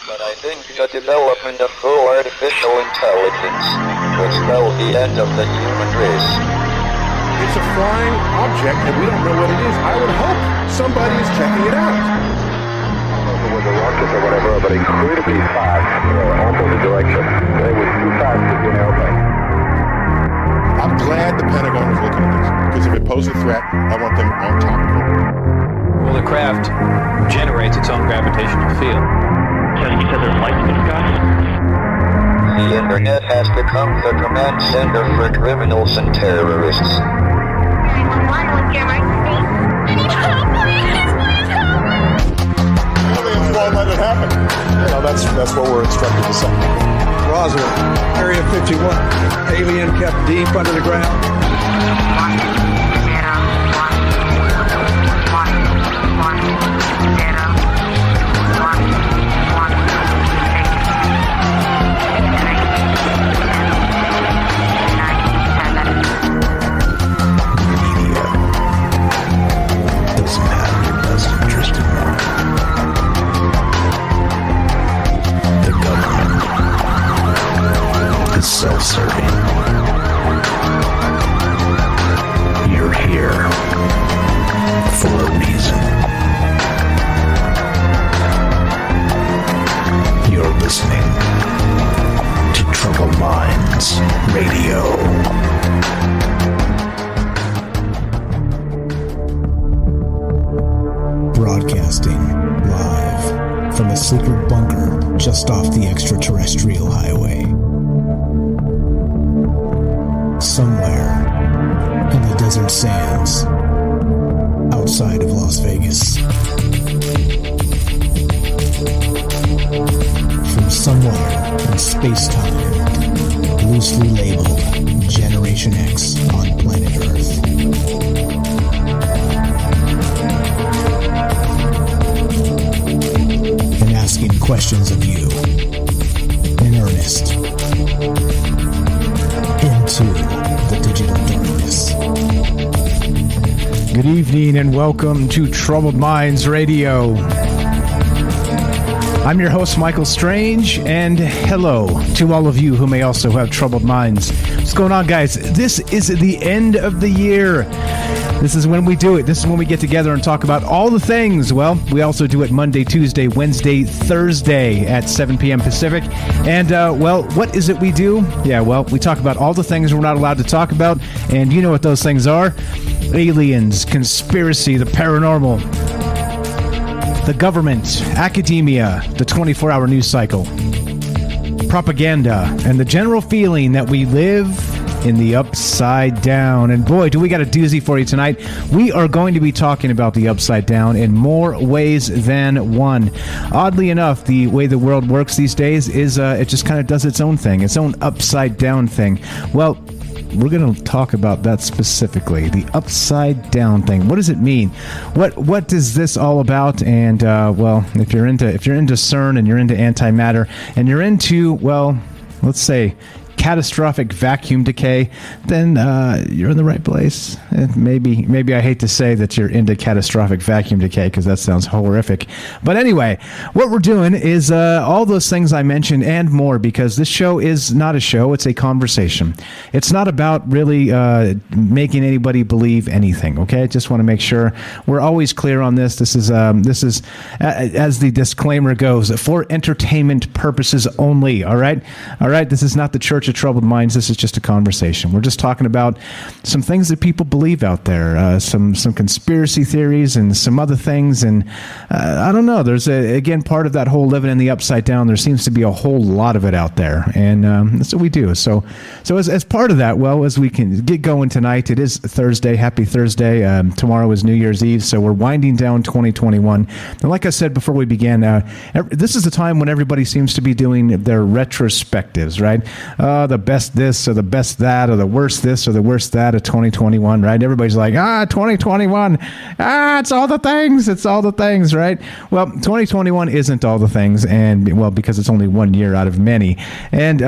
But I think the development of full artificial intelligence will spell the end of the human race. It's a flying object and we don't know what it is. I would hope somebody is checking it out. I don't know if it was a rocket or whatever, but incredibly fast, opposite direction. It was too fast to be an airplane. I'm glad the Pentagon is looking at this, because if it poses a threat, I want them on top of it. Well, the craft generates its own gravitational field. You said there's lights in the sky? The internet has become the command center for criminals and terrorists. 911, what's your emergency? I need help, please help! Aliens won't let it happen. You know, that's what we're instructed to say. Roswell, Area 51. Alien kept deep under the ground. 1, 0, self-serving. You're here for a reason. You're listening to Troubled Minds Radio. Broadcasting live from a secret bunker just off the extraterrestrial highway. Somewhere in the desert sands outside of Las Vegas. From somewhere in space-time, loosely labeled Generation X on planet Earth. And asking questions of you in earnest into the digital darkness. Good evening and welcome to Troubled Minds Radio. I'm your host, Michael Strange, and hello to all of you who may also have troubled minds. What's going on, guys? This is the end of the year. This is when we do it. This is when we get together and talk about all the things. Well, we also do it Monday, Tuesday, Wednesday, Thursday at 7 p.m. Pacific. And, well, what is it we do? Yeah, well, we talk about all the things we're not allowed to talk about. And you know what those things are. Aliens, conspiracy, the paranormal, the government, academia, the 24-hour news cycle, propaganda, and the general feeling that we live in the upside down. And boy, do we got a doozy for you tonight. We are going to be talking about the upside down in more ways than one. Oddly enough, the way the world works these days is it just kind of does its own thing, its own upside down thing. Well, we're going to talk about that specifically, the upside down thing. What does it mean? What is this all about? And well, if you're into CERN and you're into antimatter and you're into, well, let's say catastrophic vacuum decay, then you're in the right place. Maybe I hate to say that you're into catastrophic vacuum decay because that sounds horrific. But anyway, what we're doing is all those things I mentioned and more, because this show is not a show, it's a conversation. It's not about really making anybody believe anything, okay? I just want to make sure we're always clear on this. This is as the disclaimer goes, for entertainment purposes only, all right? All right, this is not the Church of Troubled Minds. This is just a conversation. We're just talking about some things that people believe out there, some conspiracy theories and some other things. And I don't know. There's again part of that whole living in the upside down. There seems to be a whole lot of it out there, and that's what we do. So as part of that, well, as we can get going tonight, it is Thursday. Happy Thursday. Tomorrow is New Year's Eve, so we're winding down 2021. And like I said before we began, this is the time when everybody seems to be doing their retrospectives, right? The best this or the best that or the worst this or the worst that of 2021, right? Everybody's like, 2021, it's all the things, right? Well, 2021 isn't all the things, and well, because it's only 1 year out of many. And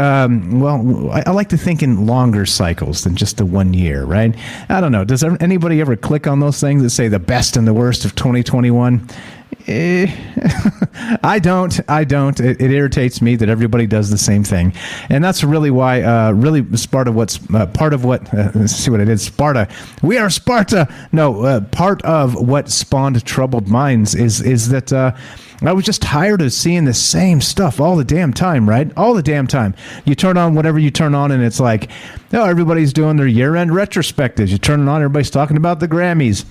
well, I like to think in longer cycles than just the 1 year, right? I don't know. Does anybody ever click on those things that say the best and the worst of 2021? I don't. It irritates me that everybody does the same thing, and that's really why. Really, Sparta. What's part of what? Let's see what it is. Sparta. We are Sparta. No, part of what spawned Troubled Minds is that. I was just tired of seeing the same stuff all the damn time, right? All the damn time. You turn on whatever you turn on, and it's like, oh, everybody's doing their year-end retrospectives. You turn it on, everybody's talking about the Grammys.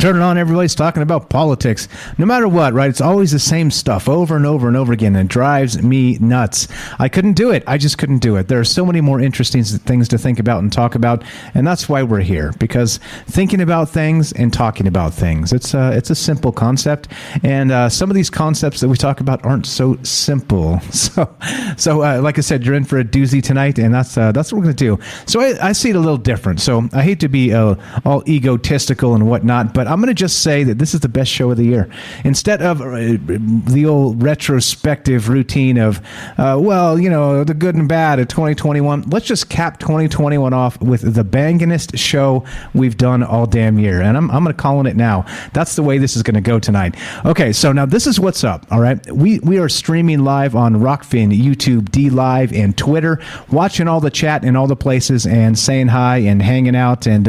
Turn it on, everybody's talking about politics. No matter what, right? It's always the same stuff over and over and over again. And it drives me nuts. I couldn't do it. I just couldn't do it. There are so many more interesting things to think about and talk about. And that's why we're here. Because thinking about things and talking about things. It's a simple concept. And some of these concepts that we talk about aren't so simple. So like I said, you're in for a doozy tonight. And that's what we're going to do. So I see it a little different. So I hate to be all egotistical and whatnot, but I'm going to just say that this is the best show of the year. Instead of the old retrospective routine of, the good and bad of 2021, let's just cap 2021 off with the bangingest show we've done all damn year. And I'm going to call it now. That's the way this is going to go tonight. Okay, so now this is what's up, all right? We are streaming live on Rockfin, YouTube, D Live, and Twitter, watching all the chat in all the places and saying hi and hanging out and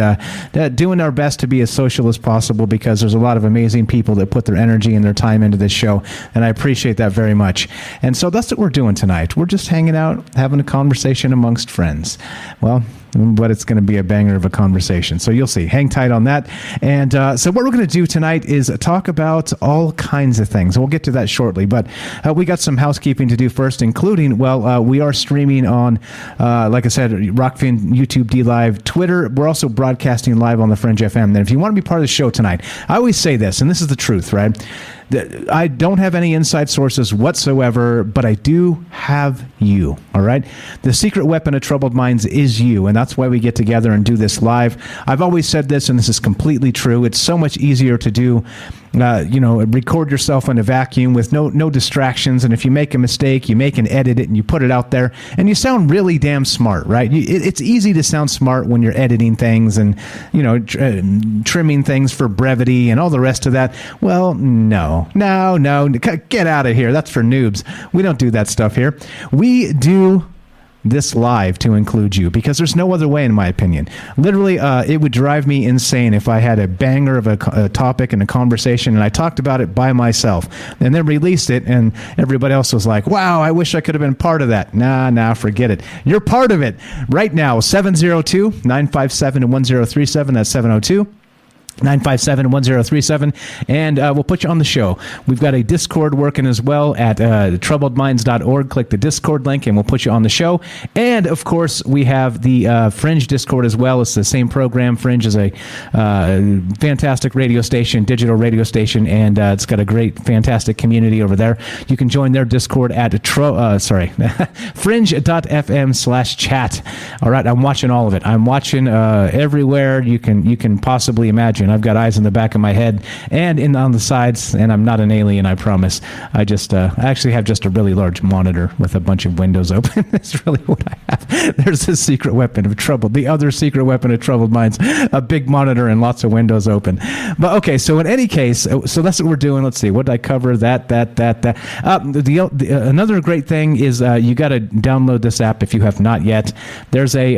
doing our best to be as social as possible, because there's a lot of amazing people that put their energy and their time into this show, and I appreciate that very much. And so that's what we're doing tonight. We're just hanging out, having a conversation amongst friends. Well, but it's going to be a banger of a conversation. So you'll see. Hang tight on that. And so what we're going to do tonight is talk about all kinds of things. We'll get to that shortly. But we got some housekeeping to do first, including, we are streaming on, like I said, Rockfin, YouTube, D Live, Twitter. We're also broadcasting live on the Fringe FM. And if you want to be part of the show tonight, I always say this, and this is the truth, right? I don't have any inside sources whatsoever, but I do have you, all right? The secret weapon of Troubled Minds is you, and that's why we get together and do this live. I've always said this, and this is completely true. It's so much easier to do, record yourself in a vacuum with no distractions, and if you make a mistake, you make and edit it, and you put it out there, and you sound really damn smart, right? It's easy to sound smart when you're editing things and, trimming things for brevity and all the rest of that. Well, no, get out of here. That's for noobs. We don't do that stuff here. We do this live to include you, because there's no other way, in my opinion. Literally, it would drive me insane if I had a banger of a topic and a conversation and I talked about it by myself and then released it and everybody else was like, wow, I wish I could have been part of that. Nah, forget it. You're part of it right now. 702-957-1037. That's 702 957-1037, and we'll put you on the show. We've got a Discord working as well at troubledminds.org. Click the Discord link and we'll put you on the show. And of course, we have the Fringe Discord as well. It's the same program. Fringe is a fantastic radio station, digital radio station, and it's got a great, fantastic community over there. You can join their Discord at fringe.fm/chat. All right, I'm watching all of it. I'm watching everywhere you can possibly imagine. I've got eyes in the back of my head and on the sides, and I'm not an alien, I promise. I actually have just a really large monitor with a bunch of windows open. That's really what I have. There's the secret weapon of the other secret weapon of Troubled Minds, a big monitor and lots of windows open. But okay, so in any case, so that's what we're doing. Let's see, what did I cover? That. Another great thing is you got to download this app if you have not yet. There's a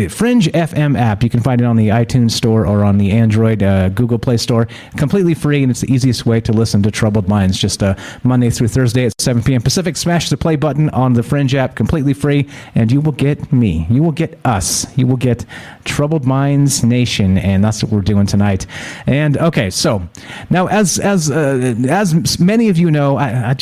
Fringe FM app. You can find it on the iTunes Store or on the Android Google Play Store. Completely free, and it's the easiest way to listen to Troubled Minds. Just Monday through Thursday at 7 p.m. Pacific. Smash the play button on the Fringe app, completely free, and you will get me. You will get us. You will get Troubled Minds Nation, and that's what we're doing tonight. And okay, so now as many of you know, I'm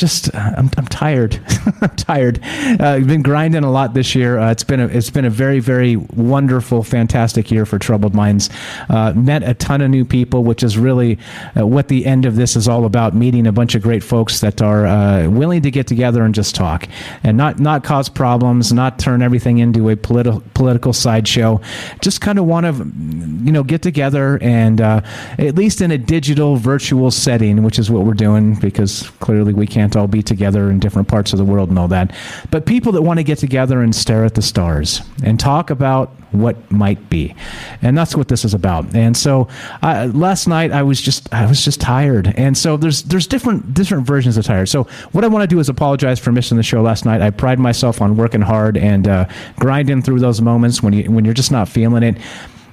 tired. I'm tired. I've been grinding a lot this year. It's been a very, very wonderful, fantastic year for Troubled Minds. Met a ton of new people, which is really what the end of this is all about, meeting a bunch of great folks that are willing to get together and just talk and not cause problems, not turn everything into a political sideshow. Just kind of want to, get together and at least in a digital virtual setting, which is what we're doing, because clearly we can't all be together in different parts of the world and all that. But people that want to get together and stare at the stars and talk about what might be. And that's what this is about. about. And so last night I was just tired. And so there's different versions of tired. So what I want to do is apologize for missing the show last night. I pride myself on working hard and grinding through those moments when you're just not feeling it.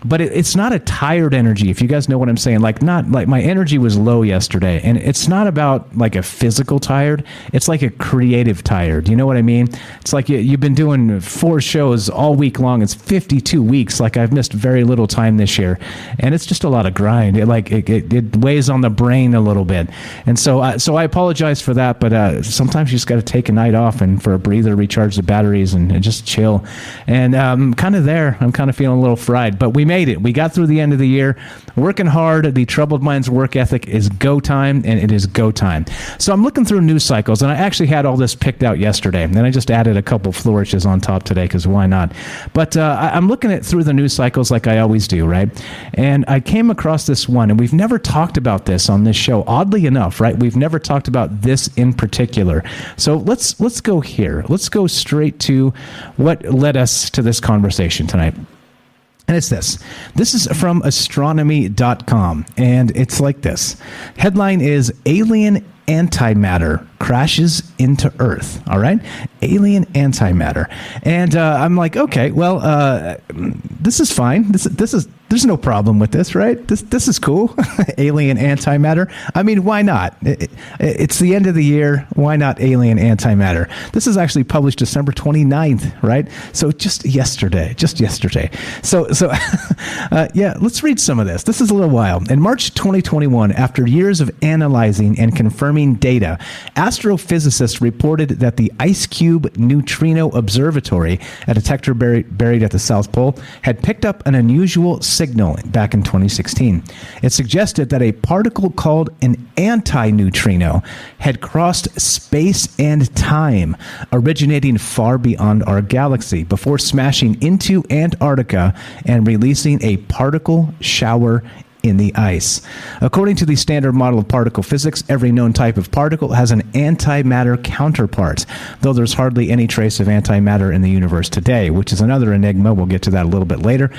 But it's not a tired energy, if you guys know what I'm saying. Not like my energy was low yesterday, and it's not about like a physical tired. It's like a creative tired. You know what I mean? It's like you've been doing 4 shows all week long. It's 52 weeks. Like I've missed very little time this year, and it's just a lot of grind. It weighs on the brain a little bit, and so I apologize for that. But sometimes you just got to take a night off and for a breather, recharge the batteries, and just chill. And I'm kind of there. I'm kind of feeling a little fried, but we made it. We got through the end of the year, working hard. The Troubled Minds work ethic is go time, and it is go time. So I'm looking through news cycles, and I actually had all this picked out yesterday, and then I just added a couple flourishes on top today because why not? But I'm looking through the news cycles like I always do, right? And I came across this one, and we've never talked about this on this show. Oddly enough, right? We've never talked about this in particular. So let's go here. Let's go straight to what led us to this conversation tonight. And it's this. This is from astronomy.com, and it's like this. Headline is Alien Antimatter crashes into Earth. All right? Alien antimatter. And I'm like, okay, well, this is fine. There's no problem with this, right? This is cool. Alien antimatter. I mean, why not? It's the end of the year. Why not alien antimatter? This is actually published December 29th, right? So just yesterday. So yeah, let's read some of this. This is a little wild. In March 2021, after years of analyzing and confirming data, astrophysicists reported that the Ice Cube Neutrino Observatory, a detector buried at the South Pole, had picked up an unusual signal back in 2016. It suggested that a particle called an antineutrino had crossed space and time, originating far beyond our galaxy, before smashing into Antarctica and releasing a particle shower in the ice. According to the standard model of particle physics, every known type of particle has an antimatter counterpart, though there's hardly any trace of antimatter in the universe today, which is another enigma. We'll get to that a little bit later.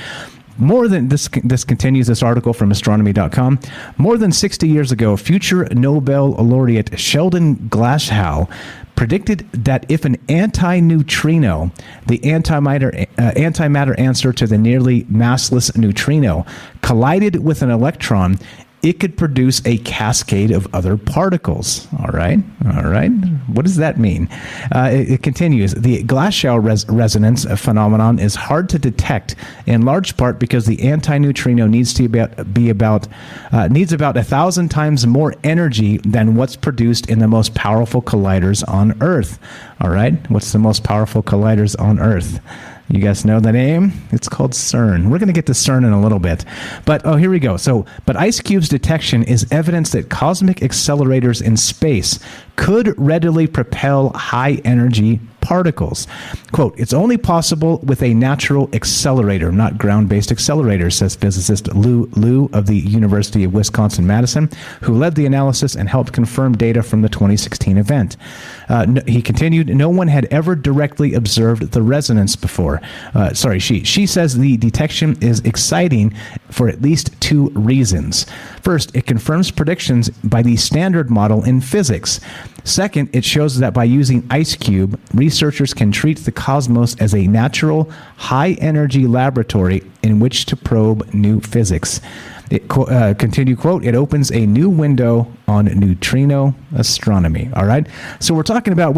More than this continues this article from astronomy.com. More than 60 years ago, future Nobel laureate Sheldon Glashow predicted that if an antineutrino, the antimatter answer to the nearly massless neutrino, collided with an electron, it could produce a cascade of other particles. All right. What does that mean? It continues. The Glashow resonance phenomenon is hard to detect, in large part because the antineutrino needs about 1,000 times more energy than what's produced in the most powerful colliders on Earth. All right. What's the most powerful colliders on Earth? You guys know the name? It's called CERN. We're going to get to CERN in a little bit. But, here we go. But Ice Cube's detection is evidence that cosmic accelerators in space could readily propel high-energy particles. Quote, it's only possible with a natural accelerator, not ground-based accelerators, says physicist Lou Liu of the University of Wisconsin-Madison, who led the analysis and helped confirm data from the 2016 event. He continued, no one had ever directly observed the resonance before. She says the detection is exciting for at least 2 reasons. First, it confirms predictions by the standard model in physics. Second, it shows that by using Ice Cube, researchers can treat the cosmos as a natural, high-energy laboratory in which to probe new physics. It it opens a new window on neutrino astronomy. All right. So we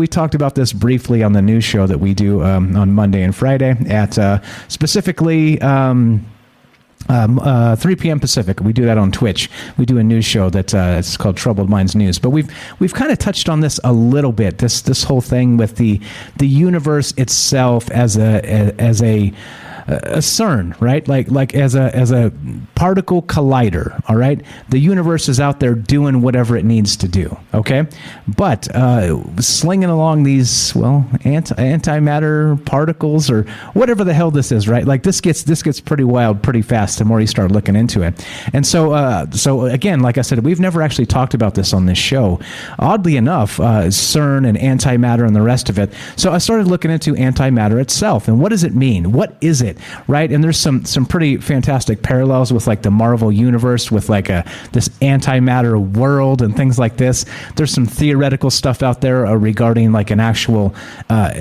talked about this briefly on the news show that we do on Monday and Friday at specifically 3 p.m. Pacific. We do that on Twitch. We do a news show that it's called Troubled Minds News. But we've kind of touched on this a little bit. This whole thing with the universe itself as a CERN, right? Like as a particle collider. All right, the universe is out there doing whatever it needs to do. Okay, but slinging along these antimatter particles or whatever the hell this is, right? Like this gets pretty wild pretty fast the more you start looking into it. And so again, like I said, we've never actually talked about this on this show. Oddly enough, CERN and antimatter and the rest of it. So I started looking into antimatter itself and what does it mean? What is it? it, right? And there's some pretty fantastic parallels with like the Marvel universe with like this antimatter world and things like this. There's some theoretical stuff out there regarding like an actual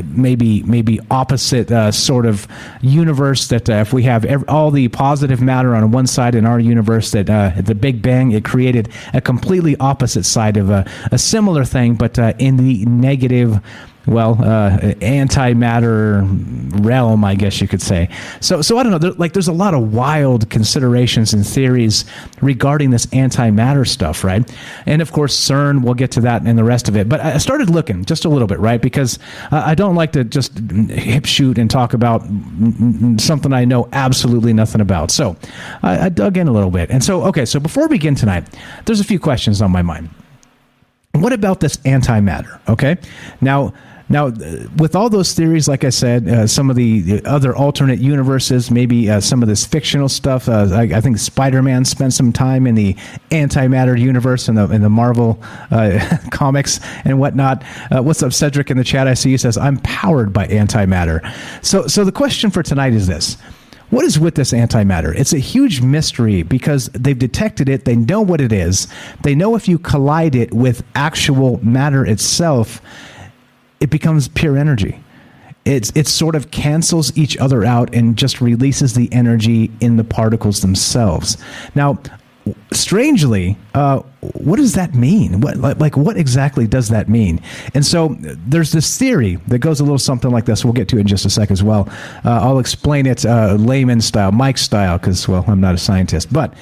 maybe opposite sort of universe that if we have all the positive matter on one side in our universe, that at the Big Bang it created a completely opposite side of a similar thing, but in the negative, antimatter realm, I guess you could say. So I don't know. There's a lot of wild considerations and theories regarding this antimatter stuff, right? And of course, CERN. We'll get to that and the rest of it. But I started looking just a little bit, right? Because I don't like to just hip shoot and talk about something I know absolutely nothing about. So I dug in a little bit. And so before we begin tonight, there's a few questions on my mind. What about this antimatter? Okay, now, with all those theories, like I said, some of the other alternate universes, maybe some of this fictional stuff. I think Spider-Man spent some time in the antimatter universe in the Marvel comics and whatnot. What's up, Cedric, in the chat? I see you says, I'm powered by antimatter. So the question for tonight is this. What is with this antimatter? It's a huge mystery because they've detected it. They know what it is. They know if you collide it with actual matter itself, it becomes pure energy. It sort of cancels each other out and just releases the energy in the particles themselves. Now, strangely, what does that mean? What exactly does that mean? And so there's this theory that goes a little something like this. We'll get to it in just a sec as well. I'll explain it layman style, Mike style, because, I'm not a scientist. But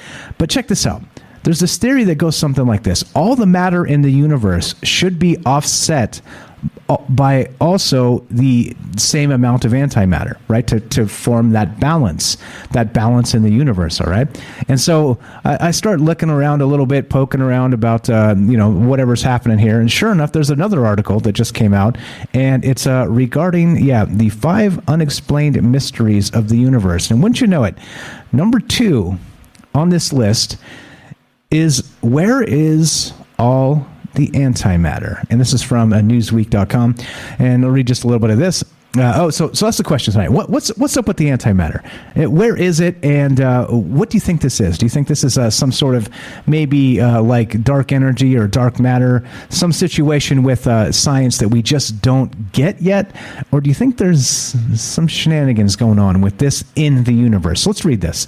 check this out. There's this theory that goes something like this. All the matter in the universe should be offset by also the same amount of antimatter, right? To form that balance in the universe, all right? And so I start looking around a little bit, poking around about, whatever's happening here. And sure enough, there's another article that just came out, and it's regarding, the 5 unexplained mysteries of the universe. And wouldn't you know it, number 2 on this list is, where is all the antimatter? And this is from Newsweek.com, and I'll read just a little bit of this. So that's the question tonight. What's up with the antimatter? Where is it, and what do you think this is? Do you think this is some sort of maybe like dark energy or dark matter, some situation with science that we just don't get yet? Or do you think there's some shenanigans going on with this in the universe? So let's read this.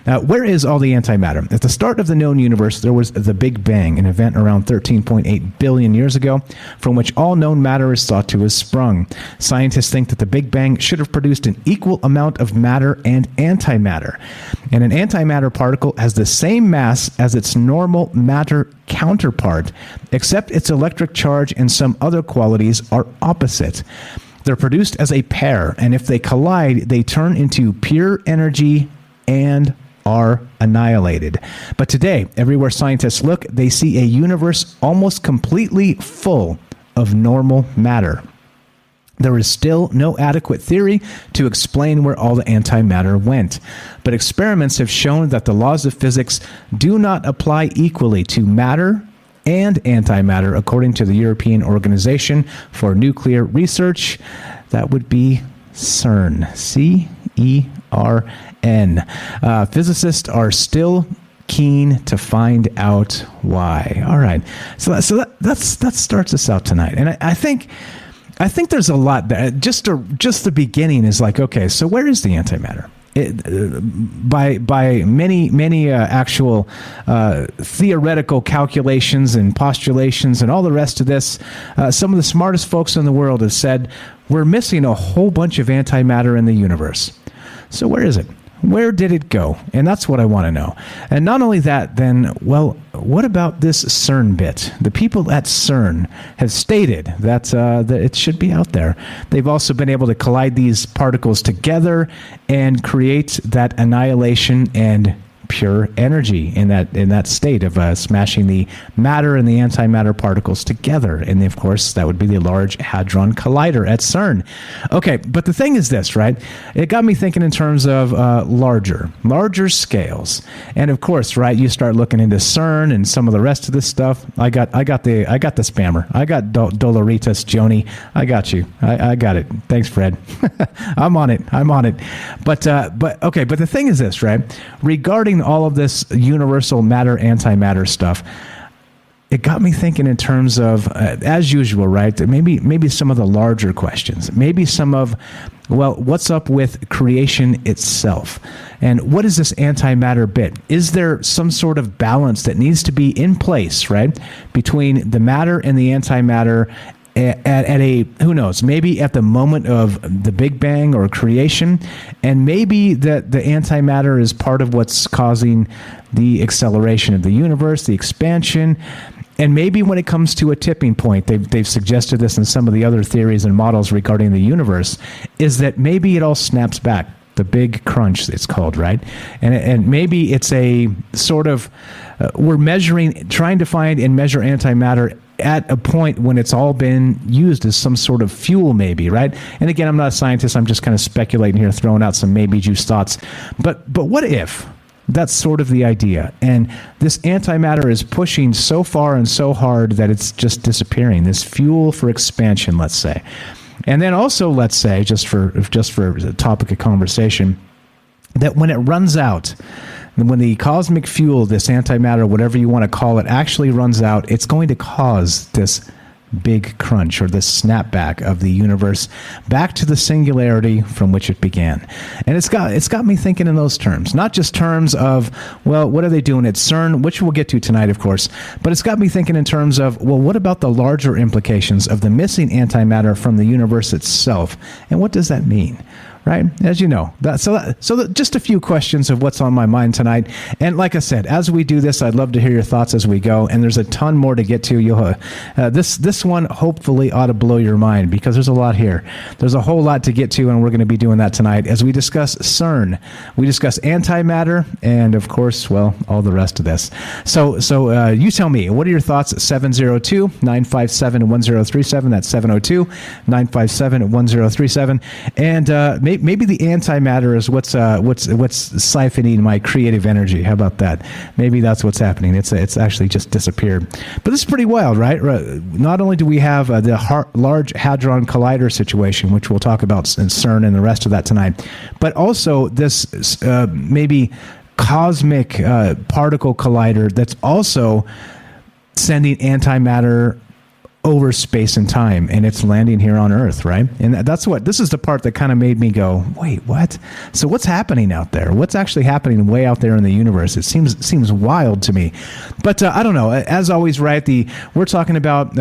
Where is all the antimatter? At the start of the known universe, there was the Big Bang, an event around 13.8 billion years ago, from which all known matter is thought to have sprung. Scientists think that the Big Bang should have produced an equal amount of matter and antimatter. And an antimatter particle has the same mass as its normal matter counterpart, except its electric charge and some other qualities are opposite. They're produced as a pair, and if they collide, they turn into pure energy and are annihilated. But today, everywhere scientists look, they see a universe almost completely full of normal matter. There is still no adequate theory to explain where all the antimatter went, but experiments have shown that the laws of physics do not apply equally to matter and antimatter, according to the European Organization for Nuclear Research. That would be CERN, CERN. Physicists are still keen to find out why. All right, so that starts us out tonight, and I think there's a lot there. Just the beginning is like, okay, so where is the antimatter? By many actual theoretical calculations and postulations and all the rest of this, some of the smartest folks in the world have said we're missing a whole bunch of antimatter in the universe. So where is it? Where did it go? And that's what I want to know. And not only that, then, what about this CERN bit? The people at CERN have stated that it should be out there. They've also been able to collide these particles together and create that annihilation and pure energy in that state of smashing the matter and the antimatter particles together. And of course, that would be the Large Hadron Collider at CERN. Okay, but the thing is this, right? It got me thinking in terms of larger scales. And of course, right, you start looking into CERN and some of the rest of this stuff. I got the spammer. I got Doloritas Joni. I got you. I got it. Thanks, Fred. I'm on it. But the thing is this, right? Regarding all of this universal matter antimatter stuff, it got me thinking in terms of, as usual, right? Maybe some of the larger questions. Maybe some of, well, what's up with creation itself? And what is this antimatter bit? Is there some sort of balance that needs to be in place, right, between the matter and the antimatter at a, who knows, maybe at the moment of the Big Bang or creation, and maybe that the antimatter is part of what's causing the acceleration of the universe, the expansion. And maybe when it comes to a tipping point, they've suggested this in some of the other theories and models regarding the universe, is that maybe it all snaps back. The big crunch, it's called, right? And maybe it's a sort of, we're trying to find and measure antimatter at a point when it's all been used as some sort of fuel, maybe, right? And again, I'm not a scientist. I'm just kind of speculating here, throwing out some maybe juice thoughts. But what if that's sort of the idea? And this antimatter is pushing so far and so hard that it's just disappearing. This fuel for expansion, let's say. And then also, let's say, just for the topic of conversation, that when it runs out, when the cosmic fuel, this antimatter, whatever you want to call it, actually runs out, it's going to cause this big crunch or this snapback of the universe back to the singularity from which it began. And it's got me thinking in those terms, not just terms of, well, what are they doing at CERN, which we'll get to tonight, of course, but it's got me thinking in terms of, well, what about the larger implications of the missing antimatter from the universe itself, and what does that mean? Right? As you know. Just a few questions of what's on my mind tonight. And like I said, as we do this, I'd love to hear your thoughts as we go. And there's a ton more to get to. This one hopefully ought to blow your mind because there's a lot here. There's a whole lot to get to, and we're going to be doing that tonight as we discuss CERN. We discuss antimatter and, of course, well, all the rest of this. So you tell me, what are your thoughts at 702-957-1037? That's 702-957-1037. And maybe the antimatter is what's siphoning my creative energy. How about that? Maybe that's what's happening. It's actually just disappeared. But this is pretty wild, right? Not only do we have the Large Hadron Collider situation, which we'll talk about in CERN and the rest of that tonight, but also this maybe cosmic particle collider that's also sending antimatter over space and time, and it's landing here on Earth, right? And this is the part that kind of made me go, wait, what? So what's happening out there? What's actually happening way out there in the universe? It seems wild to me. But I don't know. As always, right? We're talking about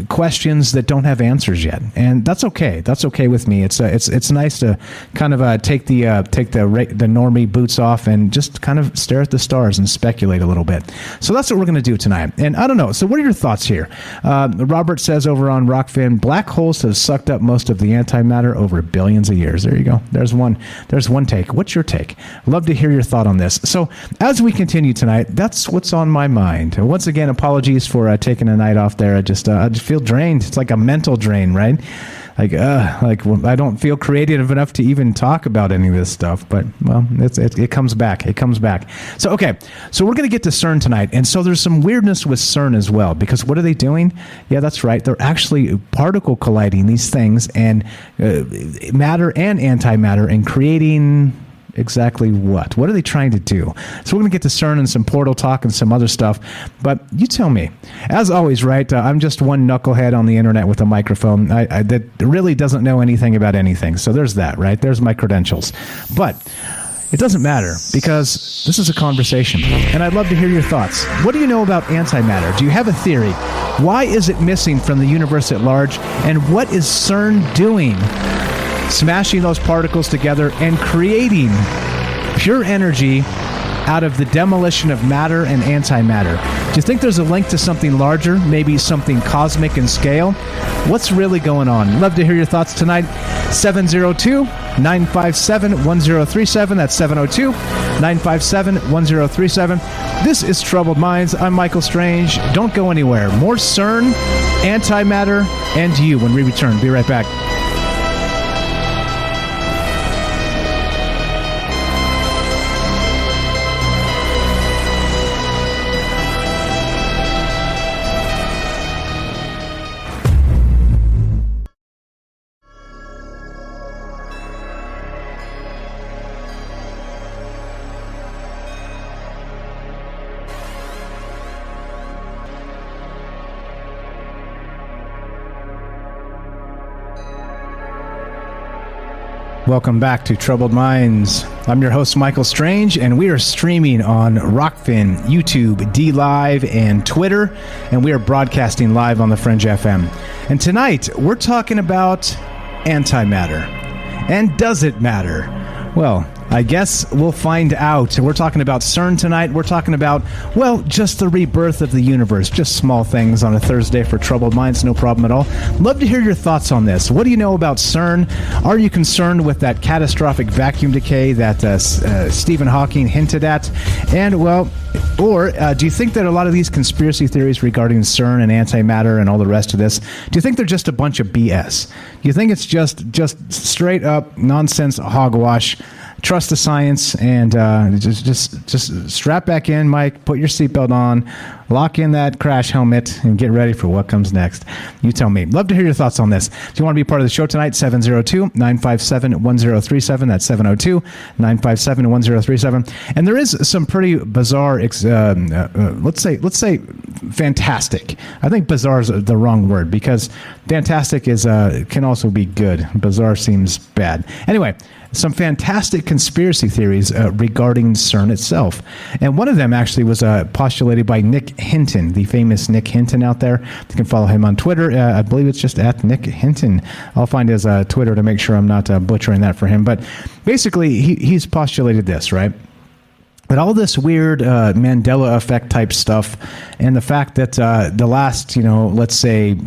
questions that don't have answers yet, and that's okay. That's okay with me. It's nice to kind of take the normie boots off and just kind of stare at the stars and speculate a little bit. So that's what we're going to do tonight. And I don't know. So what are your thoughts here? Robert says over on Rockfin, black holes have sucked up most of the antimatter over billions of years. There you go. There's one take. What's your take? Love to hear your thought on this. So as we continue tonight, that's what's on my mind. Once again, apologies for taking a night off there. I just feel drained. It's like a mental drain, right? Like I don't feel creative enough to even talk about any of this stuff, but well, it comes back. It comes back. So okay, so we're going to get to CERN tonight, and so there's some weirdness with CERN as well, because what are they doing? Yeah, that's right. They're actually particle colliding these things and matter and antimatter and creating. Exactly what? What are they trying to do? So we're going to get to CERN and some portal talk and some other stuff. But you tell me. As always, right, I'm just one knucklehead on the internet with a microphone that really doesn't know anything about anything. So there's that, right? There's my credentials. But it doesn't matter because this is a conversation. And I'd love to hear your thoughts. What do you know about antimatter? Do you have a theory? Why is it missing from the universe at large? And what is CERN doing? Smashing those particles together and creating pure energy out of the demolition of matter and antimatter. you think there's a link to something larger, maybe something cosmic in scale? What's really going on? Love to hear your thoughts tonight. 702-957-1037. That's 702-957-1037. This is Troubled Minds. I'm Michael Strange. Don't go anywhere. More CERN, Antimatter, and you when we return. Be right back. Welcome back to Troubled Minds. I'm your host, Michael Strange, and we are streaming on Rockfin, YouTube, D-Live, and Twitter, and we are broadcasting live on the Fringe FM. And tonight, we're talking about antimatter. And does it matter? Well, I guess we'll find out. We're talking about CERN tonight. We're talking about, well, just the rebirth of the universe. Just small things on a Thursday for Troubled Minds. No problem at all. Love to hear your thoughts on this. What do you know about CERN? Are you concerned with that catastrophic vacuum decay that Stephen Hawking hinted at? And, well, or do you think that a lot of these conspiracy theories regarding CERN and antimatter and all the rest of this, do you think they're just a bunch of BS? Do you think it's just straight up nonsense hogwash? Trust the science and just strap back in, Mike. Put your seatbelt on, lock in that crash helmet, and get ready for what comes next. You tell me. Love to hear your thoughts on this. If you want to be part of the show tonight, 702-957-1037. That's 702-957-1037. And there is some pretty bizarre, let's say fantastic. I think bizarre is the wrong word because fantastic is can also be good. Bizarre seems bad. Anyway, some fantastic conspiracy theories regarding CERN itself. And one of them actually was postulated by Nick Hinton, the famous Nick Hinton out there. You can follow him on Twitter. I believe it's just at Nick Hinton. I'll find his Twitter to make sure I'm not butchering that for him. But basically, he's postulated this, right? But all this weird Mandela effect type stuff and the fact that the last, let's say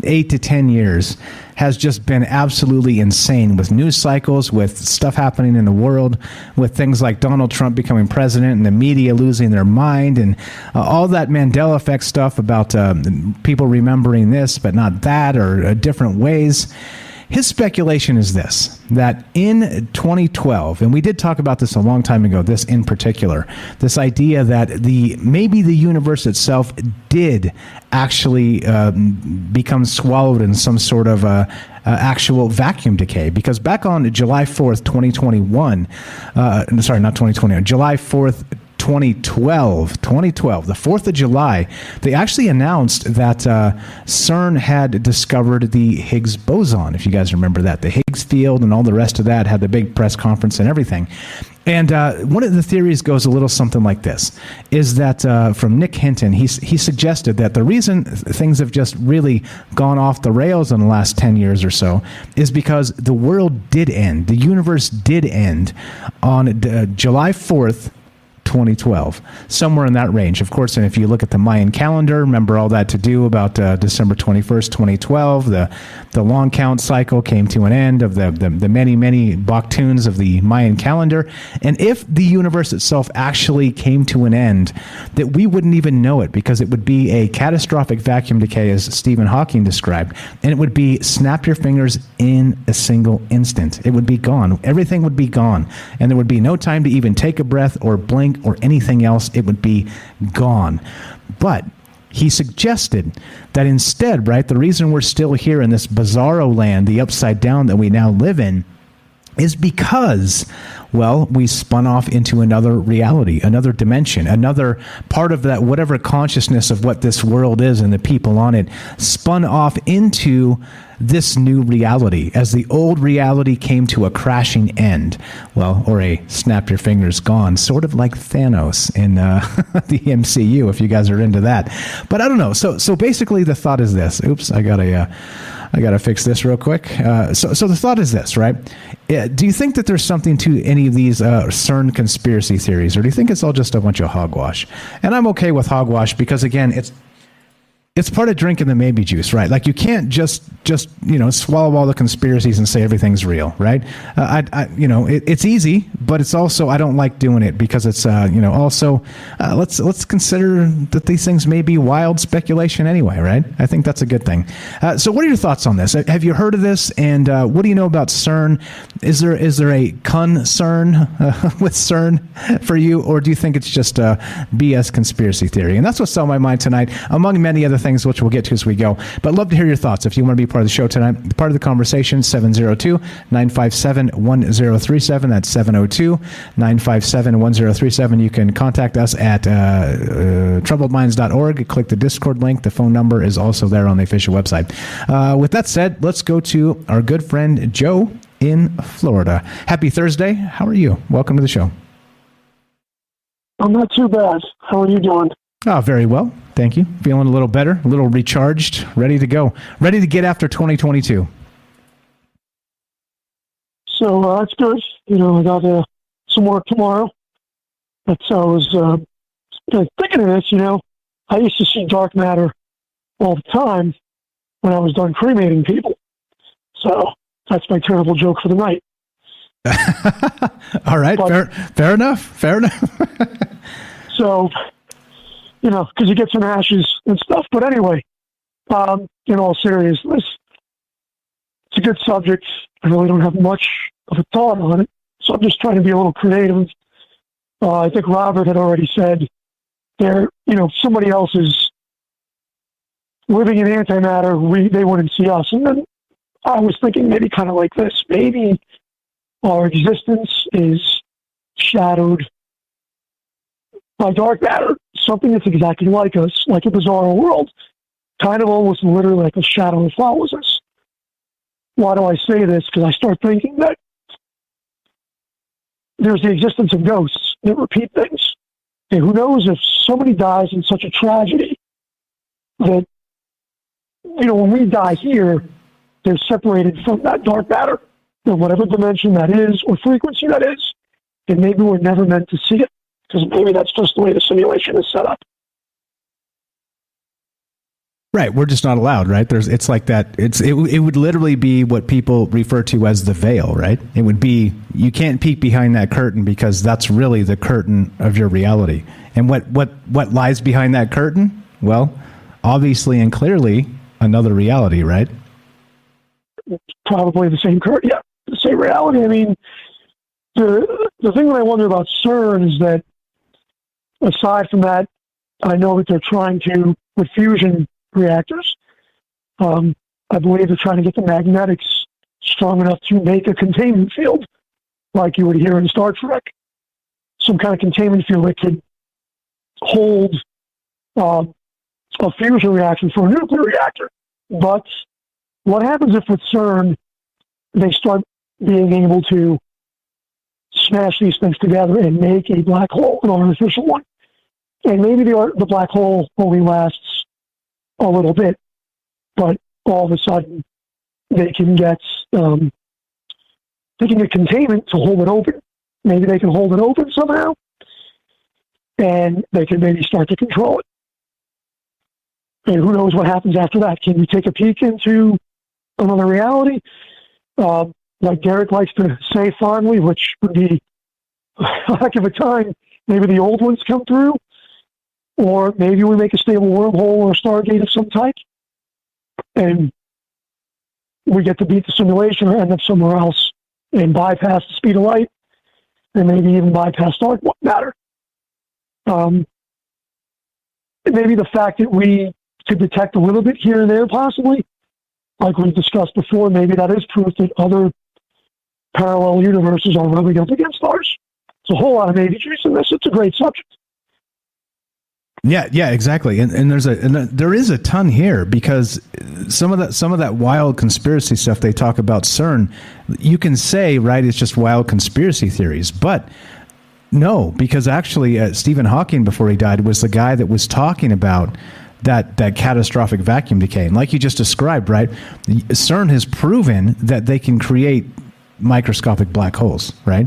8 to 10 years has just been absolutely insane with news cycles, with stuff happening in the world, with things like Donald Trump becoming president and the media losing their mind and all that Mandela effect stuff about people remembering this but not that or different ways. His speculation is this, that in 2012, and we did talk about this a long time ago, this in particular, this idea that maybe the universe itself did actually become swallowed in some sort of actual vacuum decay. Because back on July 4th, 2021, July 4th, 2012, the 4th of July, they actually announced that CERN had discovered the Higgs boson, if you guys remember that. The Higgs field and all the rest of that had the big press conference and everything. And one of the theories goes a little something like this, is that from Nick Hinton, he suggested that the reason things have just really gone off the rails in the last 10 years or so is because the world did end. The universe did end on July 4th, 2012, somewhere in that range. Of course, and if you look at the Mayan calendar, remember all that to do about December 21st, 2012, the long count cycle came to an end of the many Baktuns of the Mayan calendar. And if the universe itself actually came to an end, that we wouldn't even know it because it would be a catastrophic vacuum decay as Stephen Hawking described. And it would be snap your fingers in a single instant. It would be gone. Everything would be gone. And there would be no time to even take a breath or blink or anything else. It would be gone. But he suggested that instead, right, the reason we're still here in this bizarro land, the upside down that we now live in, is because, well, we spun off into another reality, another dimension, another part of that, whatever consciousness of what this world is and the people on it, spun off into this new reality as the old reality came to a crashing end. Well, or a snap your fingers gone, sort of like Thanos in the MCU, if you guys are into that. But I don't know. So basically the thought is this. Oops, I got a I got to fix this real quick. So the thought is this, right? Do you think that there's something to any of these CERN conspiracy theories, or do you think it's all just a bunch of hogwash? And I'm okay with hogwash because, again, it's part of drinking the maybe juice, right? Like, you can't just swallow all the conspiracies and say everything's real, right? It's easy, but it's also, I don't like doing it because it's also let's consider that these things may be wild speculation anyway, right? I think that's a good thing. So what are your thoughts on this? Have you heard of this? And what do you know about CERN? Is there a concern with CERN for you, or do you think it's just a BS conspiracy theory? And that's what's on my mind tonight, among many other things which we'll get to as we go. But love to hear your thoughts. If you want to be part of the show tonight, part of the conversation, 702-957-1037. That's 702-957-1037. You can contact us at troubledminds.org. Click the Discord link. The phone number is also there on the official website. With that said, let's go to our good friend Joe in Florida. Happy Thursday. How are you? Welcome to the show. I'm not too bad. How are you doing? Oh, very well. Thank you. Feeling a little better, a little recharged, ready to go. Ready to get after 2022. So that's good. I got some work tomorrow. That's I was thinking of this, I used to see dark matter all the time when I was done cremating people. So that's my terrible joke for the night. All right. Fair enough. So, because you get some ashes and stuff. But anyway, in all seriousness, it's a good subject. I really don't have much of a thought on it, so I'm just trying to be a little creative. I think Robert had already said if somebody else is living in antimatter, they wouldn't see us. And then I was thinking maybe kind of like this. Maybe our existence is shadowed by dark matter, something that's exactly like us, like a bizarre world, kind of almost literally like a shadow that follows us. Why do I say this? Because I start thinking that there's the existence of ghosts that repeat things. And who knows if somebody dies in such a tragedy that, when we die here, they're separated from that dark matter, whatever dimension that is or frequency that is, and maybe we're never meant to see it. Because maybe that's just the way the simulation is set up. Right, we're just not allowed, right? It's like that. It would literally be what people refer to as the veil, right? It would be, you can't peek behind that curtain because that's really the curtain of your reality. And what lies behind that curtain? Well, obviously and clearly, another reality, right? Probably the same curtain, yeah, the same reality. I mean, the thing that I wonder about CERN is that, aside from that, I know that they're trying to, with fusion reactors, I believe they're trying to get the magnetics strong enough to make a containment field, like you would hear in Star Trek. Some kind of containment field that could hold a fusion reaction for a nuclear reactor. But what happens if with CERN, they start being able to smash these things together and make a black hole, an artificial one? And maybe the black hole only lasts a little bit, but all of a sudden they can get containment to hold it open. Maybe they can hold it open somehow, and they can maybe start to control it. And who knows what happens after that? Can we take a peek into another reality? Like Derek likes to say fondly, which would be a heck of a time. Maybe the old ones come through, or maybe we make a stable wormhole or a Stargate of some type, and we get to beat the simulation or end up somewhere else and bypass the speed of light, and maybe even bypass dark matter. Maybe the fact that we could detect a little bit here and there, possibly, like we discussed before, maybe that is proof that other parallel universes are rubbing up against ours. It's a whole lot of maybe juice in this. It's a great subject. Yeah, exactly. And there is a ton here, because some of that wild conspiracy stuff they talk about CERN, you can say, right, it's just wild conspiracy theories, but no, because actually Stephen Hawking, before he died, was the guy that was talking about that catastrophic vacuum decay. And like you just described, right, CERN has proven that they can create microscopic black holes, right?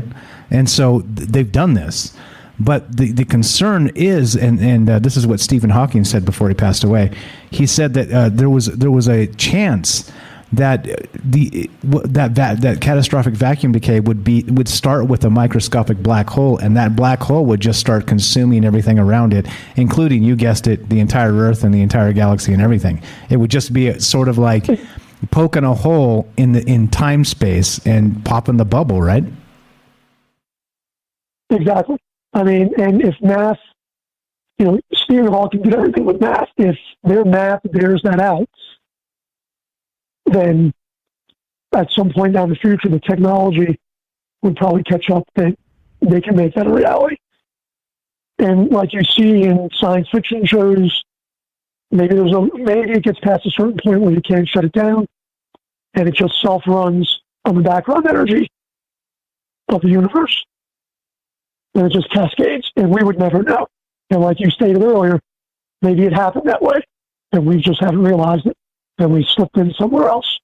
And so they've done this. But the concern is, and this is what Stephen Hawking said before he passed away. He said that there was a chance that that catastrophic vacuum decay would start with a microscopic black hole, and that black hole would just start consuming everything around it, including, you guessed it, the entire Earth and the entire galaxy and everything. It would just be sort of like poking a hole in time space and popping the bubble, right? Exactly. I mean, and if math, Stephen Hawking did everything with math. If their math bears that out, then at some point down the future, the technology would probably catch up that they can make that a reality. And like you see in science fiction shows, maybe it gets past a certain point where you can't shut it down, and it just self-runs on the background energy of the universe. And it just cascades, and we would never know. And like you stated earlier, maybe it happened that way, and we just haven't realized it, and we slipped in somewhere else.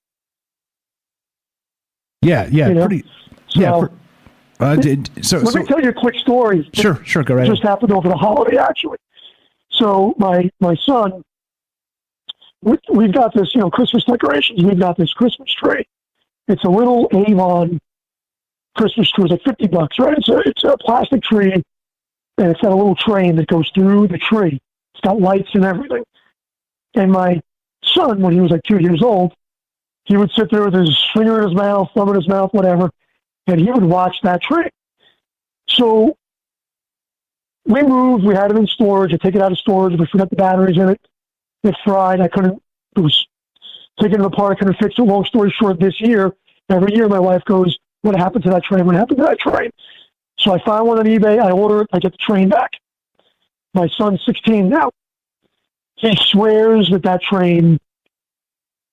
Yeah, pretty. So, Let me tell you a quick story. Sure, go right ahead. It just happened over the holiday, actually. So my son, we've got this, Christmas decorations. We've got this Christmas tree. It's a little Avon Christmas tree. It's like $50, right? It's a plastic tree, and it's got a little train that goes through the tree. It's got lights and everything. And my son, when he was like 2 years old, he would sit there with his finger in his mouth, thumb in his mouth, whatever, and he would watch that tree. So we moved. We had it in storage. I take it out of storage. We forgot the batteries in it. It fried. It was taking it apart. I couldn't fix it. Long story short, this year, every year my wife goes, "What happened to that train? What happened to that train?" So I find one on eBay. I order it. I get the train back. My son's 16 now. He swears that train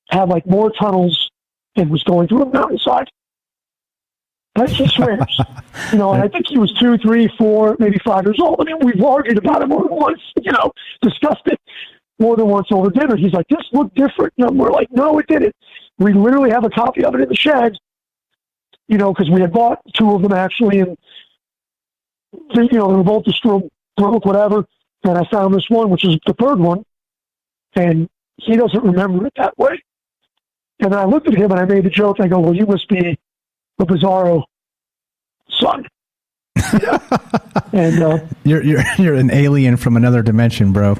had like more tunnels and was going through a mountainside. That's he swears. And I think he was 2, 3, 4, maybe 5 years old. I mean, we've argued about it more than once, discussed it more than once over dinner. He's like, "This looked different." And we're like, "No, it didn't." We literally have a copy of it in the shed, because we had bought 2 of them actually, and they were both destroyed, broke, whatever. And I found this one, which is the third one, and he doesn't remember it that way. And I looked at him and I made the joke. I go, "Well, you must be the Bizarro son." Yeah. And you're an alien from another dimension, bro.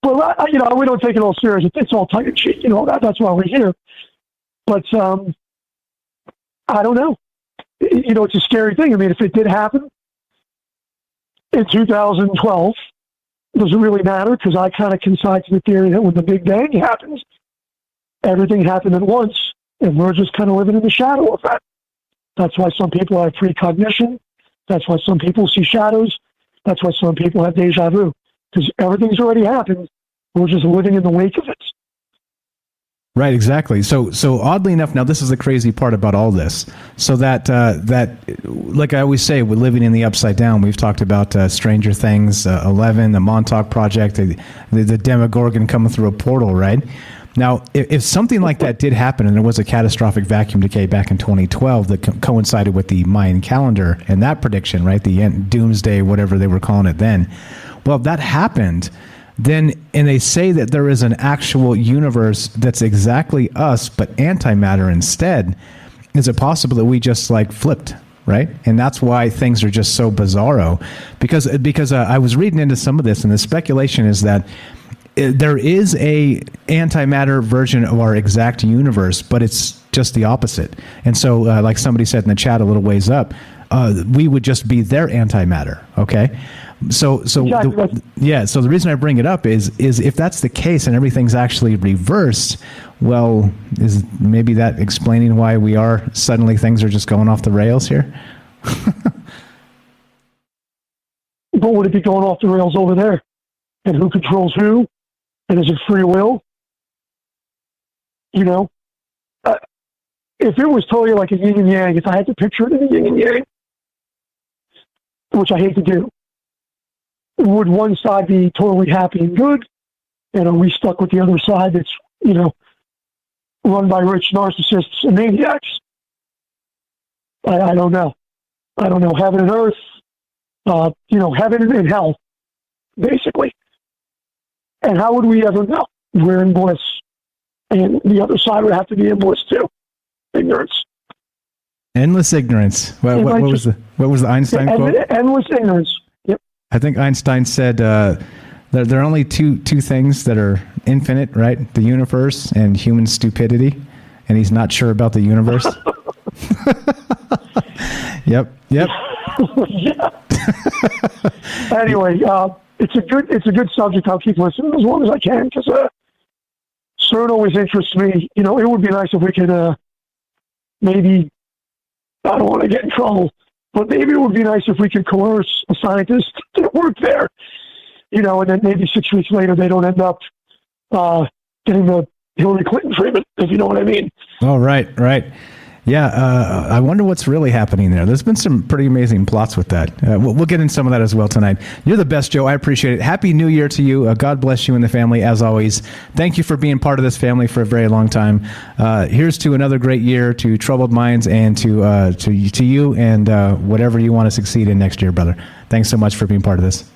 But we don't take it all serious. It's all tongue in cheek. That's why we're here. But I don't know. It's a scary thing. I mean, if it did happen in 2012, does it really matter? Because I kind of concede to the theory that when the Big Bang happens, everything happened at once, and we're just kind of living in the shadow of that. That's why some people have precognition. That's why some people see shadows. That's why some people have deja vu. Because everything's already happened. We're just living in the wake of it. Right, exactly. So oddly enough, now this is the crazy part about all this. So that like I always say, we're living in the upside down. We've talked about Stranger Things 11, the Montauk Project, the Demogorgon coming through a portal, right? Now, if something like that did happen, and there was a catastrophic vacuum decay back in 2012 that coincided with the Mayan calendar and that prediction, right, the doomsday, whatever they were calling it then, well, if that happened, then, and they say that there is an actual universe that's exactly us, but antimatter instead, is it possible that we just like flipped, right? And that's why things are just so bizarro. Because I was reading into some of this, and the speculation is that there is a antimatter version of our exact universe, but it's just the opposite. And so, like somebody said in the chat a little ways up, we would just be their antimatter. Okay. So the reason I bring it up is if that's the case and everything's actually reversed, well, is maybe that explaining why we are suddenly things are just going off the rails here? But would it be going off the rails over there? And who controls who? And is it free will? If it was totally like a yin and yang, if I had to picture it in a yin and yang, which I hate to do, would one side be totally happy and good? And are we stuck with the other side that's, run by rich narcissists and maniacs? I don't know. I don't know. Heaven and earth, heaven and hell, basically. And how would we ever know? We're in bliss. And the other side would have to be in bliss too. Ignorance. Endless ignorance. What was the Einstein quote? Endless ignorance. Yep. I think Einstein said there are only two things that are infinite, right? The universe and human stupidity. And he's not sure about the universe. Yep. Yeah. Anyway, it's a good subject. I'll keep listening as long as I can because CERN always interests me. It would be nice if we could maybe, I don't want to get in trouble, but maybe it would be nice if we could coerce a scientist to work there, and then maybe 6 weeks later they don't end up getting the Hillary Clinton treatment, if you know what I mean. Oh, right. Yeah, I wonder what's really happening there. There's been some pretty amazing plots with that. We'll get into some of that as well tonight. You're the best, Joe. I appreciate it. Happy New Year to you. God bless you and the family, as always. Thank you for being part of this family for a very long time. Here's to another great year, to Troubled Minds, and to you, and whatever you want to succeed in next year, brother. Thanks so much for being part of this.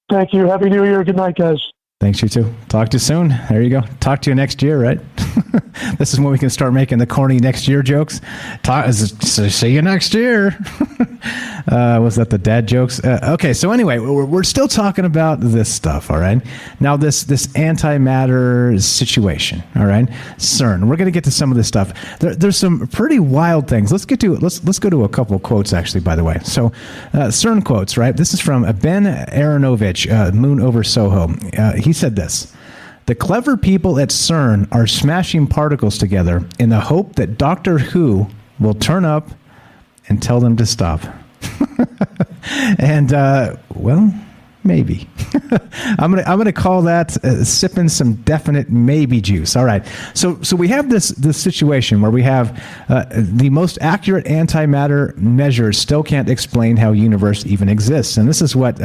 Thank you. Happy New Year. Good night, guys. Thanks, you too. Talk to you soon. There you go. Talk to you next year, right? This is when we can start making the corny next year jokes. See you next year. Was that the dad jokes? Okay, so anyway, we're still talking about this stuff, all right? Now, this antimatter situation, all right? CERN. We're going to get to some of this stuff. There's some pretty wild things. Let's go to a couple of quotes, actually, by the way. So, CERN quotes, right? This is from Ben Aronovich, Moon Over Soho. He said this: "The clever people at CERN are smashing particles together in the hope that Doctor Who will turn up and tell them to stop." And well, maybe. I'm gonna call that sipping some definite maybe juice. All right. So we have this situation where we have the most accurate antimatter measures still can't explain how universe even exists, and this is what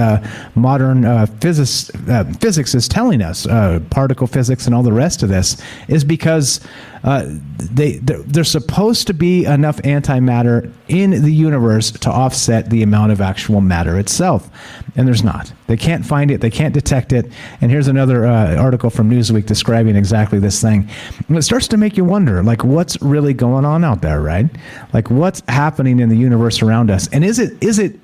modern physics is telling us. Particle physics and all the rest of this is because there's supposed to be enough antimatter in the universe to offset the amount of actual matter itself, and there's not. They can't find it. They can't detect it. And here's another article from Newsweek describing exactly this thing. And it starts to make you wonder, like, what's really going on out there, right? Like, what's happening in the universe around us? And is it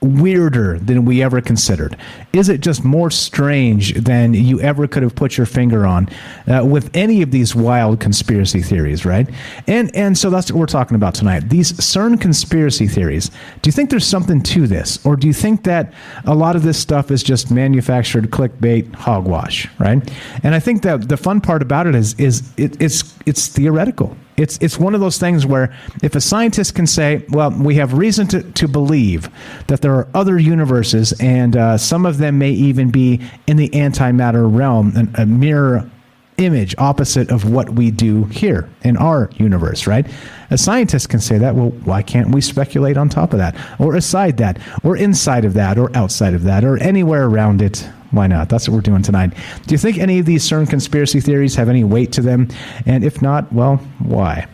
weirder than we ever considered? Is it just more strange than you ever could have put your finger on with any of these wild conspiracy theories, right? And so that's what we're talking about tonight. These CERN conspiracy theories. Do you think there's something to this? Or do you think that a lot of this stuff is just manufactured clickbait hogwash, right? And I think that the fun part about it is it's theoretical. It's one of those things where if a scientist can say, well, we have reason to believe that there are other universes, and some of them may even be in the antimatter realm, a mirror image opposite of what we do here in our universe, right? A scientist can say that. Well, why can't we speculate on top of that, or aside that, or inside of that, or outside of that, or anywhere around it? Why not? That's what we're doing tonight. Do you think any of these CERN conspiracy theories have any weight to them? And if not, well, why?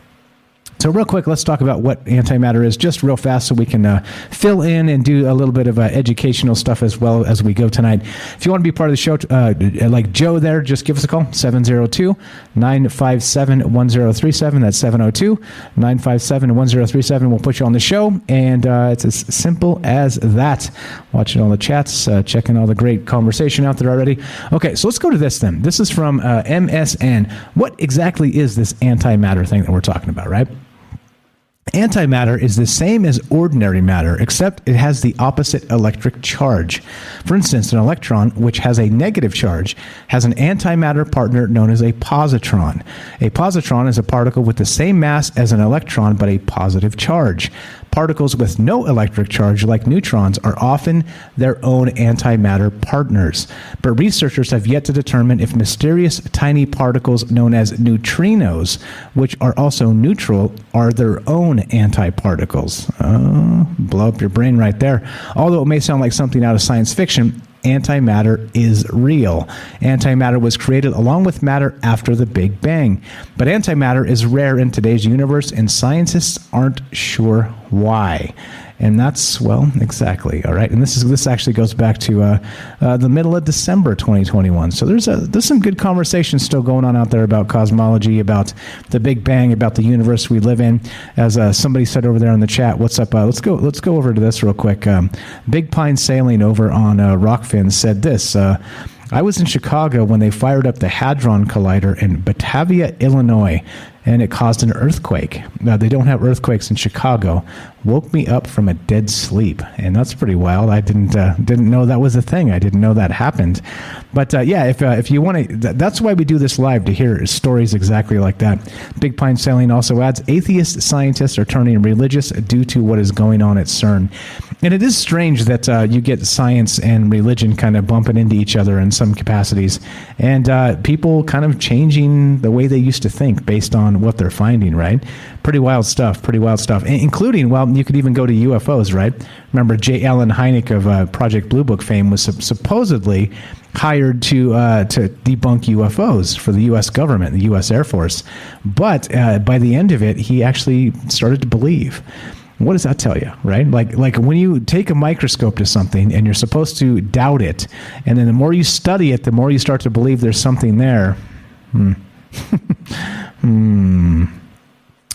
So real quick, let's talk about what antimatter is just real fast so we can fill in and do a little bit of educational stuff as well as we go tonight. If you want to be part of the show, like Joe there, just give us a call, 702-957-1037. That's 702-957-1037. We'll put you on the show, and it's as simple as that. Watching all the chats, checking all the great conversation out there already. Okay, so let's go to this then. This is from MSN. What exactly is this antimatter thing that we're talking about, right? Antimatter is the same as ordinary matter, except it has the opposite electric charge. For instance, an electron, which has a negative charge, has an antimatter partner known as a positron. A positron is a particle with the same mass as an electron, but a positive charge. Particles with no electric charge, like neutrons, are often their own antimatter partners. But researchers have yet to determine if mysterious tiny particles known as neutrinos, which are also neutral, are their own antiparticles. Blow up your brain right there. Although it may sound like something out of science fiction, antimatter is real. Antimatter was created along with matter after the Big Bang. But antimatter is rare in today's universe, and scientists aren't sure why. And that's, well, exactly, all right? And this actually goes back to the middle of December 2021. So there's some good conversation still going on out there about cosmology, about the Big Bang, about the universe we live in. As somebody said over there in the chat, what's up? Let's go over to this real quick. Big Pine Sailing over on Rockfin said this. I was in Chicago when they fired up the Hadron Collider in Batavia, Illinois, and it caused an earthquake. They don't have earthquakes in Chicago. Woke me up from a dead sleep, and that's pretty wild. I didn't know that was a thing. I didn't know that happened. But yeah, if you want to, that's why we do this live, to hear stories exactly like that. Big Pine Sailing also adds, atheist scientists are turning religious due to what is going on at CERN. And it is strange that you get science and religion kind of bumping into each other in some capacities, and people kind of changing the way they used to think based on what they're finding, right? Pretty wild stuff, including, well, you could even go to UFOs, right? Remember, J. Allen Hynek of Project Blue Book fame was supposedly hired to debunk UFOs for the U.S. government, the U.S. Air Force. But by the end of it, he actually started to believe. What does that tell you, right? Like when you take a microscope to something and you're supposed to doubt it, and then the more you study it, the more you start to believe there's something there.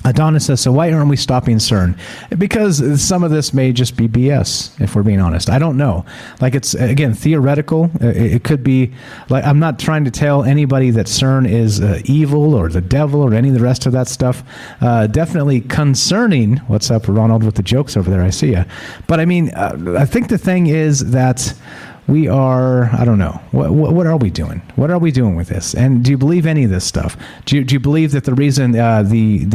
Adonis says, so why aren't we stopping CERN? Because some of this may just be BS, if we're being honest. I don't know. Like, it's, again, theoretical. It could be, like, I'm not trying to tell anybody that CERN is evil or the devil or any of the rest of that stuff. Definitely concerning. What's up, Ronald, with the jokes over there? I see you. But, I mean, I think the thing is that we are, I don't know, what are we doing? What are we doing with this? And do you believe any of this stuff? Do you believe that the reason the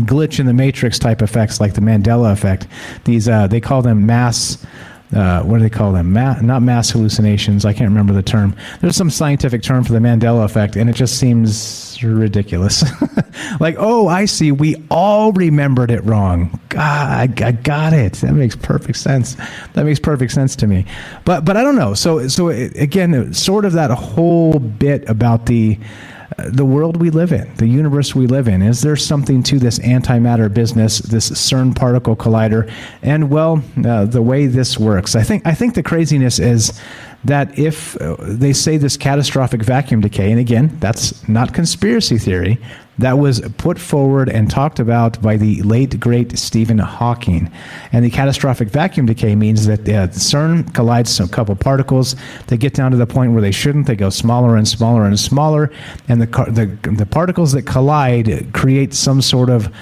glitch in the matrix type effects, like the Mandela effect, these they call them mass, what do they call them? Not mass hallucinations. I can't remember the term. There's some scientific term for the Mandela effect, and it just seems ridiculous. Like, oh, I see. We all remembered it wrong. God, I got it. That makes perfect sense. That makes perfect sense to me. But I don't know. So again, sort of that whole bit about the world we live in, the universe we live in. Is there something to this antimatter business, this CERN particle collider? And, well, the way this works, I think the craziness is that if they say this catastrophic vacuum decay, and again, that's not conspiracy theory, that was put forward and talked about by the late, great Stephen Hawking. And the catastrophic vacuum decay means that CERN collides a couple particles. They get down to the point where they shouldn't. They go smaller and smaller and smaller. And the particles that collide create some sort of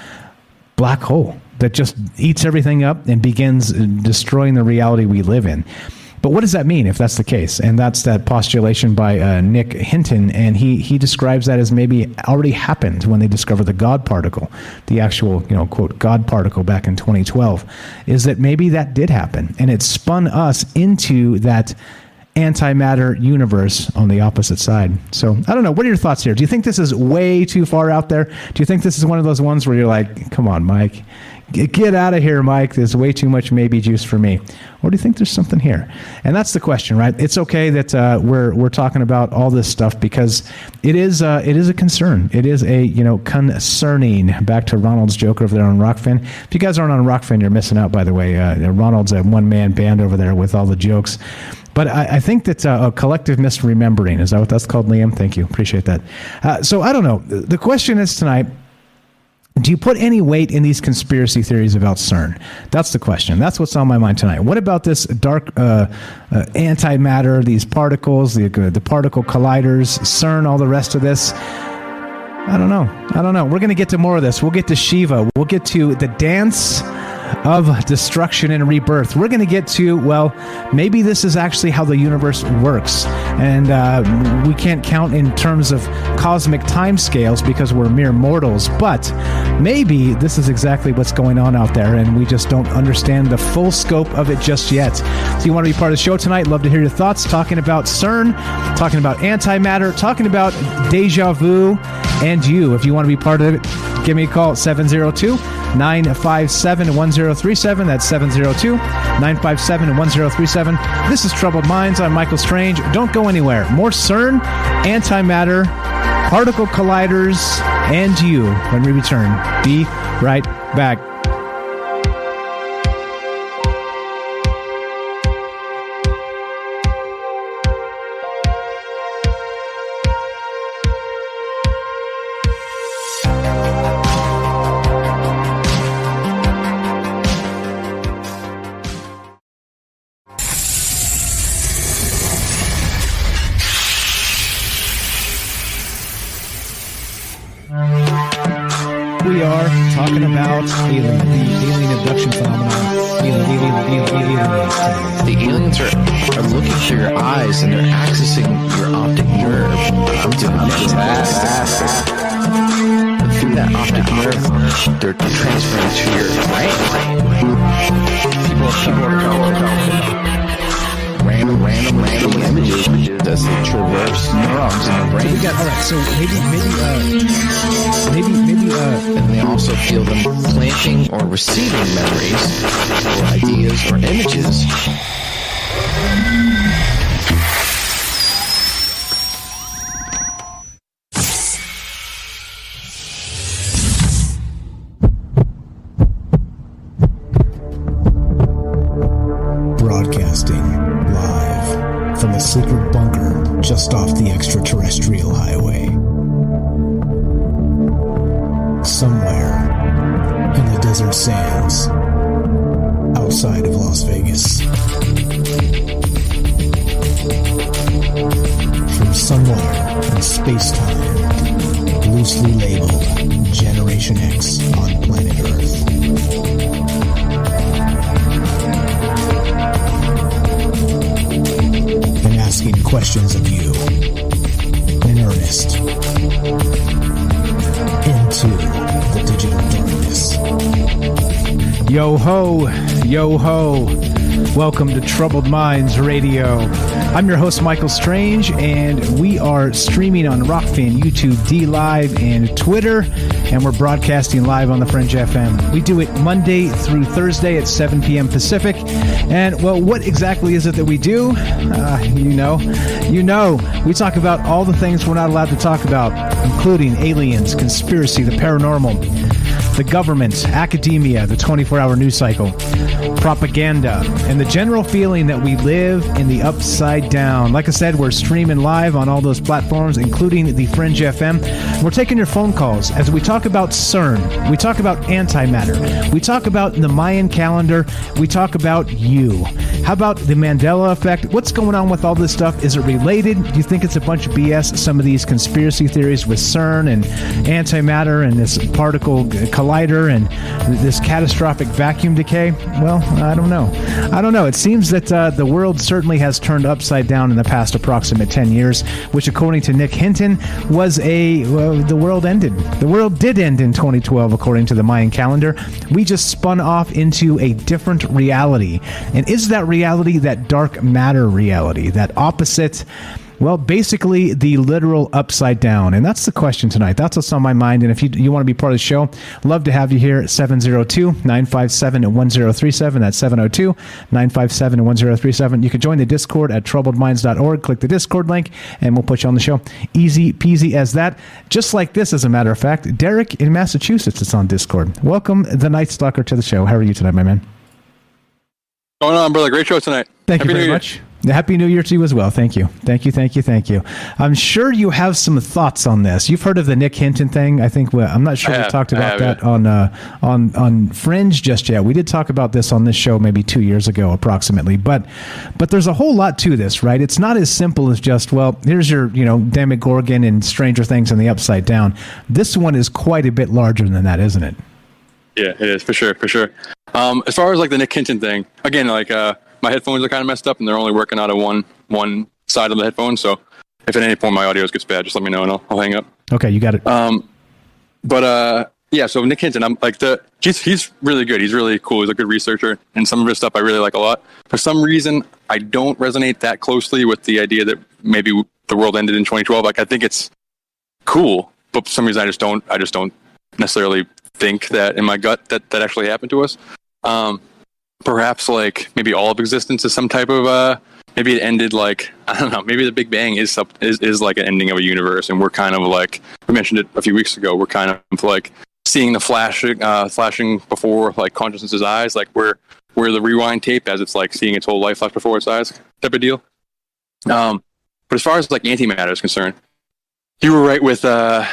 black hole that just eats everything up and begins destroying the reality we live in. But what does that mean if that's the case? And that's that postulation by Nick Hinton, and he describes that as maybe already happened when they discovered the God particle, the actual, quote, God particle back in 2012, is that maybe that did happen, and it spun us into that antimatter universe on the opposite side. So I don't know. What are your thoughts here? Do you think this is way too far out there? Do you think this is one of those ones where you're like, come on, Mike, get out of here, Mike. There's way too much maybe juice for me. Or do you think there's something here? And that's the question, right? It's okay that we're talking about all this stuff because it is a concern. It is a concerning. Back to Ronald's joke over there on Rockfin. If you guys aren't on Rockfin, you're missing out. By the way, Ronald's a one-man band over there with all the jokes. But I think that's a collective misremembering. Is that what that's called, Liam? Thank you. Appreciate that. So I don't know. The question is tonight, do you put any weight in these conspiracy theories about CERN? That's the question. That's what's on my mind tonight. What about this dark antimatter, these particles, the particle colliders, CERN, all the rest of this? I don't know. We're going to get to more of this. We'll get to Shiva. We'll get to the dance of destruction and rebirth. We're going to get to, well, maybe this is actually how the universe works. And we can't count in terms of cosmic timescales because we're mere mortals. But maybe this is exactly what's going on out there, and we just don't understand the full scope of it just yet. So you want to be part of the show tonight? Love to hear your thoughts, talking about CERN, talking about antimatter, talking about deja vu, and you. If you want to be part of it, give me a call at 702-957-1037. That's 702-957-1037. This is Troubled Minds. I'm Michael Strange. Don't go anywhere. More CERN, antimatter, particle colliders, and you when we return. Be right back. We are talking about the alien abduction phenomenon. Aliens. The aliens are looking through your eyes and they're accessing your optic nerve. I'm doing that. And through that optic nerve, they're transferring to your brain. People are random images as they traverse neurons in the brain. All right, so maybe, and they also feel them planting or receiving memories or ideas or images. Broadcasting live from a secret bunker just off the extraterrestrial highway. Somewhere in the desert sands outside of Las Vegas. From somewhere in space-time, loosely labeled Generation X on planet Earth. And asking questions of you in earnest into the digital darkness. Yo ho, yo ho. Welcome to Troubled Minds Radio. I'm your host, Michael Strange, and we are streaming on Rockfin, YouTube, D Live, and Twitter, and we're broadcasting live on the Fringe FM. We do it Monday through Thursday at 7 p.m. Pacific. And, well, what exactly is it that we do? You know. We talk about all the things we're not allowed to talk about, including aliens, conspiracy, the paranormal, the government, academia, the 24-hour news cycle, propaganda, and the general feeling that we live in the upside down. Like I said, we're streaming live on all those platforms, including the Fringe FM. We're taking your phone calls as we talk about CERN. We talk about antimatter. We talk about the Mayan calendar. We talk about you. How about the Mandela effect? What's going on with all this stuff? Is it related? Do you think it's a bunch of BS? Some of these conspiracy theories with CERN and antimatter and this particle collider and this catastrophic vacuum decay? Well, I don't know. It seems that the world certainly has turned upside down in the past approximate 10 years, which according to Nick Hinton was the world ended. The world did end in 2012 according to the Mayan calendar. We just spun off into a different reality. And is that reality that dark matter reality, that opposite? Well, basically the literal upside down. And that's the question tonight. That's what's on my mind. And if you want to be part of the show, love to have you here at 702-957-1037. That's 702-957-1037. You can join the Discord at troubledminds.org. Click the Discord link and we'll put you on the show. Easy peasy as that. Just like this, as a matter of fact, Derek in Massachusetts is on Discord. Welcome, the Night Stalker, to the show. How are you tonight, my man? Going on, brother. Great show tonight. Thank you very much. Happy New Year to you as well. Thank you. I'm sure you have some thoughts on this. You've heard of the Nick Hinton thing. I think I'm not sure we talked about that on Fringe just yet. We did talk about this on this show maybe 2 years ago, approximately. But there's a whole lot to this, right? It's not as simple as just, well, here's your Demogorgon and Stranger Things and the Upside Down. This one is quite a bit larger than that, isn't it? Yeah, it is for sure. As far as like the Nick Hinton thing, again, like my headphones are kind of messed up and they're only working out of one side of the headphone. So if at any point my audio gets bad, just let me know and I'll hang up. Okay, you got it. But Yeah, so Nick Hinton, I'm like he's really good. He's really cool. He's a good researcher, and some of his stuff I really like a lot. For some reason, I don't resonate that closely with the idea that maybe the world ended in 2012. Like, I think it's cool, but for some reason, I just don't necessarily think that in my gut that actually happened to us. Perhaps like maybe all of existence is some type of maybe it ended like, I don't know, maybe the Big Bang is like an ending of a universe, and we're kind of like, we mentioned it a few weeks ago, we're kind of like seeing the flashing before like consciousness's eyes, like where the rewind tape as it's like seeing its whole life flash before its eyes type of deal. But as far as like antimatter is concerned, you were right with the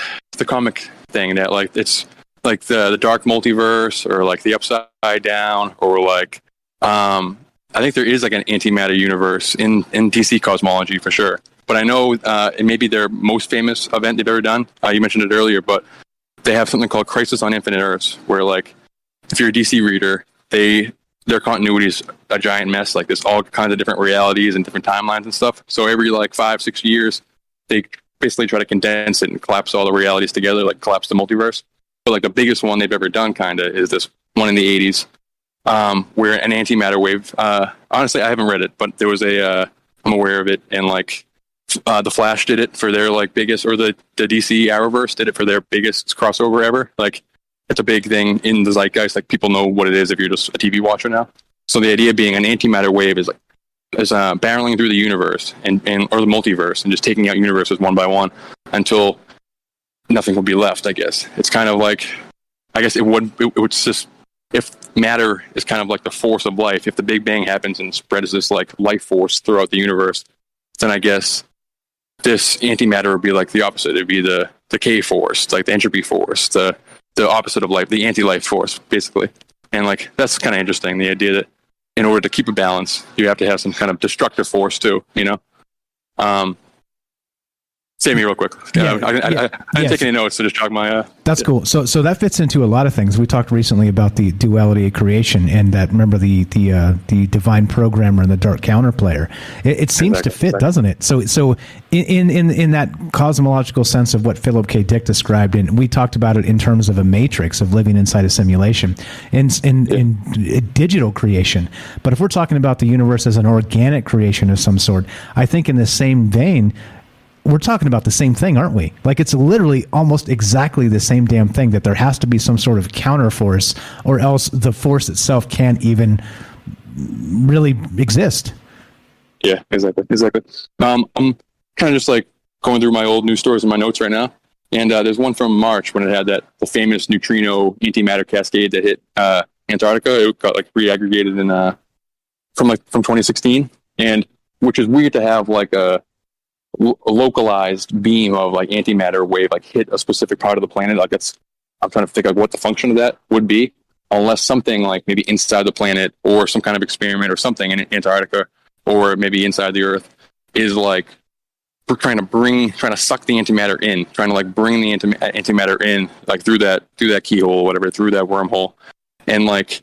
comic thing that like it's like the dark multiverse or like the upside down or like I think there is like an antimatter universe in DC cosmology for sure. But I know it may be their most famous event they've ever done. You mentioned it earlier, but they have something called Crisis on Infinite Earths, where like if you're a DC reader, their continuity is a giant mess. Like there's all kinds of different realities and different timelines and stuff. So every like 5-6 years, they basically try to condense it and collapse all the realities together, like collapse the multiverse. But like the biggest one they've ever done kind of is this one in the 80s, where an antimatter wave, honestly, I haven't read it, but there was I'm aware of it, and like the Flash did it for their like biggest, or the DC Arrowverse did it for their biggest crossover ever. Like it's a big thing in the zeitgeist. Like people know what it is if you're just a TV watcher now. So the idea being an antimatter wave is barreling through the universe or the multiverse and just taking out universes one by one until nothing will be left. I guess it's kind of like, I guess it would just, if matter is kind of like the force of life, if the Big Bang happens and spreads this like life force throughout the universe, then I guess this antimatter would be like the opposite. It'd be the K force, like the entropy force, the opposite of life, the anti-life force, basically. And like that's kind of interesting, the idea that in order to keep a balance, you have to have some kind of destructive force too, you know? Save me real quick. I didn't take any notes, so just jog my... That's cool. So that fits into a lot of things. We talked recently about the duality of creation, and that, remember the divine programmer and the dark counterplayer. It seems to fit, doesn't it? So in that cosmological sense of what Philip K. Dick described, and we talked about it in terms of a matrix of living inside a simulation, in digital creation. But if we're talking about the universe as an organic creation of some sort, I think in the same vein, we're talking about the same thing, aren't we? Like it's literally almost exactly the same damn thing, that there has to be some sort of counterforce, or else the force itself can't even really exist. Yeah, exactly. I'm kind of just like going through my old news stories and my notes right now. And there's one from March when it had the famous neutrino antimatter cascade that hit Antarctica. It got like reaggregated from 2016, and which is weird to have like a localized beam of like antimatter wave like hit a specific part of the planet. Like I'm trying to think of what the function of that would be, unless something like maybe inside the planet or some kind of experiment or something in Antarctica or maybe inside the Earth is like we're trying to suck the antimatter in, trying to like bring the antimatter in like through that keyhole, whatever, through that wormhole. And like,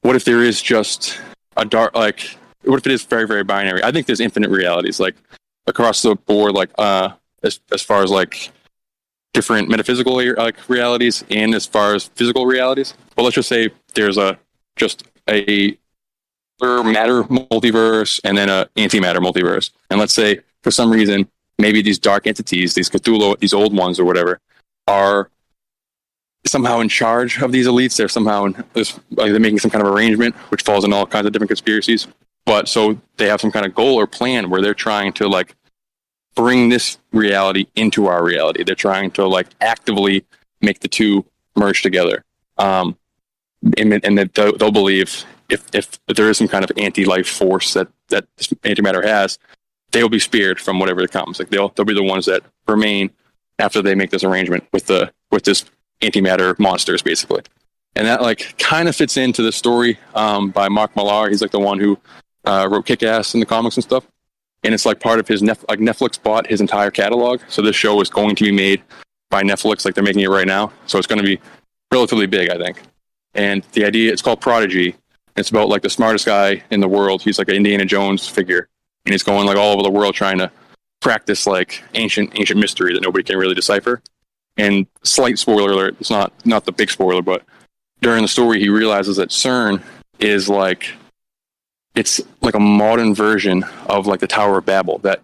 what if there is just a dark, like, what if it is very, very binary? I think there's infinite realities, like across the board, like as far as like different metaphysical like realities and as far as physical realities. But let's just say there's just a matter multiverse and then a antimatter multiverse. And let's say for some reason maybe these dark entities, these Cthulhu, these old ones or whatever, are somehow in charge of these elites. They're somehow they're making some kind of arrangement, which falls in all kinds of different conspiracies. But so they have some kind of goal or plan where they're trying to like bring this reality into our reality. They're trying to like actively make the two merge together. And that they'll believe if there is some kind of anti-life force that this antimatter has, they will be spared from whatever comes. Like they'll be the ones that remain after they make this arrangement with this antimatter monsters, basically. And that like kind of fits into the story by Mark Millar. He's like the one who wrote Kick-Ass in the comics and stuff. And it's like part of his Netflix bought his entire catalog. So this show is going to be made by Netflix, like they're making it right now. So it's going to be relatively big, I think. And the idea, it's called Prodigy. It's about like the smartest guy in the world. He's like an Indiana Jones figure. And he's going like all over the world trying to crack this like ancient mystery that nobody can really decipher. and slight spoiler alert, it's not the big spoiler, but during the story he realizes that CERN is like, it's like a modern version of like the Tower of Babel, that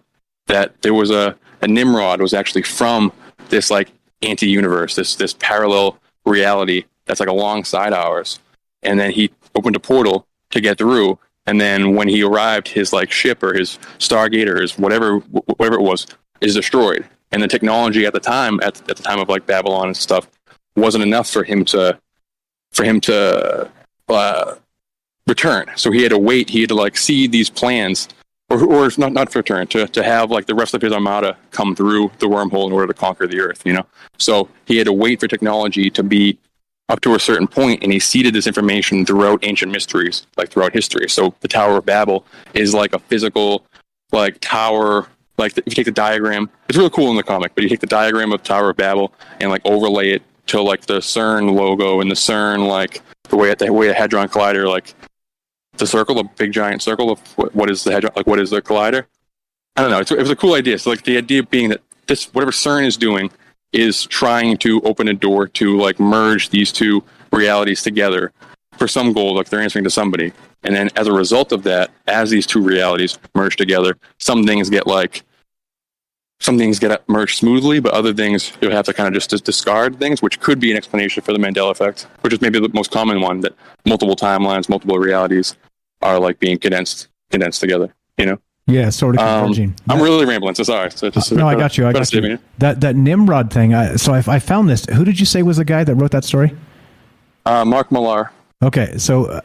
there was a Nimrod was actually from this like anti-universe, this parallel reality that's like alongside ours, and then he opened a portal to get through, and then when he arrived, his like ship or his Stargate or his whatever it was is destroyed, and the technology at the time of like Babylon and stuff wasn't enough for him to return. So he had to wait. He had to like see these plans, or not for return, to have like the rest of his armada come through the wormhole in order to conquer the Earth. So he had to wait for technology to be up to a certain point, and he seeded this information throughout ancient mysteries, like throughout history. So the Tower of Babel is like a physical like tower. Like if you take the diagram, it's really cool in the comic, but you take the diagram of Tower of Babel and like overlay it to like the CERN logo and the CERN like the way a Hadron Collider, like the circle, a big giant circle of what is the Hadron, like what is the collider? I don't know. It was a cool idea. So like the idea being that this, whatever CERN is doing, is trying to open a door to like merge these two realities together for some goal, like they're answering to somebody. And then as a result of that, as these two realities merge together, some things get merged smoothly, but other things you'll have to kind of just discard things, which could be an explanation for the Mandela effect, which is maybe the most common one, that multiple timelines, multiple realities are like being condensed together, Yeah, sort of converging. I'm really rambling, so sorry. So no, I got you. That Nimrod thing. I found this. Who did you say was the guy that wrote that story? Mark Millar. Okay, so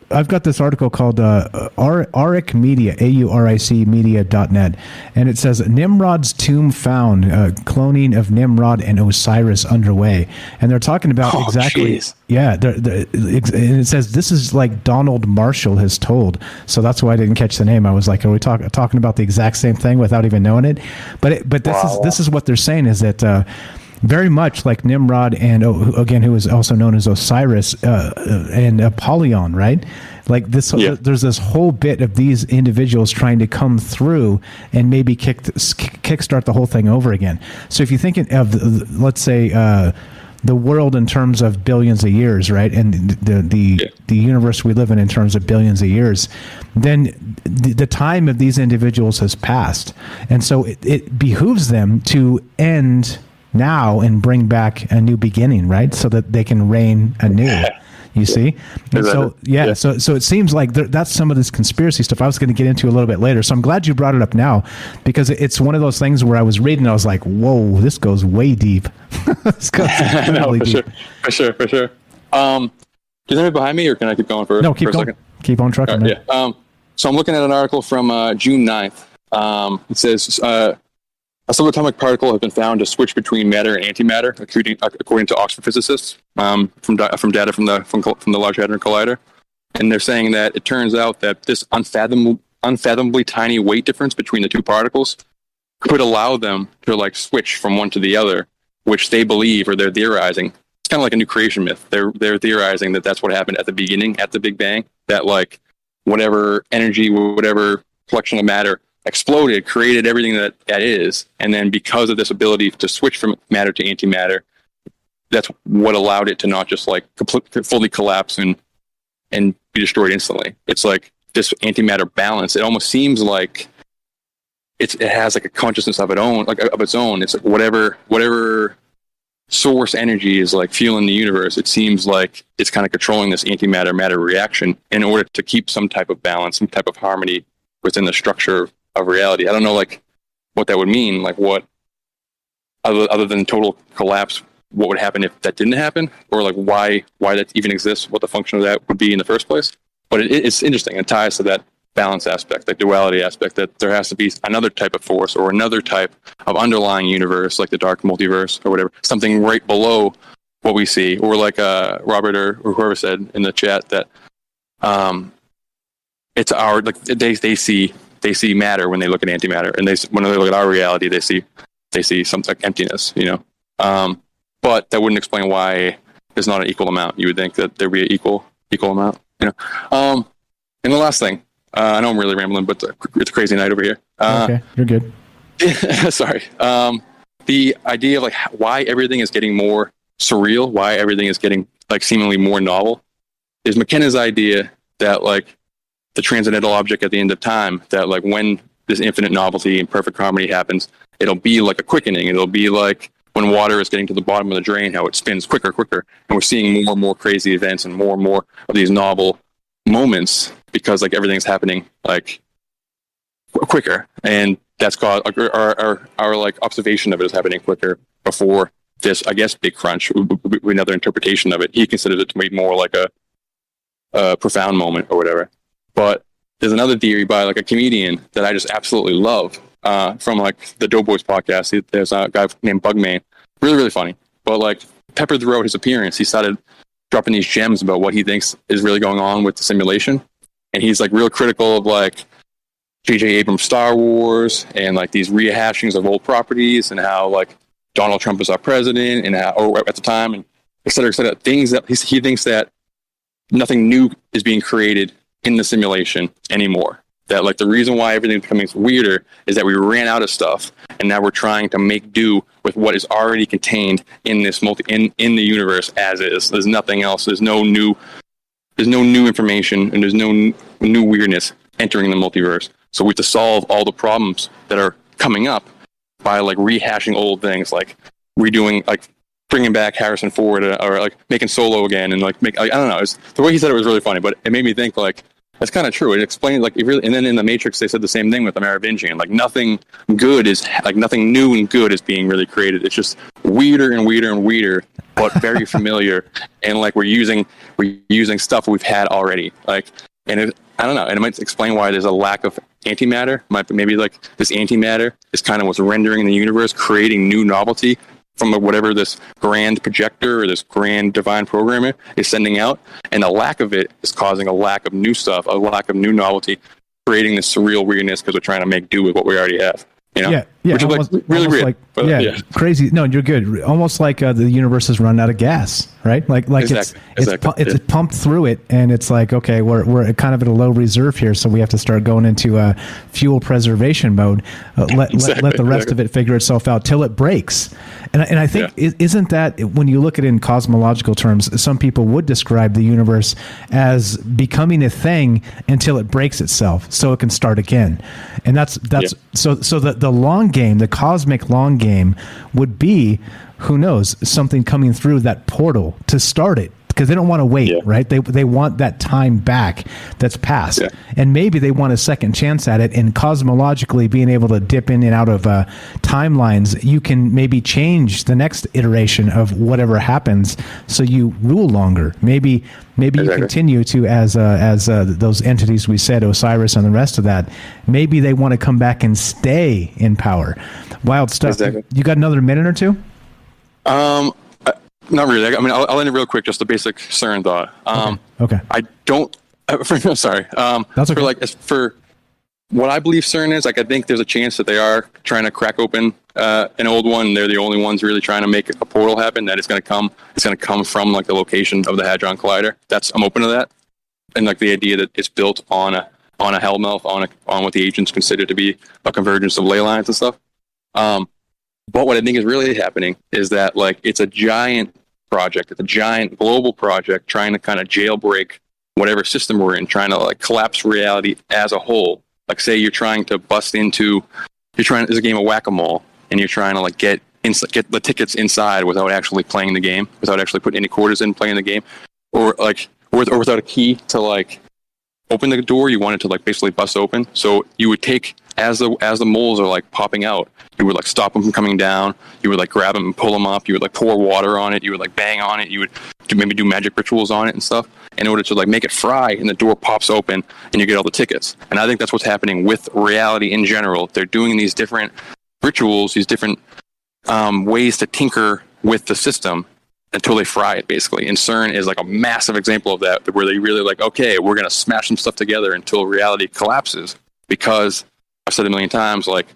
I've got this article called Auric Media, AURIC Media.net, and it says Nimrod's tomb found, cloning of Nimrod and Osiris underway, and they're talking about exactly. Geez. Yeah, and it says this is like Donald Marshall has told, so that's why I didn't catch the name. I was like, are we talking about the exact same thing without even knowing it? But this is what they're saying, is that. Very much like Nimrod and, again, who is also known as Osiris and Apollyon, right? Like this, there's this whole bit of these individuals trying to come through and maybe kickstart the whole thing over again. So if you think of, let's say, the world in terms of billions of years, right, and the universe we live in terms of billions of years, then the time of these individuals has passed, and so it behooves them to end now and bring back a new beginning, right? So that they can reign anew. You see? And so it seems like that's some of this conspiracy stuff I was going to get into a little bit later. So I'm glad you brought it up now, because it's one of those things where I was reading, I was like, whoa, this goes way deep. This goes no, for sure. Do you have it behind me, or can I keep going for keep a going. second? Keep on trucking. Right, yeah. So I'm looking at an article from June 9th. It says, a subatomic particle has been found to switch between matter and antimatter, according to Oxford physicists, from data from the Large Hadron Collider. And they're saying that it turns out that this unfathomably tiny weight difference between the two particles could allow them to like switch from one to the other, which they believe, or they're theorizing. It's kind of like a new creation myth. They're theorizing that that's what happened at the beginning, at the Big Bang, that like whatever energy, whatever collection of matter exploded, created everything that is, and then because of this ability to switch from matter to antimatter, that's what allowed it to not just like fully collapse and be destroyed instantly. It's like this antimatter balance. It almost seems like it has like a consciousness of its own. It's like whatever source energy is like fueling the universe. It seems like it's kind of controlling this antimatter matter reaction in order to keep some type of balance, some type of harmony within the structure of reality. I don't know like what that would mean, like what other than total collapse, what would happen if that didn't happen, or like why that even exists, what the function of that would be in the first place. But it's interesting. It ties to that balance aspect, that duality aspect, that there has to be another type of force or another type of underlying universe, like the dark multiverse or whatever, something right below what we see, or like Robert or whoever said in the chat that it's our, like they see matter when they look at antimatter, and when they look at our reality, they see something like emptiness, but that wouldn't explain why there's not an equal amount. You would think that there'd be an equal amount, And the last thing, I know I'm really rambling, but it's a crazy night over here. Okay, you're good. Sorry. the idea of like why everything is getting more surreal, why everything is getting like seemingly more novel, is McKenna's idea that like the transcendental object at the end of time, that like when this infinite novelty and perfect harmony happens, it'll be like a quickening. It'll be like when water is getting to the bottom of the drain, how it spins quicker, and we're seeing more and more crazy events and more of these novel moments because like everything's happening like quicker, and that's caused our like observation of it is happening quicker before this, I guess, big crunch. Another interpretation of it, he considers it to be more like a profound moment or whatever. But there's another theory by like a comedian that I just absolutely love from like the Doughboys podcast. There's a guy named Bugman, really funny. But like peppered throughout his appearance, he started dropping these gems about what he thinks is really going on with the simulation, and he's like real critical of like J.J. Abrams' Star Wars and like these rehashings of old properties and how like Donald Trump is our president and how, or at the time, and et cetera, things that he thinks that nothing new is being created in the simulation anymore. That like the reason why everything's becoming weirder is that we ran out of stuff, and now we're trying to make do with what is already contained in this in the universe as is. There's nothing else. There's no new information, and there's no new weirdness entering the multiverse. So we have to solve all the problems that are coming up by like rehashing old things, like redoing, like bringing back Harrison Ford or like making Solo again, and like I don't know. The way he said it was really funny, but it made me think like that's kind of true. It explained like it really, and then in the Matrix they said the same thing with the Merovingian. Like nothing good is like nothing new and good is being really created. It's just weirder and weirder, but very familiar, and like we're using stuff we've had already. Like, and I don't know, and it might explain why there's a lack of antimatter. Maybe like this antimatter is kind of what's rendering the universe, creating new novelty from whatever this grand projector or this grand divine programmer is sending out, and the lack of it is causing a lack of new stuff, a lack of new novelty, creating this surreal weirdness because we're trying to make do with what we already have. You know? Yeah, which almost, is like really weird. Like, crazy. No, you're good. Almost like the universe has run out of gas, right? Like exactly. it's pumped through it, and it's like, okay, we're kind of at a low reserve here, so we have to start going into fuel preservation mode. Let the rest of it figure itself out till it breaks. And I think isn't that when you look at it in cosmological terms, some people would describe the universe as becoming a thing until it breaks itself, so it can start again. And that's so the long game, the cosmic long game, would be, who knows, something coming through that portal to start it, because they don't want to wait, right? They want that time back that's passed, and maybe they want a second chance at it. And cosmologically, being able to dip in and out of timelines, you can maybe change the next iteration of whatever happens, so you rule longer. Maybe you continue to as those entities we said, Osiris and the rest of that. Maybe they want to come back and stay in power. Wild stuff. You got another minute or two? Not really. I mean, I'll end it real quick. Just a basic CERN thought. Okay. I don't. Sorry. That's okay. For what I believe CERN is, like I think there's a chance that they are trying to crack open an old one. They're the only ones really trying to make a portal happen. That it's going to come. It's going to come from like the location of the Hadron Collider. I'm open to that, and like the idea that it's built on a hellmouth, on what the agents consider to be a convergence of ley lines and stuff. But what I think is really happening is that like it's a giant project, it's a giant global project trying to kind of jailbreak whatever system we're in, trying to like collapse reality as a whole. Like say there's a game of whack-a-mole, and you're trying to like get the tickets inside without actually playing the game, without actually putting any quarters in playing the game, or without a key to like open the door you wanted to like basically bust open. So you would take, as the moles are like popping out, you would like stop them from coming down. You would like grab them and pull them up. You would like pour water on it. You would like bang on it. You would maybe do magic rituals on it and stuff in order to like make it fry, and the door pops open and you get all the tickets. And I think that's what's happening with reality in general. They're doing these different rituals, these different ways to tinker with the system until they fry it, basically. And CERN is like a massive example of that, where they really like, okay, we're going to smash some stuff together until reality collapses. Because I've said it a million times, like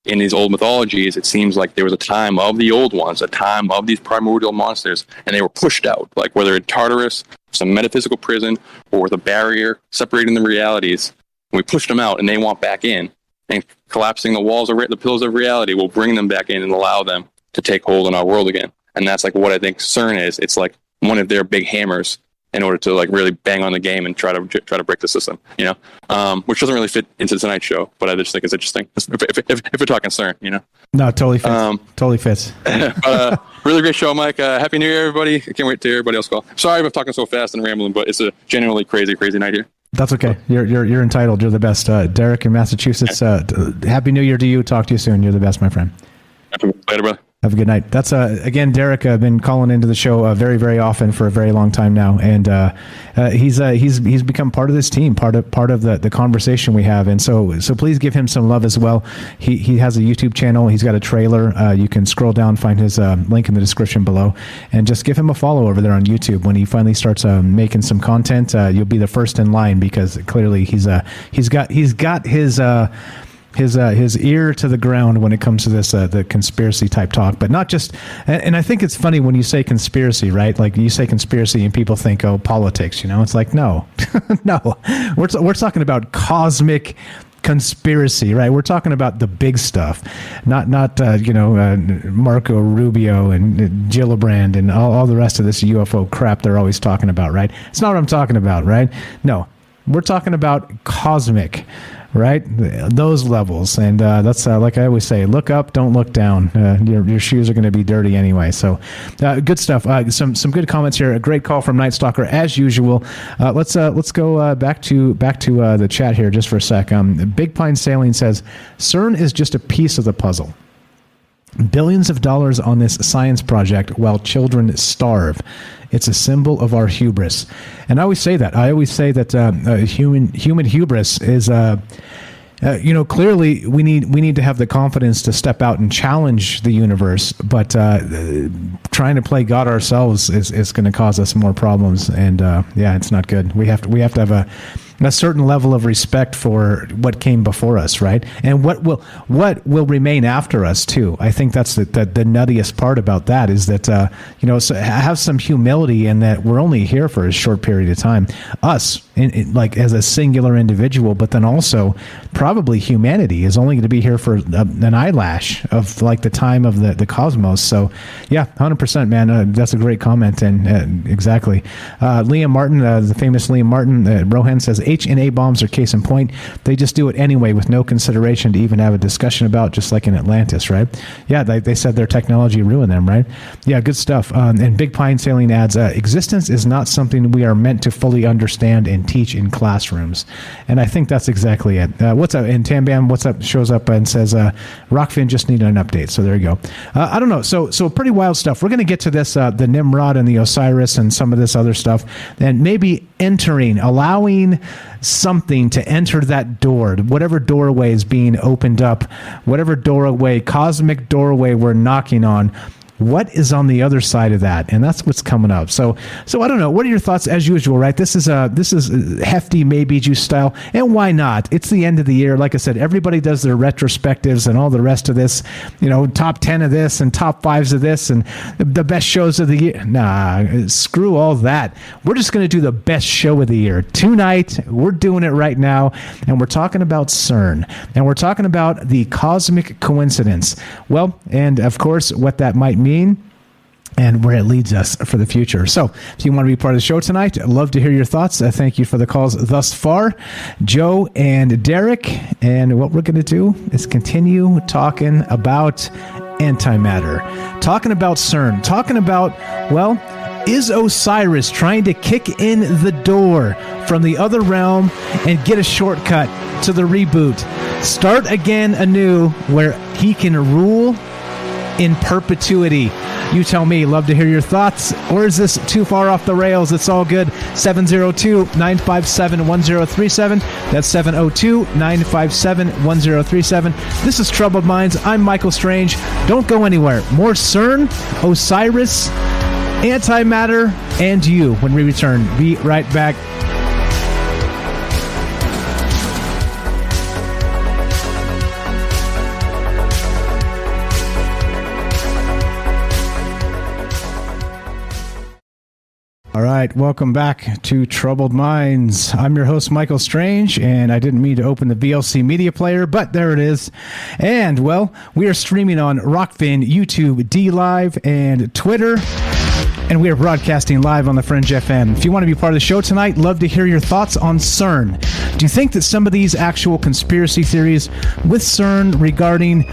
in these old mythologies, it seems like there was a time of the old ones, a time of these primordial monsters, and they were pushed out, like whether in Tartarus, some metaphysical prison, or with a barrier separating the realities. We pushed them out and they want back in, and collapsing the walls of the pillars of reality will bring them back in and allow them to take hold in our world again. And that's like what I think CERN is. It's like one of their big hammers in order to like really bang on the game and try to break the system, you know, which doesn't really fit into tonight's show, but I just think it's interesting if we're talking CERN, you know. No, totally fits. Totally fits. Really great show, Mike. Happy New Year, everybody. I can't wait to hear everybody else call. Sorry if I'm talking so fast and rambling, but it's a genuinely crazy night here. That's okay. You're entitled. You're the best. Derek in Massachusetts. Happy New Year to you. Talk to you soon. You're the best, my friend. Later, brother. Have a good night. That's again, Derek been calling into the show very, very often for a very long time now, and he's become part of this team, part of the conversation we have, and so please give him some love as well. He has a YouTube channel. He's got a trailer. You can scroll down, find his link in the description below, and just give him a follow over there on YouTube. When he finally starts making some content, you'll be the first in line, because clearly he's got his ear to the ground when it comes to this the conspiracy type talk, but not just. And I think it's funny when you say conspiracy, right? Like you say conspiracy and people think, oh, politics. You know, it's like no, no. We're talking about cosmic conspiracy, right? We're talking about the big stuff, not Marco Rubio and Gillibrand and all the rest of this UFO crap they're always talking about, right? It's not what I'm talking about, right? No, we're talking about cosmic. Right, those levels, and that's like I always say: look up, don't look down. Your shoes are going to be dirty anyway. So, good stuff. Some good comments here. A great call from Night Stalker as usual. Let's go back to the chat here just for a sec. Big Pine Sailing says CERN is just a piece of the puzzle. Billions of dollars on this science project while children starve. It's a symbol of our hubris. And I always say that. Human hubris is, clearly we need to have the confidence to step out and challenge the universe. But trying to play God ourselves is going to cause us more problems. And it's not good. We have to have a certain level of respect for what came before us, right? And what will remain after us too. I think that's the nuttiest part about that is that so have some humility in that we're only here for a short period of time. Us, like as a singular individual, but then also probably humanity is only going to be here for an eyelash of like the time of the cosmos. So yeah, 100%, man. That's a great comment, and exactly. Liam Martin, the famous Liam Martin, Rohan says H&A bombs are case in point. They just do it anyway with no consideration to even have a discussion about, just like in Atlantis, right? Yeah, they said their technology ruined them, right? Yeah, good stuff. And Big Pine Sailing adds, existence is not something we are meant to fully understand and teach in classrooms. And I think that's exactly it. What's up? And Tambam, what's up? Shows up and says, Rockfin just needed an update. So there you go. I don't know. So pretty wild stuff. We're going to get to this, the Nimrod and the Osiris and some of this other stuff, and maybe allowing something to enter that door, whatever doorway is being opened up, whatever doorway, cosmic doorway we're knocking on. What is on the other side of that? And that's what's coming up. So I don't know. What are your thoughts as usual, right? This is hefty maybe juice style. And why not? It's the end of the year. Like I said, everybody does their retrospectives and all the rest of this, top 10 of this and top 5s of this and the best shows of the year. Nah, screw all that. We're just going to do the best show of the year. Tonight, we're doing it right now. And we're talking about CERN. And we're talking about the cosmic coincidence. Well, and of course, what that might mean and where it leads us for the future. So if you want to be part of the show tonight, I'd love to hear your thoughts. Thank you for the calls thus far, Joe and Derek. And what we're going to do is continue talking about antimatter, talking about CERN, talking about, well, is Osiris trying to kick in the door from the other realm and get a shortcut to the reboot? Start again anew where he can rule in perpetuity. You tell me. Love to hear your thoughts. Or is this too far off the rails? It's all good. 702-957-1037. That's 702-957-1037. This is Troubled Minds. I'm Michael Strange. Don't go anywhere. More CERN, Osiris, antimatter, and you when we return. Be right back. All right, welcome back to Troubled Minds. I'm your host, Michael Strange, and I didn't mean to open the VLC media player, but there it is. And, well, we are streaming on Rockfin, YouTube, D-Live, and Twitter. And we are broadcasting live on the Fringe FM. If you want to be part of the show tonight, love to hear your thoughts on CERN. Do you think that some of these actual conspiracy theories with CERN regarding,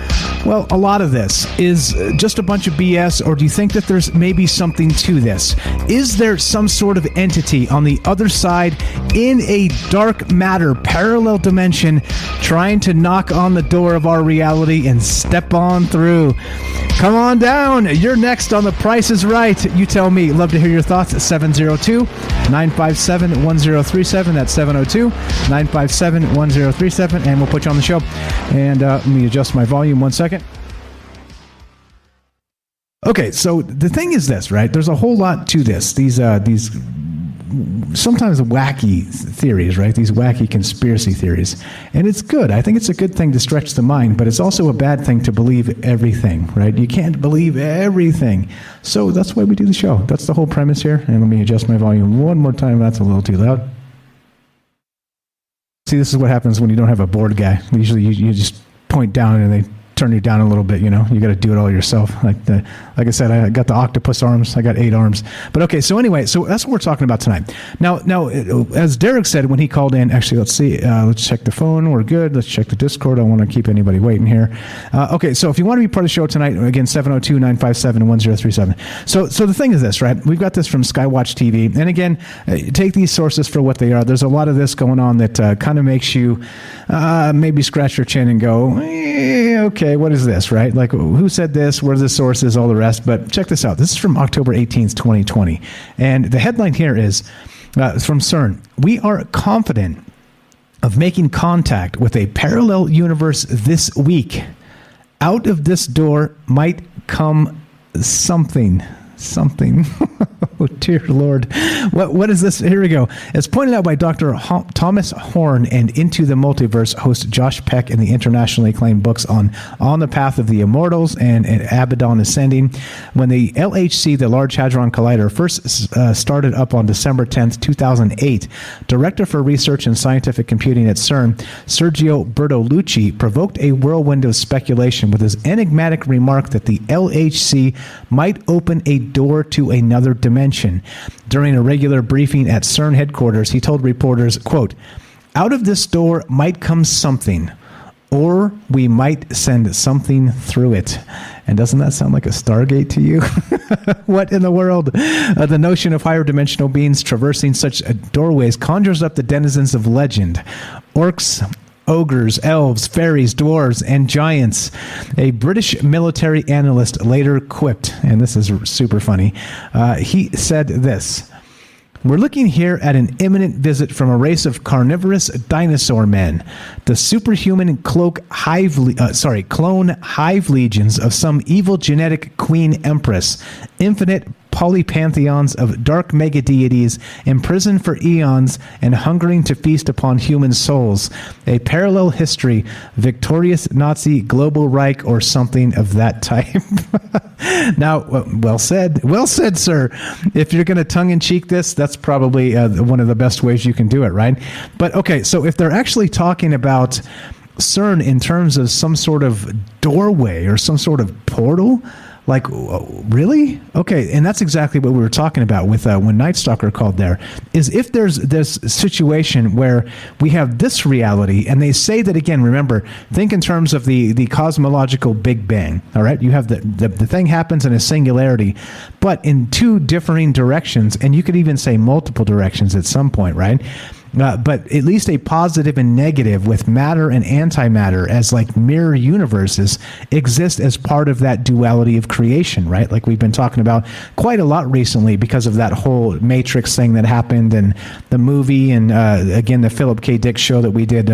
well, a lot of this is just a bunch of BS, or do you think that there's maybe something to this? Is there some sort of entity on the other side in a dark matter parallel dimension trying to knock on the door of our reality and step on through? Come on down. You're next on The Price is Right. You tell me. Love to hear your thoughts at 702-957-1037. That's 702-957-1037. And we'll put you on the show. And let me adjust my volume 1 second. Okay, so the thing is this, right? There's a whole lot to this. These sometimes wacky theories, right? These wacky conspiracy theories. And it's good. I think it's a good thing to stretch the mind, but it's also a bad thing to believe everything, right? You can't believe everything. So that's why we do the show. That's the whole premise here. And let me adjust my volume one more time. That's a little too loud. See, this is what happens when you don't have a board guy. Usually you just point down and they turn you down a little bit, you know. You got to do it all yourself. Like I said, I got the octopus arms. I got 8 arms. But okay, so anyway, so that's what we're talking about tonight. Now, as Derek said when he called in, actually, let's see. Let's check the phone. We're good. Let's check the Discord. I don't want to keep anybody waiting here. Okay, so if you want to be part of the show tonight, again, 702-957-1037. So the thing is this, right? We've got this from Skywatch TV. And again, take these sources for what they are. There's a lot of this going on that kind of makes you maybe scratch your chin and go, okay, what is this, right? Like, who said this? Where are the sources? All the rest. But check this out. This is from October 18th, 2020. And the headline here is from CERN. We are confident of making contact with a parallel universe this week. Out of this door might come something. Oh, dear Lord. What is this? Here we go. As pointed out by Dr. Thomas Horn and Into the Multiverse host Josh Peck in the internationally acclaimed books on the Path of the Immortals and Abaddon Ascending, when the LHC, the Large Hadron Collider, first started up on December 10th, 2008, Director for Research and Scientific Computing at CERN, Sergio Bertolucci, provoked a whirlwind of speculation with his enigmatic remark that the LHC might open a door to another dimension. During a regular briefing at CERN headquarters, he told reporters, quote, "Out of this door might come something, or we might send something through it." And doesn't that sound like a Stargate to you? What in the world? The notion of higher dimensional beings traversing such doorways conjures up the denizens of legend. Orcs, ogres, elves, fairies, dwarves, and giants. A British military analyst later quipped, and this is super funny, he said this: "We're looking here at an imminent visit from a race of carnivorous dinosaur men. The superhuman clone hive legions of some evil genetic queen empress. Infinite polypantheons of dark mega-deities imprisoned for eons and hungering to feast upon human souls. A parallel history, victorious Nazi global Reich, or something of that type." Now, well said, sir. If you're going to tongue-in-cheek this, that's probably one of the best ways you can do it, right? But okay, so if they're actually talking about CERN in terms of some sort of doorway or some sort of portal, like, really? Okay, and that's exactly what we were talking about with when Night Stalker called there, is if there's this situation where we have this reality, and they say that, again, remember, think in terms of the cosmological Big Bang, all right? You have the thing happens in a singularity, but in two differing directions, and you could even say multiple directions at some point, right? But at least a positive and negative with matter and antimatter as like mirror universes exist as part of that duality of creation, right? Like we've been talking about quite a lot recently because of that whole Matrix thing that happened and the movie and again, the Philip K. Dick show that we did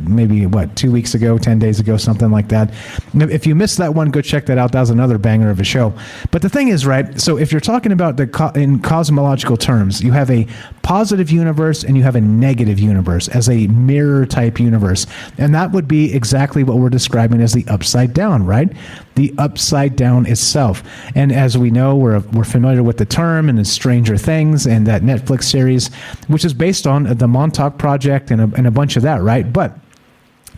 maybe 2 weeks ago, 10 days ago, something like that. If you missed that one, go check that out. That was another banger of a show. But the thing is, right, so if you're talking about in cosmological terms, you have a positive universe and you have a negative negative universe, as a mirror type universe. And that would be exactly what we're describing as the upside down, right? The upside down itself. And as we know, we're familiar with the term and it's Stranger Things and that Netflix series, which is based on the Montauk Project and a bunch of that, right? But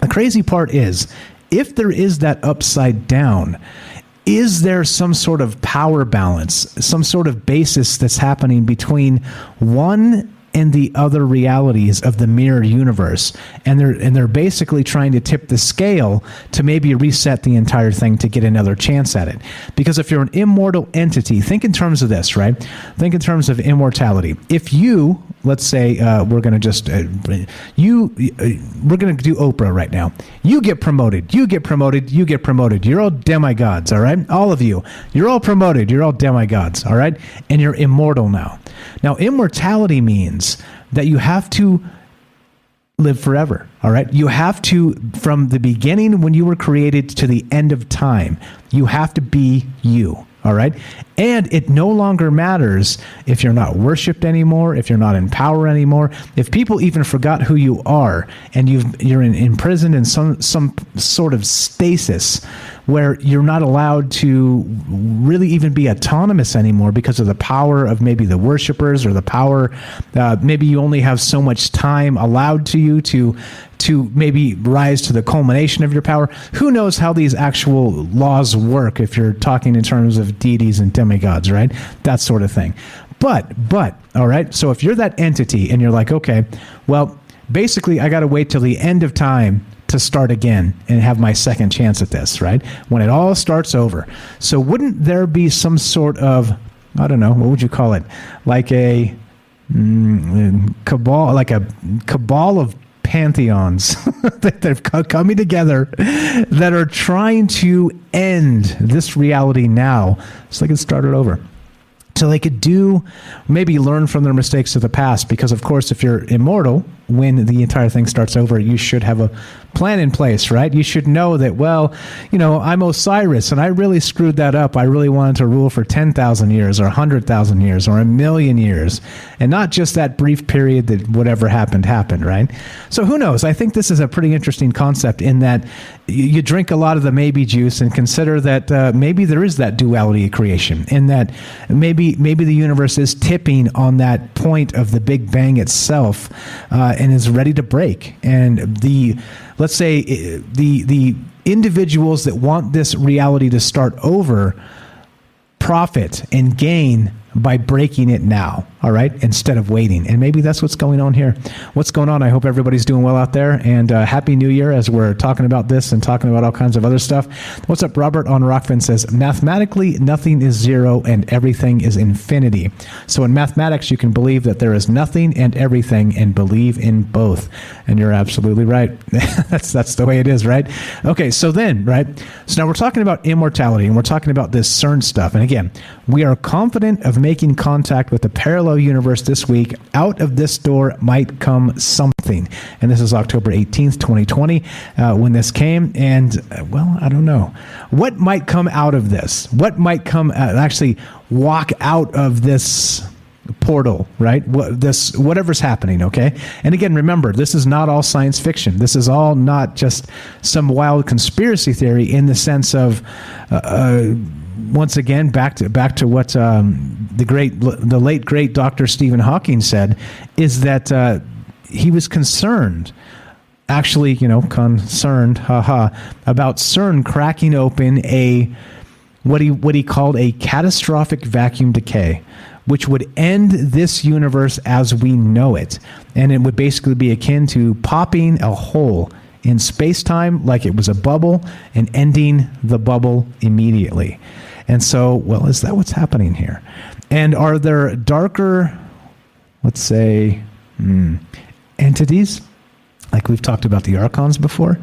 the crazy part is, if there is that upside down, is there some sort of power balance, some sort of basis that's happening between one and the other realities of the mirror universe, and they're basically trying to tip the scale to maybe reset the entire thing to get another chance at it? Because if you're an immortal entity, think in terms of this, right? Think in terms of immortality. If you, let's say, we're going to just we're going to do Oprah right now. You get promoted. You get promoted. You get promoted. You're all demigods, all right? All of you. You're all promoted. You're all demigods, all right? And you're immortal now. Now, immortality means that you have to live forever, all right? You have to, from the beginning when you were created to the end of time, you have to be you, all right? And it no longer matters if you're not worshipped anymore, if you're not in power anymore, if people even forgot who you are and you're imprisoned in some sort of stasis where you're not allowed to really even be autonomous anymore because of the power of maybe the worshipers, or the power, maybe you only have so much time allowed to you to maybe rise to the culmination of your power. Who knows how these actual laws work if you're talking in terms of deities and demigods, right? That sort of thing. But, all right, so if you're that entity and you're like, okay, well, basically I got to wait till the end of time to start again and have my second chance at this, right? When it all starts over. So wouldn't there be some sort of, I don't know, what would you call it? Like a cabal, of pantheons that are coming together that are trying to end this reality now so they can start it over. So they could maybe learn from their mistakes of the past, because of course, if you're immortal, when the entire thing starts over, you should have a plan in place, right? You should know that, well, I'm Osiris and I really screwed that up. I really wanted to rule for 10,000 years or 100,000 years or 1,000,000 years, and not just that brief period that whatever happened, right? So who knows? I think this is a pretty interesting concept in that you drink a lot of the maybe juice and consider that maybe there is that duality of creation, in that maybe the universe is tipping on that point of the Big Bang itself, and is ready to break. And let's say the individuals that want this reality to start over profit and gain by breaking it now, all right, instead of waiting. And maybe that's what's going on here. What's going on? I hope everybody's doing well out there, and Happy New Year as we're talking about this and talking about all kinds of other stuff. What's up? Robert on Rockfin says, mathematically, nothing is zero and everything is infinity. So in mathematics, you can believe that there is nothing and everything and believe in both. And you're absolutely right. That's the way it is, right? Okay, so then, right? So now we're talking about immortality, and we're talking about this CERN stuff. And again, we are confident of making contact with the parallel universe this week. Out of this door might come something. And this is October 18th, 2020, when this came. And, well, I don't know. What might come out of this? What might actually walk out of this portal, right? Whatever's happening, okay? And again, remember, this is not all science fiction. This is all not just some wild conspiracy theory in the sense of... once again, back to what the late great Dr. Stephen Hawking said, is that he was concerned, actually, concerned, about CERN cracking open what he called a catastrophic vacuum decay, which would end this universe as we know it, and it would basically be akin to popping a hole in space-time like it was a bubble and ending the bubble immediately. And so, well, is that what's happening here? And are there darker, let's say, entities? Like we've talked about the Archons before.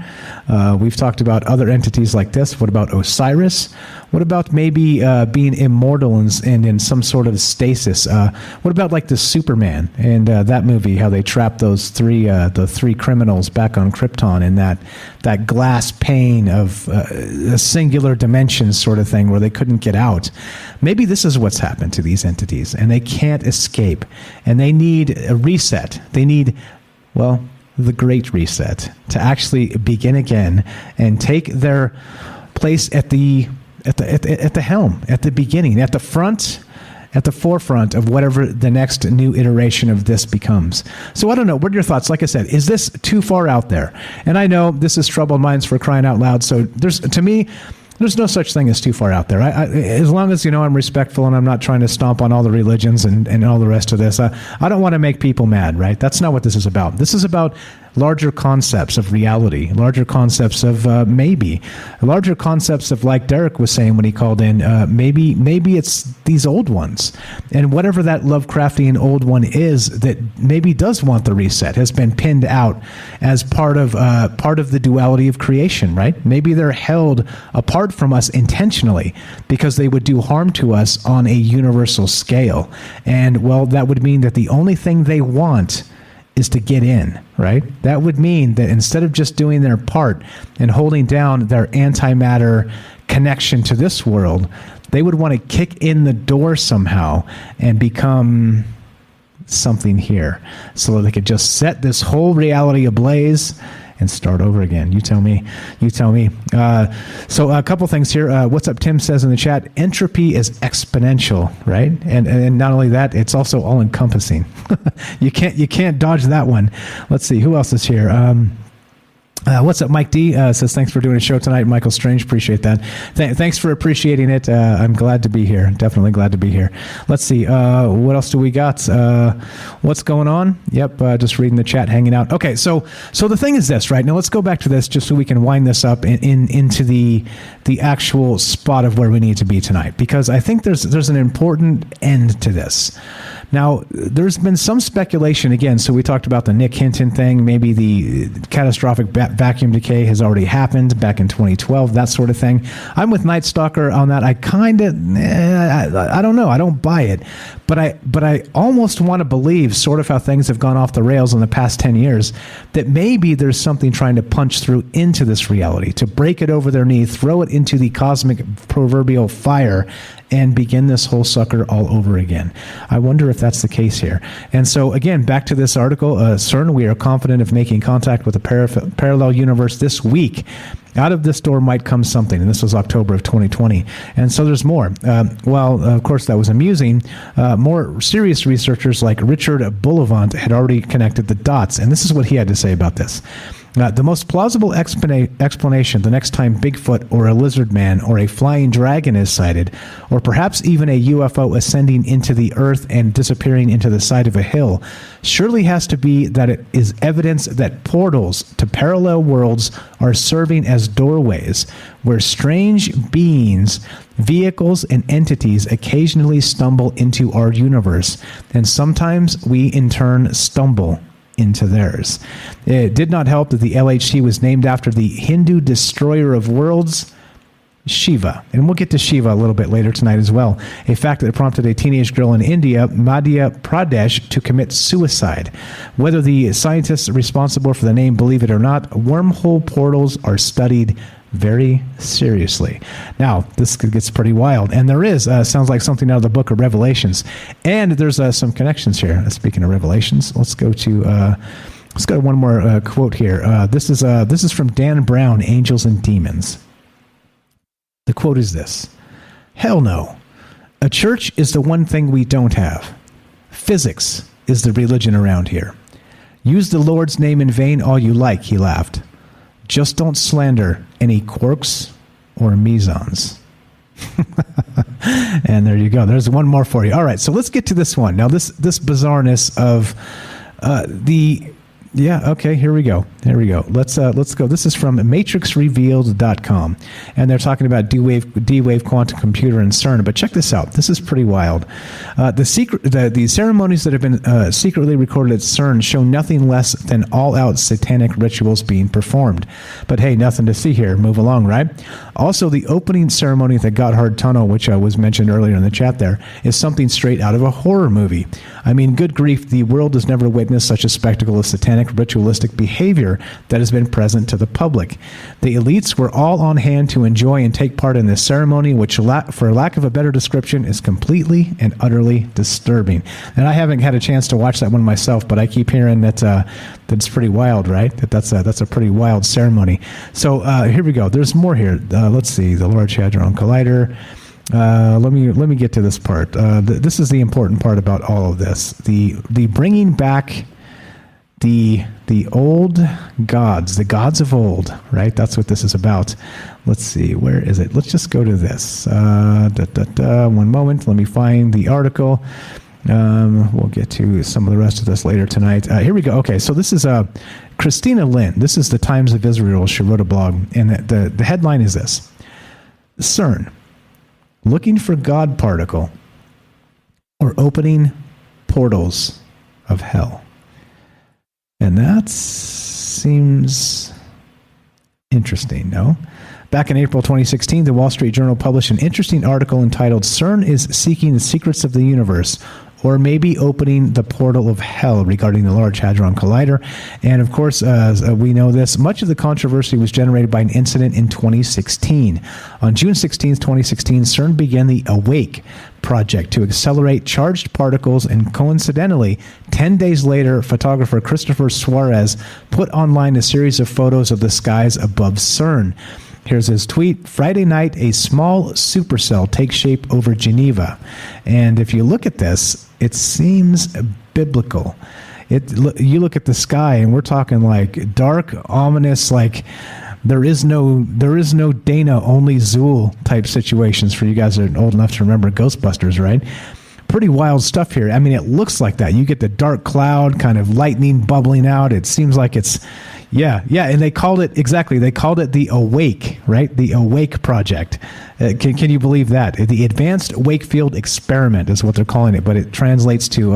We've talked about other entities like this. What about Osiris? What about maybe being immortal and in some sort of stasis? What about like the Superman and that movie, how they trapped those the three criminals back on Krypton in that glass pane of a singular dimension sort of thing where they couldn't get out? Maybe this is what's happened to these entities, and they can't escape, and they need a reset. They need well, the Great Reset, to actually begin again and take their place at the helm, at the beginning, at the front, at the forefront of whatever the next new iteration of this becomes. So I don't know. What are your thoughts? Like I said, is this too far out there? And I know this is troubled minds for crying out loud. So to me, there's no such thing as too far out there. As long as, I'm respectful and I'm not trying to stomp on all the religions and all the rest of this, I don't want to make people mad, right? That's not what this is about. This is about larger concepts of reality, larger concepts of maybe, larger concepts of, like Derek was saying when he called in, maybe it's these old ones. And whatever that Lovecraftian old one is that maybe does want the reset has been pinned out as part of the duality of creation, right? Maybe they're held apart from us intentionally because they would do harm to us on a universal scale. And, well, that would mean that the only thing they want is to get in, right? That would mean that instead of just doing their part and holding down their antimatter connection to this world, they would want to kick in the door somehow and become something here so that they could just set this whole reality ablaze and start over again. You tell me. So a couple things here. What's up, Tim says in the chat, entropy is exponential, right? And not only that, it's also all encompassing. You can't dodge that one. Let's see, who else is here? What's up, Mike D? Says, thanks for doing a show tonight. Michael Strange, appreciate that. Thanks for appreciating it. I'm glad to be here. Definitely glad to be here. Let's see. What else do we got? What's going on? Yep, just reading the chat, hanging out. Okay, so the thing is this, right? Now let's go back to this just so we can wind this up into the actual spot of where we need to be tonight, because I think there's an important end to this. Now, there's been some speculation, again, so we talked about the Nick Hinton thing, maybe the catastrophic vacuum decay has already happened back in 2012, that sort of thing. I'm with Night Stalker on that. I kind of, I don't know, I don't buy it, but I almost want to believe, sort of how things have gone off the rails in the past 10 years, that maybe there's something trying to punch through into this reality, to break it over their knee, throw it into the cosmic proverbial fire, and begin this whole sucker all over again. I wonder if that's the case here. And so, again, back to this article, CERN, we are confident of making contact with a parallel universe this week. Out of this door might come something, and this was October of 2020. And so there's more. Well, of course, that was amusing. More serious researchers like Richard Bullivant had already connected the dots, and this is what he had to say about this. The most plausible explanation the next time Bigfoot or a lizard man or a flying dragon is sighted, or perhaps even a UFO ascending into the earth and disappearing into the side of a hill, surely has to be that it is evidence that portals to parallel worlds are serving as doorways where strange beings, vehicles, and entities occasionally stumble into our universe, and sometimes we in turn stumble into theirs. It did not help that the LHC was named after the Hindu destroyer of worlds, Shiva. And we'll get to Shiva a little bit later tonight as well. A fact that prompted a teenage girl in India, Madhya Pradesh, to commit suicide. Whether the scientists responsible for the name believe it or not, wormhole portals are studied very seriously. Now, this gets pretty wild. And there is, sounds like something out of the book of Revelations. And there's some connections here. Speaking of Revelations, let's go to one more quote here. This is from Dan Brown, Angels and Demons. The quote is this: "Hell no. A church is the one thing we don't have. Physics is the religion around here. Use the Lord's name in vain all you like," he laughed. "Just don't slander any quarks or mesons." And there you go. There's one more for you. All right, so let's get to this one. Now, this bizarreness of okay, here we go. Let's go. This is from matrixrevealed.com, and they're talking about D-Wave quantum computer and CERN. But check this out. This is pretty wild. The ceremonies that have been secretly recorded at CERN show nothing less than all-out satanic rituals being performed. But hey, nothing to see here. Move along, right? Also, the opening ceremony at the Gotthard Tunnel, which was mentioned earlier in the chat there, is something straight out of a horror movie. I mean, good grief, the world has never witnessed such a spectacle of satanic satanic ritualistic behavior that has been present to the public. The elites were all on hand to enjoy and take part in this ceremony, which, for lack of a better description, is completely and utterly disturbing. And I haven't had a chance to watch that one myself, but I keep hearing that that's pretty wild, right? That's a pretty wild ceremony. So here we go. There's more here. Let's see. The Large Hadron Collider. Let me get to this part. This is the important part about all of this. The bringing back the old gods, the gods of old, right? That's what this is about. Let's see, where is it? Let's just go to this. One moment. Let me find the article. We'll get to some of the rest of this later tonight. Here we go. Okay, so this is Christina Lynn. This is the Times of Israel. She wrote a blog, and the headline is this: CERN, looking for God particle or opening portals of hell. And that seems interesting, no? Back in April 2016, the Wall Street Journal published an interesting article entitled "CERN is Seeking the Secrets of the Universe, or Maybe Opening the Portal of Hell," regarding the Large Hadron Collider. And of course, we know this, much of the controversy was generated by an incident in 2016. On June 16, 2016, CERN began the AWAKE project to accelerate charged particles, and coincidentally, 10 days later, photographer Christopher Suarez put online a series of photos of the skies above CERN. Here's his tweet: "Friday night, a small supercell takes shape over Geneva." And if you look at this, it seems biblical. You look at the sky, and we're talking like dark, ominous, like there is no Dana, only Zool type situations for you guys that are old enough to remember Ghostbusters, right? Pretty wild stuff here. I mean, it looks like that. You get the dark cloud, kind of lightning bubbling out. It seems like it's, yeah. And they called it the AWAKE, right? The AWAKE project. Can you believe that? The Advanced Wakefield Experiment is what they're calling it, but it translates to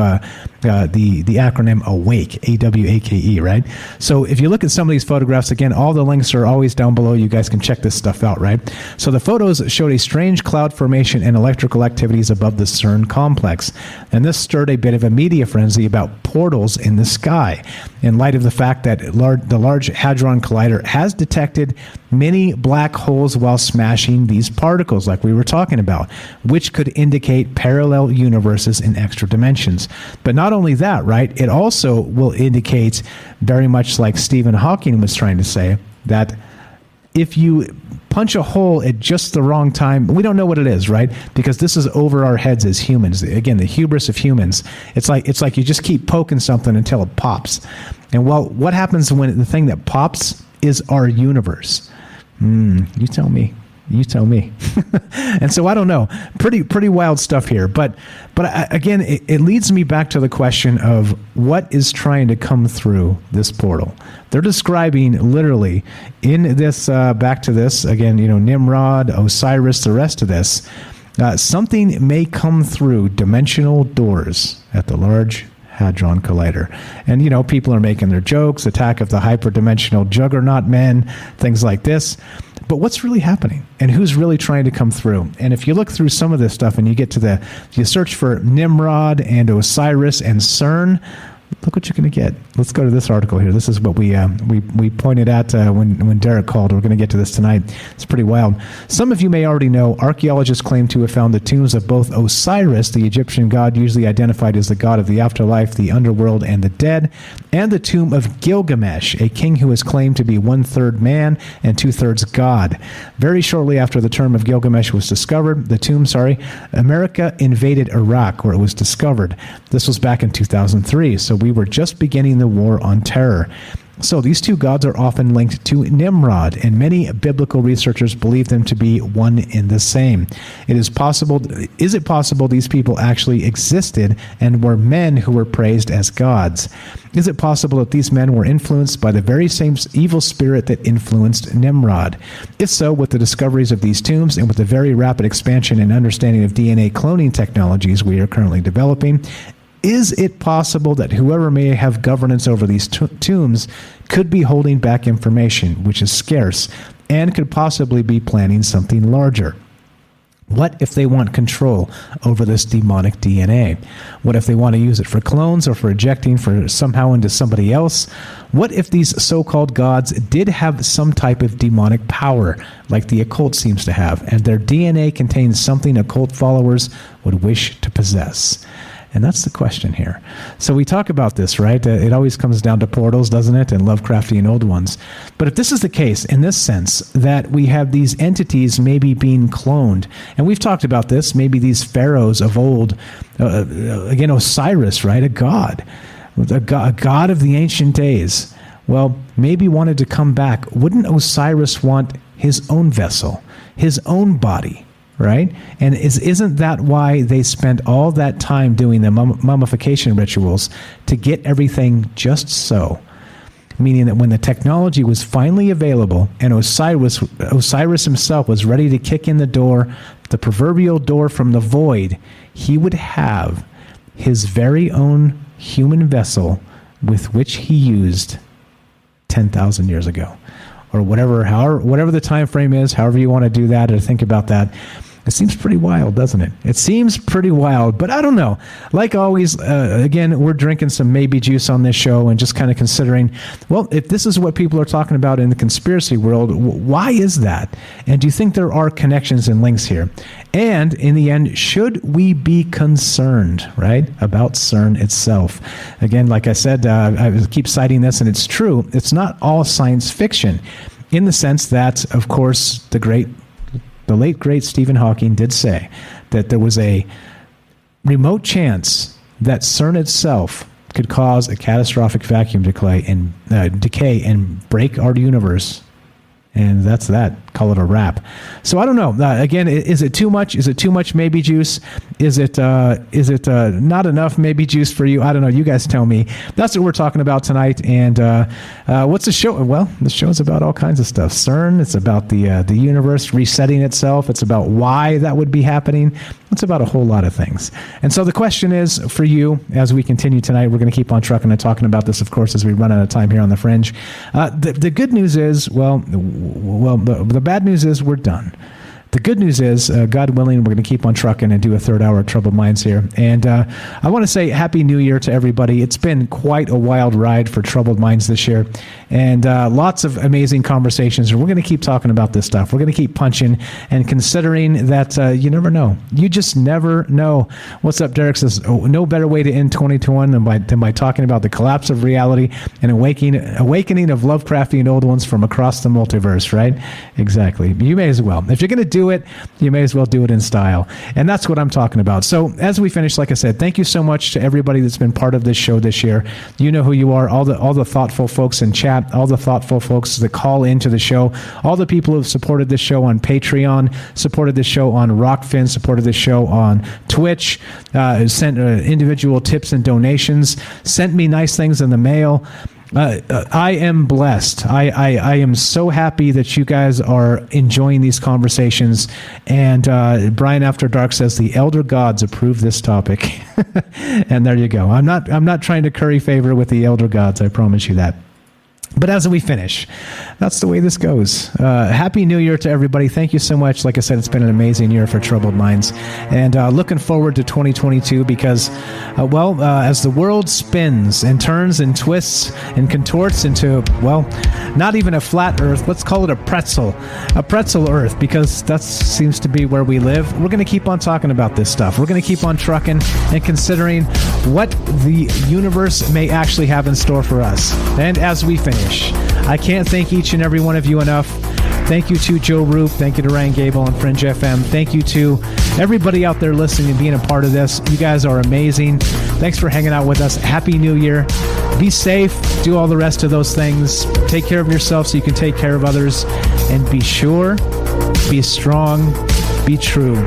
the acronym AWAKE, AWAKE, right? So if you look at some of these photographs, again, all the links are always down below. You guys can check this stuff out, right? So the photos showed a strange cloud formation and electrical activities above the CERN complex. And this stirred a bit of a media frenzy about portals in the sky, in light of the fact that the Large Hadron Collider has detected many black holes while smashing these particles, like we were talking about, which could indicate parallel universes in extra dimensions. But not only that, right? It also will indicate, very much like Stephen Hawking was trying to say, that if you punch a hole at just the wrong time, we don't know what it is, right? Because this is over our heads as humans. Again, the hubris of humans. It's like you just keep poking something until it pops. And well, what happens when the thing that pops is our universe? You tell me. And so I don't know. Pretty wild stuff here. But again, it leads me back to the question of what is trying to come through this portal. They're describing literally in this, back to this, again, Nimrod, Osiris, the rest of this, something may come through dimensional doors at the Large Hadron Collider. And, people are making their jokes, attack of the hyperdimensional juggernaut men, things like this. But what's really happening, and who's really trying to come through? And if you look through some of this stuff and you get to you search for Nimrod and Osiris and CERN, look what you're going to get. Let's go to this article here. This is what we pointed at when Derek called. We're going to get to this tonight. It's pretty wild. Some of you may already know, archaeologists claim to have found the tombs of both Osiris, the Egyptian god usually identified as the god of the afterlife, the underworld, and the dead, and the tomb of Gilgamesh, a king who is claimed to be 1/3 man and 2/3 god. Very shortly after the tomb of Gilgamesh was discovered, America invaded Iraq, where it was discovered. This was back in 2003, so we were just beginning the war on terror. So these two gods are often linked to Nimrod, and many biblical researchers believe them to be one and the same. Is it possible these people actually existed and were men who were praised as gods? Is it possible that these men were influenced by the very same evil spirit that influenced Nimrod? If so, with the discoveries of these tombs and with the very rapid expansion and understanding of DNA cloning technologies we are currently developing, is it possible that whoever may have governance over these tombs could be holding back information, which is scarce, and could possibly be planning something larger? What if they want control over this demonic DNA? What if they want to use it for clones or for ejecting for somehow into somebody else? What if these so-called gods did have some type of demonic power, like the occult seems to have, and their DNA contains something occult followers would wish to possess? And that's the question here. So we talk about this, right? It always comes down to portals, doesn't it? And Lovecraftian old ones. But if this is the case, in this sense, that we have these entities maybe being cloned, and we've talked about this, maybe these pharaohs of old, again, Osiris, right? A god of the ancient days. Well, maybe wanted to come back. Wouldn't Osiris want his own vessel, his own body? Right? And isn't that why they spent all that time doing the mummification rituals, to get everything just so? Meaning that when the technology was finally available and Osiris himself was ready to kick in the door, the proverbial door from the void, he would have his very own human vessel with which he used 10,000 years ago. Or whatever the time frame is, however you want to do that or think about that. It seems pretty wild, doesn't it? It seems pretty wild, but I don't know. Like always, again, we're drinking some maybe juice on this show and just kind of considering, well, if this is what people are talking about in the conspiracy world, why is that? And do you think there are connections and links here? And in the end, should we be concerned, right, about CERN itself? Again, like I said, I keep citing this, and it's true. It's not all science fiction, in the sense that, of course, the late, great Stephen Hawking did say that there was a remote chance that CERN itself could cause a catastrophic vacuum decay and break our universe. And that's that. Call it a wrap. So I don't know. Again, is it too much? Is it too much maybe juice? Is it not enough maybe juice for you? I don't know. You guys tell me. That's what we're talking about tonight. And what's the show? Well, the show is about all kinds of stuff. CERN. It's about the universe resetting itself. It's about why that would be happening. It's about a whole lot of things. And so the question is for you, as we continue tonight, we're going to keep on trucking and talking about this, of course, as we run out of time here on The Fringe. The good news is, the bad news is we're done. The good news is, God willing, we're going to keep on trucking and do a third hour of Troubled Minds here. And I want to say Happy New Year to everybody. It's been quite a wild ride for Troubled Minds this year. And lots of amazing conversations. And we're going to keep talking about this stuff. We're going to keep punching and considering that you never know. You just never know. What's up, Derek says, no better way to end 2021 than by talking about the collapse of reality and awakening of Lovecraftian old ones from across the multiverse, right? Exactly. You may as well. If you're going to do it, you may as well do it in style. And that's what I'm talking about. So as we finish, like I said, thank you so much to everybody that's been part of this show this year. You know who you are, all the thoughtful folks in chat, all the thoughtful folks that call into the show, all the people who have supported this show on Patreon, supported this show on Rockfin, supported this show on Twitch, sent individual tips and donations, sent me nice things in the mail. I am blessed. I am so happy that you guys are enjoying these conversations. And Brian After Dark says the elder gods approve this topic. And there you go. I'm not trying to curry favor with the elder gods. I promise you that. But as we finish, that's the way this goes. Happy New Year to everybody. Thank you so much. Like I said, it's been an amazing year for Troubled Minds. And looking forward to 2022 because, as the world spins and turns and twists and contorts into, not even a flat earth, let's call it a pretzel earth, because that seems to be where we live. We're going to keep on talking about this stuff. We're going to keep on trucking and considering what the universe may actually have in store for us. And as we finish, I can't thank each and every one of you enough. Thank you to Joe Roop. Thank you to Ryan Gable on Fringe FM. Thank you to everybody out there listening and being a part of this. You guys are amazing. Thanks for hanging out with us. Happy New Year. Be safe. Do all the rest of those things. Take care of yourself so you can take care of others. And be sure, be strong, be true.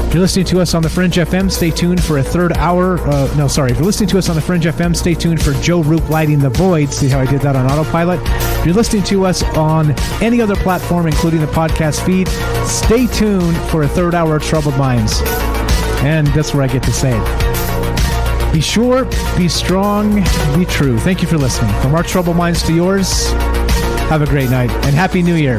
If you're listening to us on the Fringe FM, stay tuned for a third hour. If you're listening to us on the Fringe FM, stay tuned for Joe Roop Lighting the Void. See how I did that on autopilot? If you're listening to us on any other platform, including the podcast feed, stay tuned for a third hour of Troubled Minds. And that's where I get to say it. Be sure, be strong, be true. Thank you for listening. From our Troubled Minds to yours, have a great night and Happy New Year.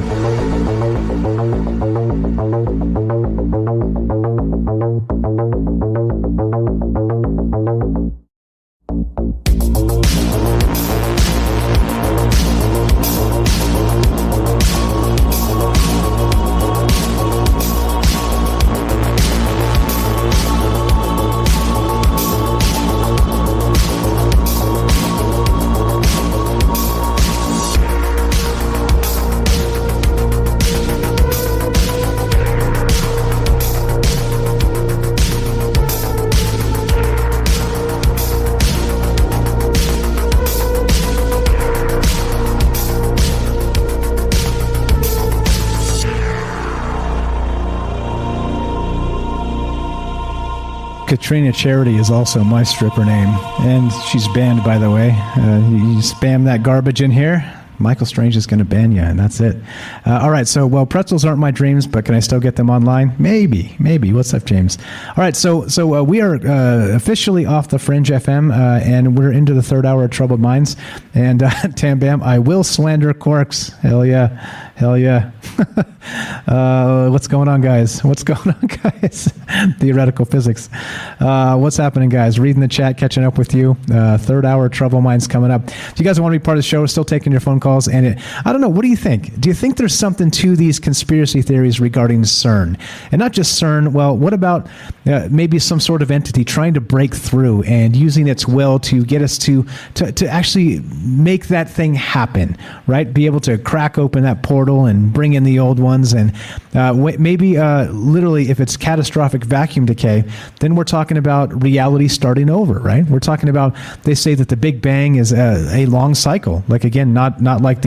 Katrina Charity is also my stripper name, and she's banned, by the way. You spam that garbage in here, Michael Strange is going to ban you, and that's it. All right, so, well, pretzels aren't my dreams, but can I still get them online? Maybe. What's up, James? All right, so we are officially off the Fringe FM, and we're into the third hour of Troubled Minds. And Tam Bam, I will slander quarks. Hell yeah. What's going on, guys? Theoretical physics. What's happening, guys? Reading the chat, catching up with you. Third hour Trouble Minds coming up. If you guys want to be part of the show, we're still taking your phone calls. And I don't know, what do you think? Do you think there's something to these conspiracy theories regarding CERN? And not just CERN, well, what about maybe some sort of entity trying to break through and using its will to get us to actually make that thing happen, right? Be able to crack open that portal and bring in the old ones, and maybe literally, if it's catastrophic vacuum decay, then we're talking about reality starting over, right? We're talking about, they say that the Big Bang is a long cycle. Like, again, not like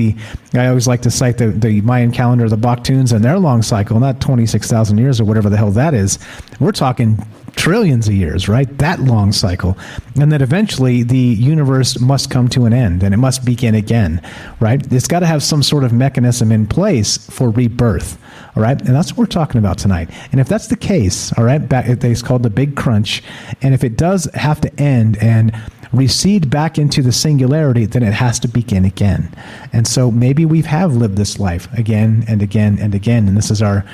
I always like to cite the Mayan calendar, the Baktuns and their long cycle, not 26,000 years or whatever the hell that is. We're talking trillions of years, right? That long cycle. And that eventually the universe must come to an end and it must begin again, right? It's got to have some sort of mechanism in place for rebirth, all right? And that's what we're talking about tonight. And if that's the case, all right, it's called the Big Crunch. And if it does have to end and recede back into the singularity, then it has to begin again. And so maybe we have lived this life again and again and again. And this is our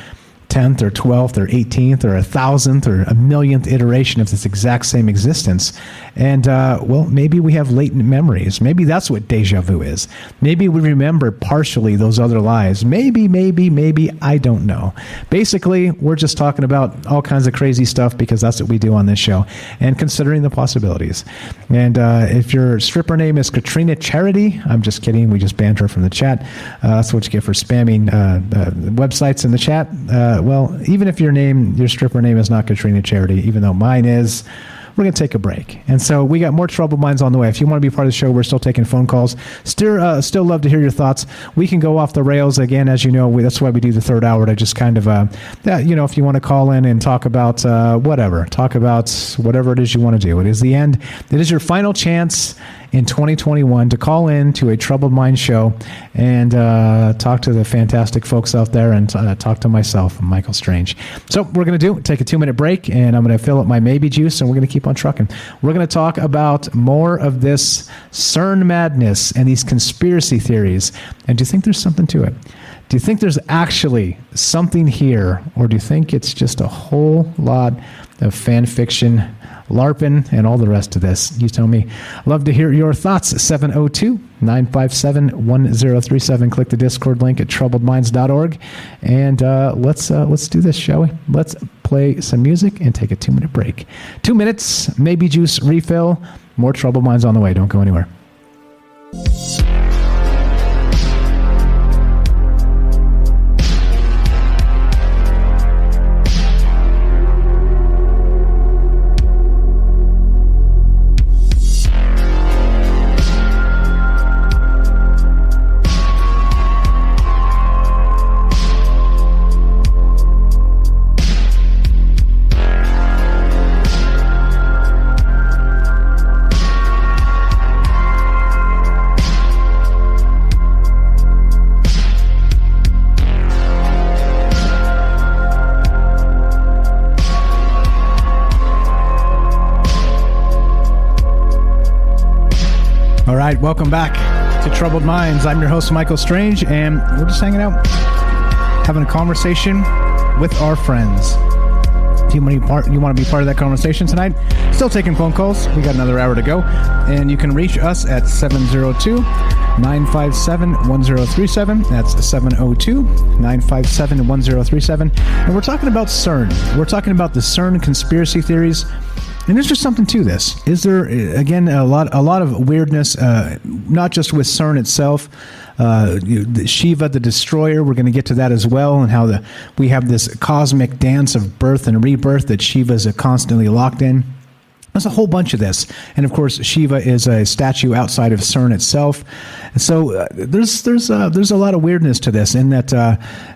10th or 12th or 18th or 1,000th or a millionth iteration of this exact same existence. And, well, maybe we have latent memories. Maybe that's what deja vu is. Maybe we remember partially those other lives. Maybe, I don't know. Basically, we're just talking about all kinds of crazy stuff because that's what we do on this show, and considering the possibilities. And if your stripper name is Katrina Charity, I'm just kidding. We just banned her from the chat. That's what you get for spamming websites in the chat. Well, even if your stripper name is not Katrina Charity, even though mine is, we're going to take a break. And so we got more Troubled Minds on the way. If you want to be part of the show, we're still taking phone calls. Still love to hear your thoughts. We can go off the rails again, as you know. That's why we do the third hour, to just kind of, if you want to call in and talk about whatever it is you want to do. It is the end. It is your final chance in 2021 to call in to a Troubled Mind show and talk to the fantastic folks out there and talk to myself, Michael Strange. So we're going to take a 2-minute break, and I'm going to fill up my maybe juice, and we're going to keep on trucking. We're going to talk about more of this CERN madness and these conspiracy theories. And do you think there's something to it? Do you think there's actually something here, or do you think it's just a whole lot of fan fiction, LARPing, and all the rest of this? You tell me. Love to hear your thoughts. 702-957-1037. Click the Discord link at troubledminds.org. And let's do this, shall we? Let's play some music and take a 2-minute break. 2 minutes, maybe juice refill. More Troubled Minds on the way. Don't go anywhere. All right, welcome back to Troubled Minds. I'm your host, Michael Strange, and we're just hanging out, having a conversation with our friends. Do you want to be part of that conversation tonight? Still taking phone calls. We got another hour to go. And you can reach us at 702-957-1037. That's 702-957-1037. And we're talking about CERN. We're talking about the CERN conspiracy theories. And there's just something to this. Is there, again, a lot of weirdness, not just with CERN itself, Shiva the Destroyer, we're going to get to that as well, and how we have this cosmic dance of birth and rebirth that Shiva is constantly locked in. There's a whole bunch of this. And of course, Shiva is a statue outside of CERN itself. So there's a lot of weirdness to this, in that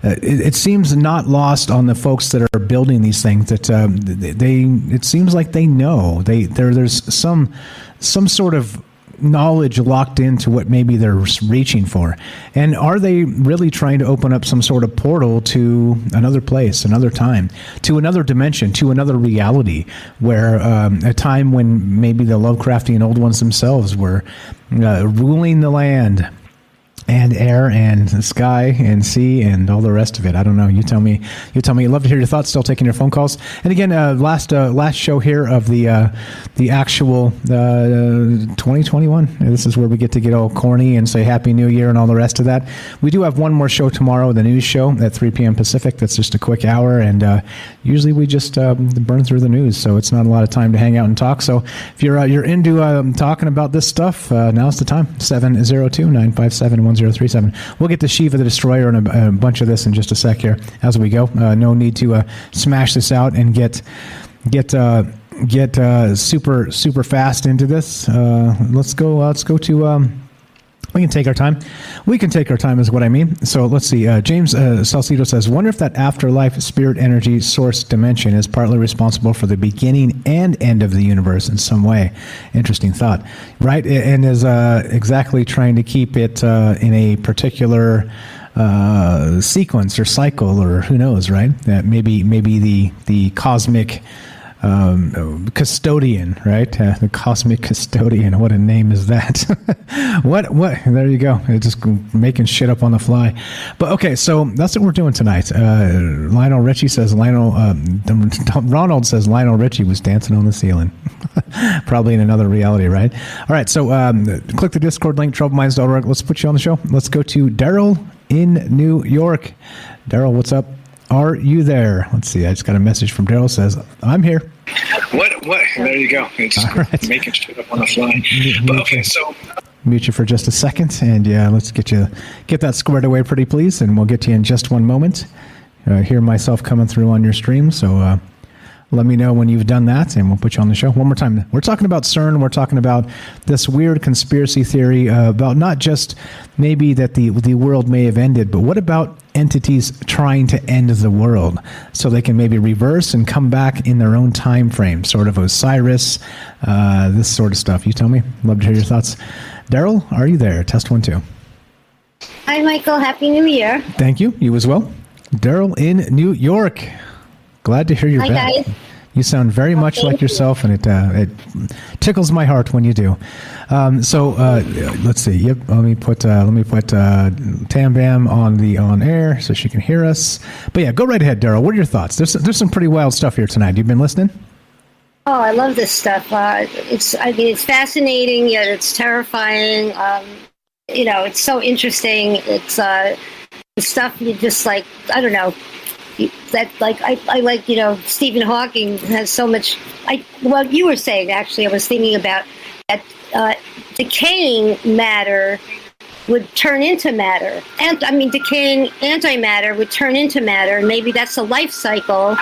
it seems not lost on the folks that are building these things, that it seems like they know. There's some sort of knowledge locked into what maybe they're reaching for. And are they really trying to open up some sort of portal to another place, another time, to another dimension, to another reality, where a time when maybe the Lovecraftian old ones themselves were ruling the land and air and the sky and sea and all the rest of it? I don't know. You tell me. I'd love to hear your thoughts. Still taking your phone calls. And again, last show here of the actual 2021. This is where we get all corny and say Happy New Year and all the rest of that. We do have one more show tomorrow, the news show at 3 p.m. Pacific. That's just a quick hour, and usually we just burn through the news, so it's not a lot of time to hang out and talk. So if you're into talking about this stuff, now's the time. 702-957-1037. We'll get to Shiva the Destroyer and a bunch of this in just a sec here as we go. No need to smash this out and get super fast into this. Let's go to. We can take our time. Is what I mean. So let's see. James Salcido says, wonder if that afterlife spirit energy source dimension is partly responsible for the beginning and end of the universe in some way. Interesting thought, right? And is exactly trying to keep it in a particular sequence or cycle, or who knows, right? That maybe the cosmic custodian, right? The cosmic custodian. What a name is that? What? There you go. It's just making shit up on the fly. But okay, so that's what we're doing tonight. Ronald says Lionel Richie was dancing on the ceiling. Probably in another reality, right? All right, so click the Discord link, troubleminds.org. Let's put you on the show. Let's go to Daryl in New York. Daryl, what's up? Are you there? Let's see. I just got a message from Daryl. Says, I'm here. What? There you go. It's right. Making shit up on the fly. But okay, so mute you for just a second, and yeah, let's get that squared away, pretty please, and we'll get to you in just one moment. Hear myself coming through on your stream, so let me know when you've done that, and we'll put you on the show one more time. We're talking about CERN. We're talking about this weird conspiracy theory about not just maybe that the world may have ended, but what about entities trying to end the world so they can maybe reverse and come back in their own time frame, sort of Osiris, this sort of stuff. You tell me. Love to hear your thoughts. Daryl, are you there? Test 1, 2. Hi, Michael. Happy New Year. Thank you. You as well. Daryl in New York. Glad to hear you're back. Hi, guys. You sound very much like yourself, and it tickles my heart when you do. So let's see. Yep. Let me put Tam Bam on air so she can hear us. But yeah, go right ahead, Daryl. What are your thoughts? There's some pretty wild stuff here tonight. You've been listening? Oh, I love this stuff. It's fascinating, yet it's terrifying. It's so interesting. It's the stuff you just like. I don't know. That I like, Stephen Hawking has so much. You were saying, actually, I was thinking about that decaying matter would turn into matter, and decaying antimatter would turn into matter, and maybe that's a life cycle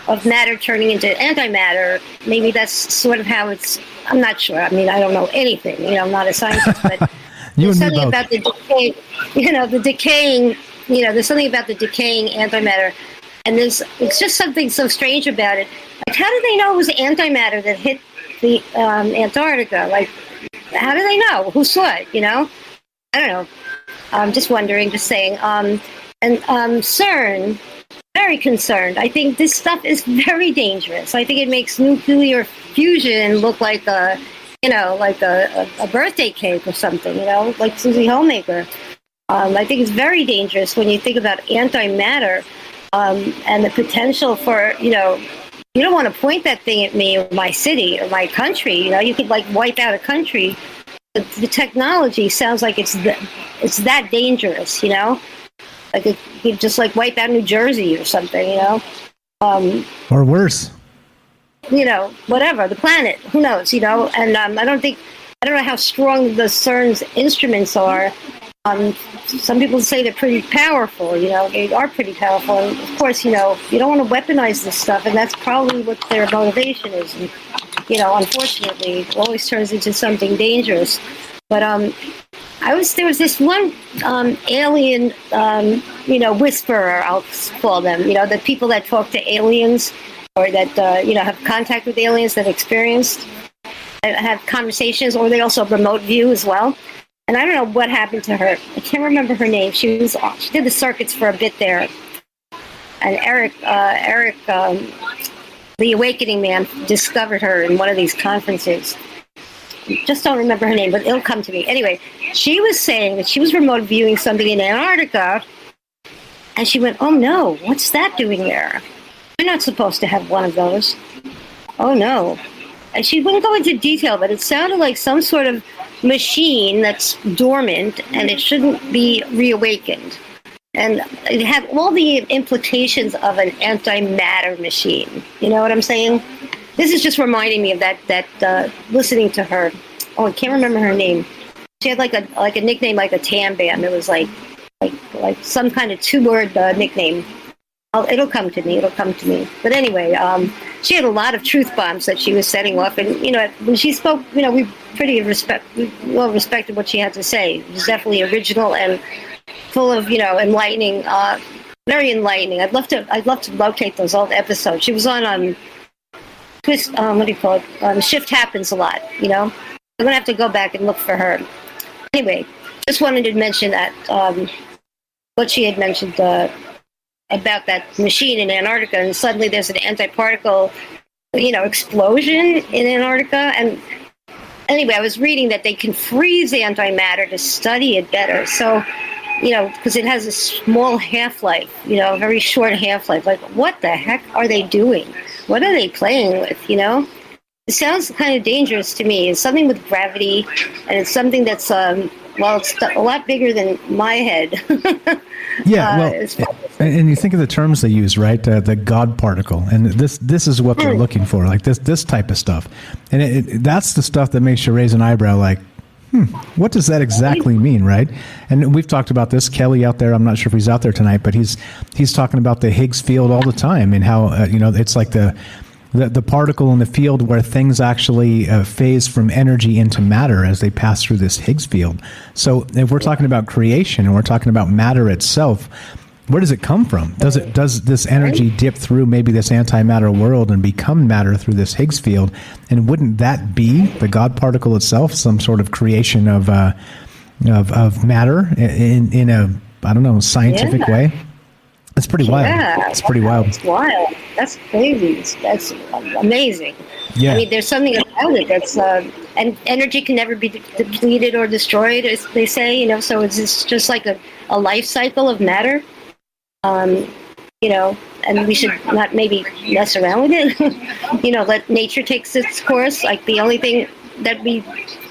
of matter turning into antimatter. Maybe that's sort of how it's. I'm not sure. I don't know anything. I'm not a scientist, but there's something about the decay. The decaying. There's something about the decaying antimatter. And it's just something so strange about it. Like, how do they know it was antimatter that hit the Antarctica? Like, how do they know? Who saw it, I don't know. I'm just wondering, just saying. And CERN, very concerned. I think this stuff is very dangerous. I think it makes nuclear fusion look like a birthday cake or something, like Susie Homemaker. I think it's very dangerous when you think about antimatter. and the potential for, you don't want to point that thing at me or my city or my country. You could like wipe out a country. The technology sounds like it's that dangerous. Like it could just like wipe out New Jersey or something. Or worse. Whatever, the planet. Who knows? And I don't know how strong the CERN's instruments are. Some people say they're pretty powerful. They are pretty powerful. And of course, you don't want to weaponize this stuff, and that's probably what their motivation is. And, unfortunately, it always turns into something dangerous. But there was this one alien, whisperer, I'll call them. The people that talk to aliens or that have contact with aliens that have conversations, or they also remote view as well. And I don't know what happened to her. I can't remember her name. She did the circuits for a bit there. And Eric, the Awakening Man, discovered her in one of these conferences. Just don't remember her name, but it'll come to me. Anyway, she was saying that she was remote viewing something in Antarctica, and she went, "Oh no, what's that doing there? You're not supposed to have one of those. Oh no." And she wouldn't go into detail, but it sounded like some sort of machine that's dormant and it shouldn't be reawakened. And it had all the implications of an antimatter machine. You know what I'm saying? This is just reminding me of that listening to her. Oh, I can't remember her name. She had like a nickname, like a Tam Bam. It was like some kind of 2-word nickname. It'll come to me. But anyway, she had a lot of truth bombs that she was setting off, and when she spoke, we well respected what she had to say. It was definitely original and full of enlightening, very enlightening. I'd love to locate those old episodes. She was on Twist. What do you call it? Shift Happens a lot. I'm gonna have to go back and look for her. Anyway, just wanted to mention that what she had mentioned. About that machine in Antarctica, and suddenly there's an antiparticle, explosion in Antarctica. And anyway, I was reading that they can freeze antimatter to study it better. So, because it has a small half-life, a very short half-life. Like, what the heck are they doing? What are they playing with, It sounds kind of dangerous to me. It's something with gravity, and it's something that's, it's a lot bigger than my head. Yeah, and you think of the terms they use, right? The God particle, and this is what they're looking for, like this type of stuff, and that's the stuff that makes you raise an eyebrow, like, what does that exactly mean, right? And we've talked about this. Kelly out there, I'm not sure if he's out there tonight, but he's talking about the Higgs field all the time, and how it's like the particle in the field where things actually phase from energy into matter as they pass through this Higgs field. So if we're talking about creation and we're talking about matter itself, where does it come from? Does this energy dip through maybe this antimatter world and become matter through this Higgs field? And wouldn't that be the God particle itself, some sort of creation of matter in a, I don't know, scientific way? It's pretty wild. It's pretty wild. It's wild. That's crazy. That's amazing. Yeah. I mean, there's something about it that's, and energy can never be depleted or destroyed, as they say, so it's just like a life cycle of matter, and we should not maybe mess around with it, let nature take its course. Like, the only thing that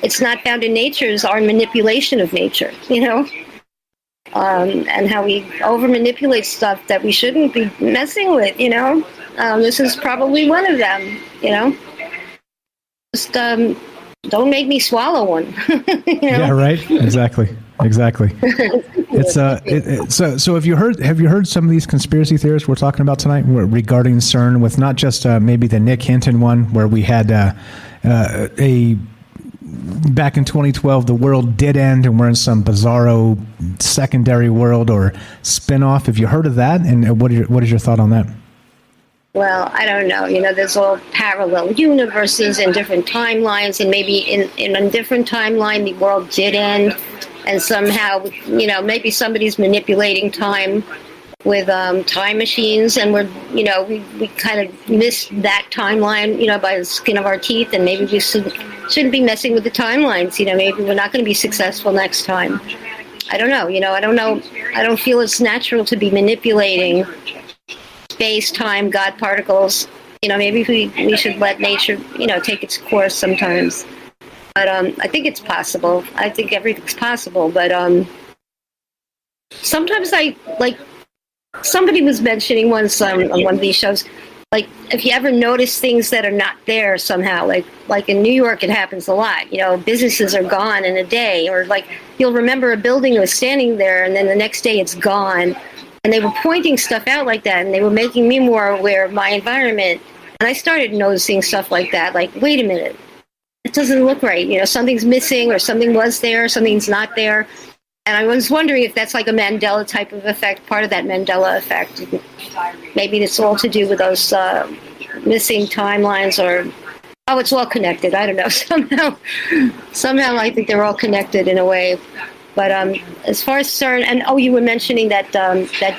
it's not found in nature is our manipulation of nature, and how we over-manipulate stuff that we shouldn't be messing with, This is probably one of them, Just don't make me swallow one. Yeah, right. Exactly. It's so have you heard some of these conspiracy theories we're talking about tonight regarding CERN, with not just maybe the Nick Hinton one where we had back in 2012, the world did end, and we're in some bizarro secondary world or spin-off. Have you heard of that? And what is your thought on that? Well, I don't know. There's all parallel universes and different timelines, and maybe in a different timeline, the world did end, and somehow, maybe somebody's manipulating time with time machines, and we kind of missed that timeline, by the skin of our teeth, and maybe we shouldn't be messing with the timelines. Maybe we're not going to be successful next time. I don't know. I don't know. I don't feel it's natural to be manipulating space-time God particles. Maybe we should let nature, take its course sometimes. But I think it's possible. I think everything's possible. But sometimes somebody was mentioning once on one of these shows, like if you ever notice things that are not there somehow, like in New York, it happens a lot. Businesses are gone in a day, or like you'll remember a building was standing there, and then the next day it's gone. And they were pointing stuff out like that, and they were making me more aware of my environment. And I started noticing stuff like that. Like, wait a minute, it doesn't look right. Something's missing, or something was there, something's not there. And I was wondering if that's like a Mandela type of effect, part of that Mandela effect. Maybe it's all to do with those missing timelines, or it's all connected. I don't know. Somehow I think they're all connected in a way. But as far as CERN, and you were mentioning that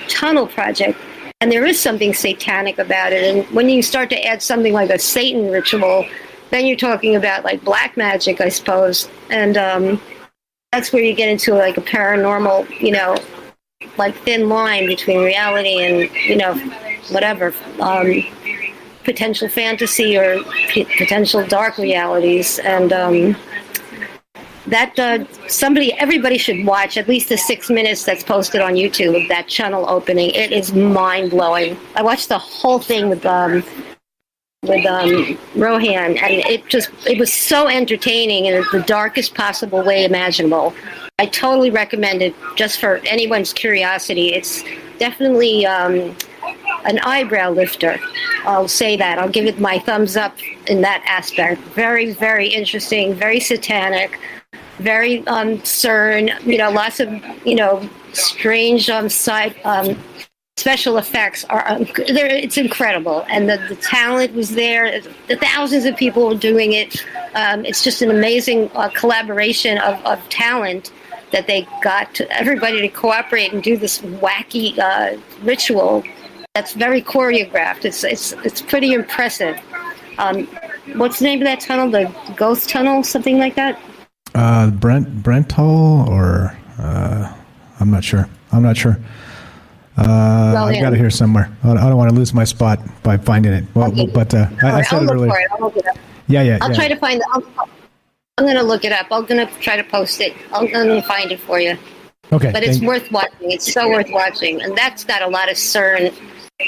tunnel project, and there is something satanic about it. And when you start to add something like a Satan ritual, then you're talking about like black magic, I suppose. And that's where you get into like a paranormal, like thin line between reality and, whatever, potential fantasy or potential dark realities. And everybody should watch at least the 6 minutes that's posted on YouTube of that channel opening. It is mind blowing. I watched the whole thing with Rohan, and it was so entertaining in the darkest possible way imaginable. I totally recommend it just for anyone's curiosity. It's definitely an eyebrow lifter. I'll say that. I'll give it my thumbs up in that aspect. Very, very interesting, very satanic. Very CERN, lots of strange side special effects are there. It's incredible, and the talent was there. The thousands of people were doing it. It's just an amazing collaboration of talent that they got everybody to cooperate and do this wacky ritual that's very choreographed. It's pretty impressive. What's the name of that tunnel? The Ghost Tunnel, something like that. Brental, or I'm not sure. I've got it here somewhere. I don't want to lose my spot by finding it. Well, okay. But I said it earlier. I'll look it up. Yeah. I'll try to find it. I'm going to look it up. I'm going to try to post it. I'm going to find it for you. Okay. But it's worth watching. It's so worth watching, and that's got a lot of CERN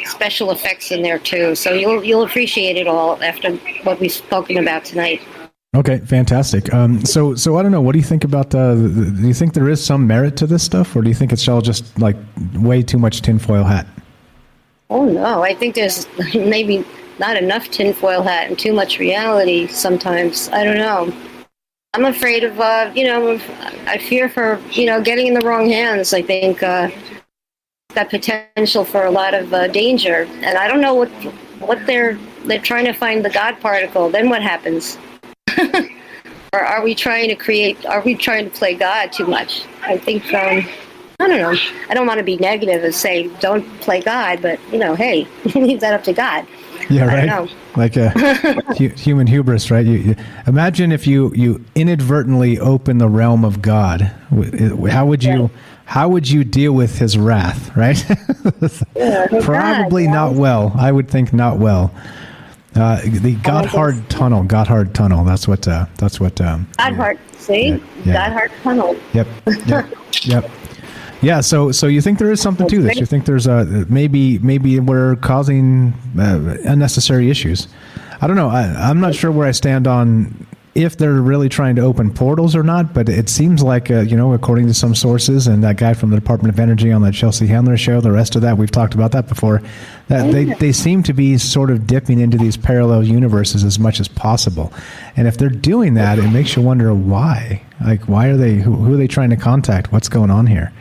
special effects in there too. So you'll appreciate it all after what we've spoken about tonight. Okay, fantastic. So I don't know. What do you think about do you think there is some merit to this stuff, or do you think it's all just like way too much tinfoil hat? Oh no, I think there's maybe not enough tinfoil hat and too much reality sometimes. I don't know. I'm afraid of I fear for getting in the wrong hands. I think got potential for a lot of danger, and I don't know what they're trying to find the God particle. Then what happens? Or are we trying to play God too much? I think, I don't know. I don't want to be negative and say, don't play God, but, hey, leave that up to God. Yeah, right. I don't know. Like human hubris, right? You imagine if you inadvertently open the realm of God. How would you deal with his wrath, right? Probably not well. I would think not well. The Gotthard Tunnel. That's what. Gotthard. See, Gotthard Tunnel. Yep. Yeah. So you think there is something to this? You think there's maybe we're causing unnecessary issues? I don't know. I'm not sure where I stand on if they're really trying to open portals or not, but it seems like, according to some sources and that guy from the Department of Energy on that Chelsea Handler show, the rest of that, we've talked about that before, that they seem to be sort of dipping into these parallel universes as much as possible. And if they're doing that, it makes you wonder why. Like, why are they, who are they trying to contact? What's going on here?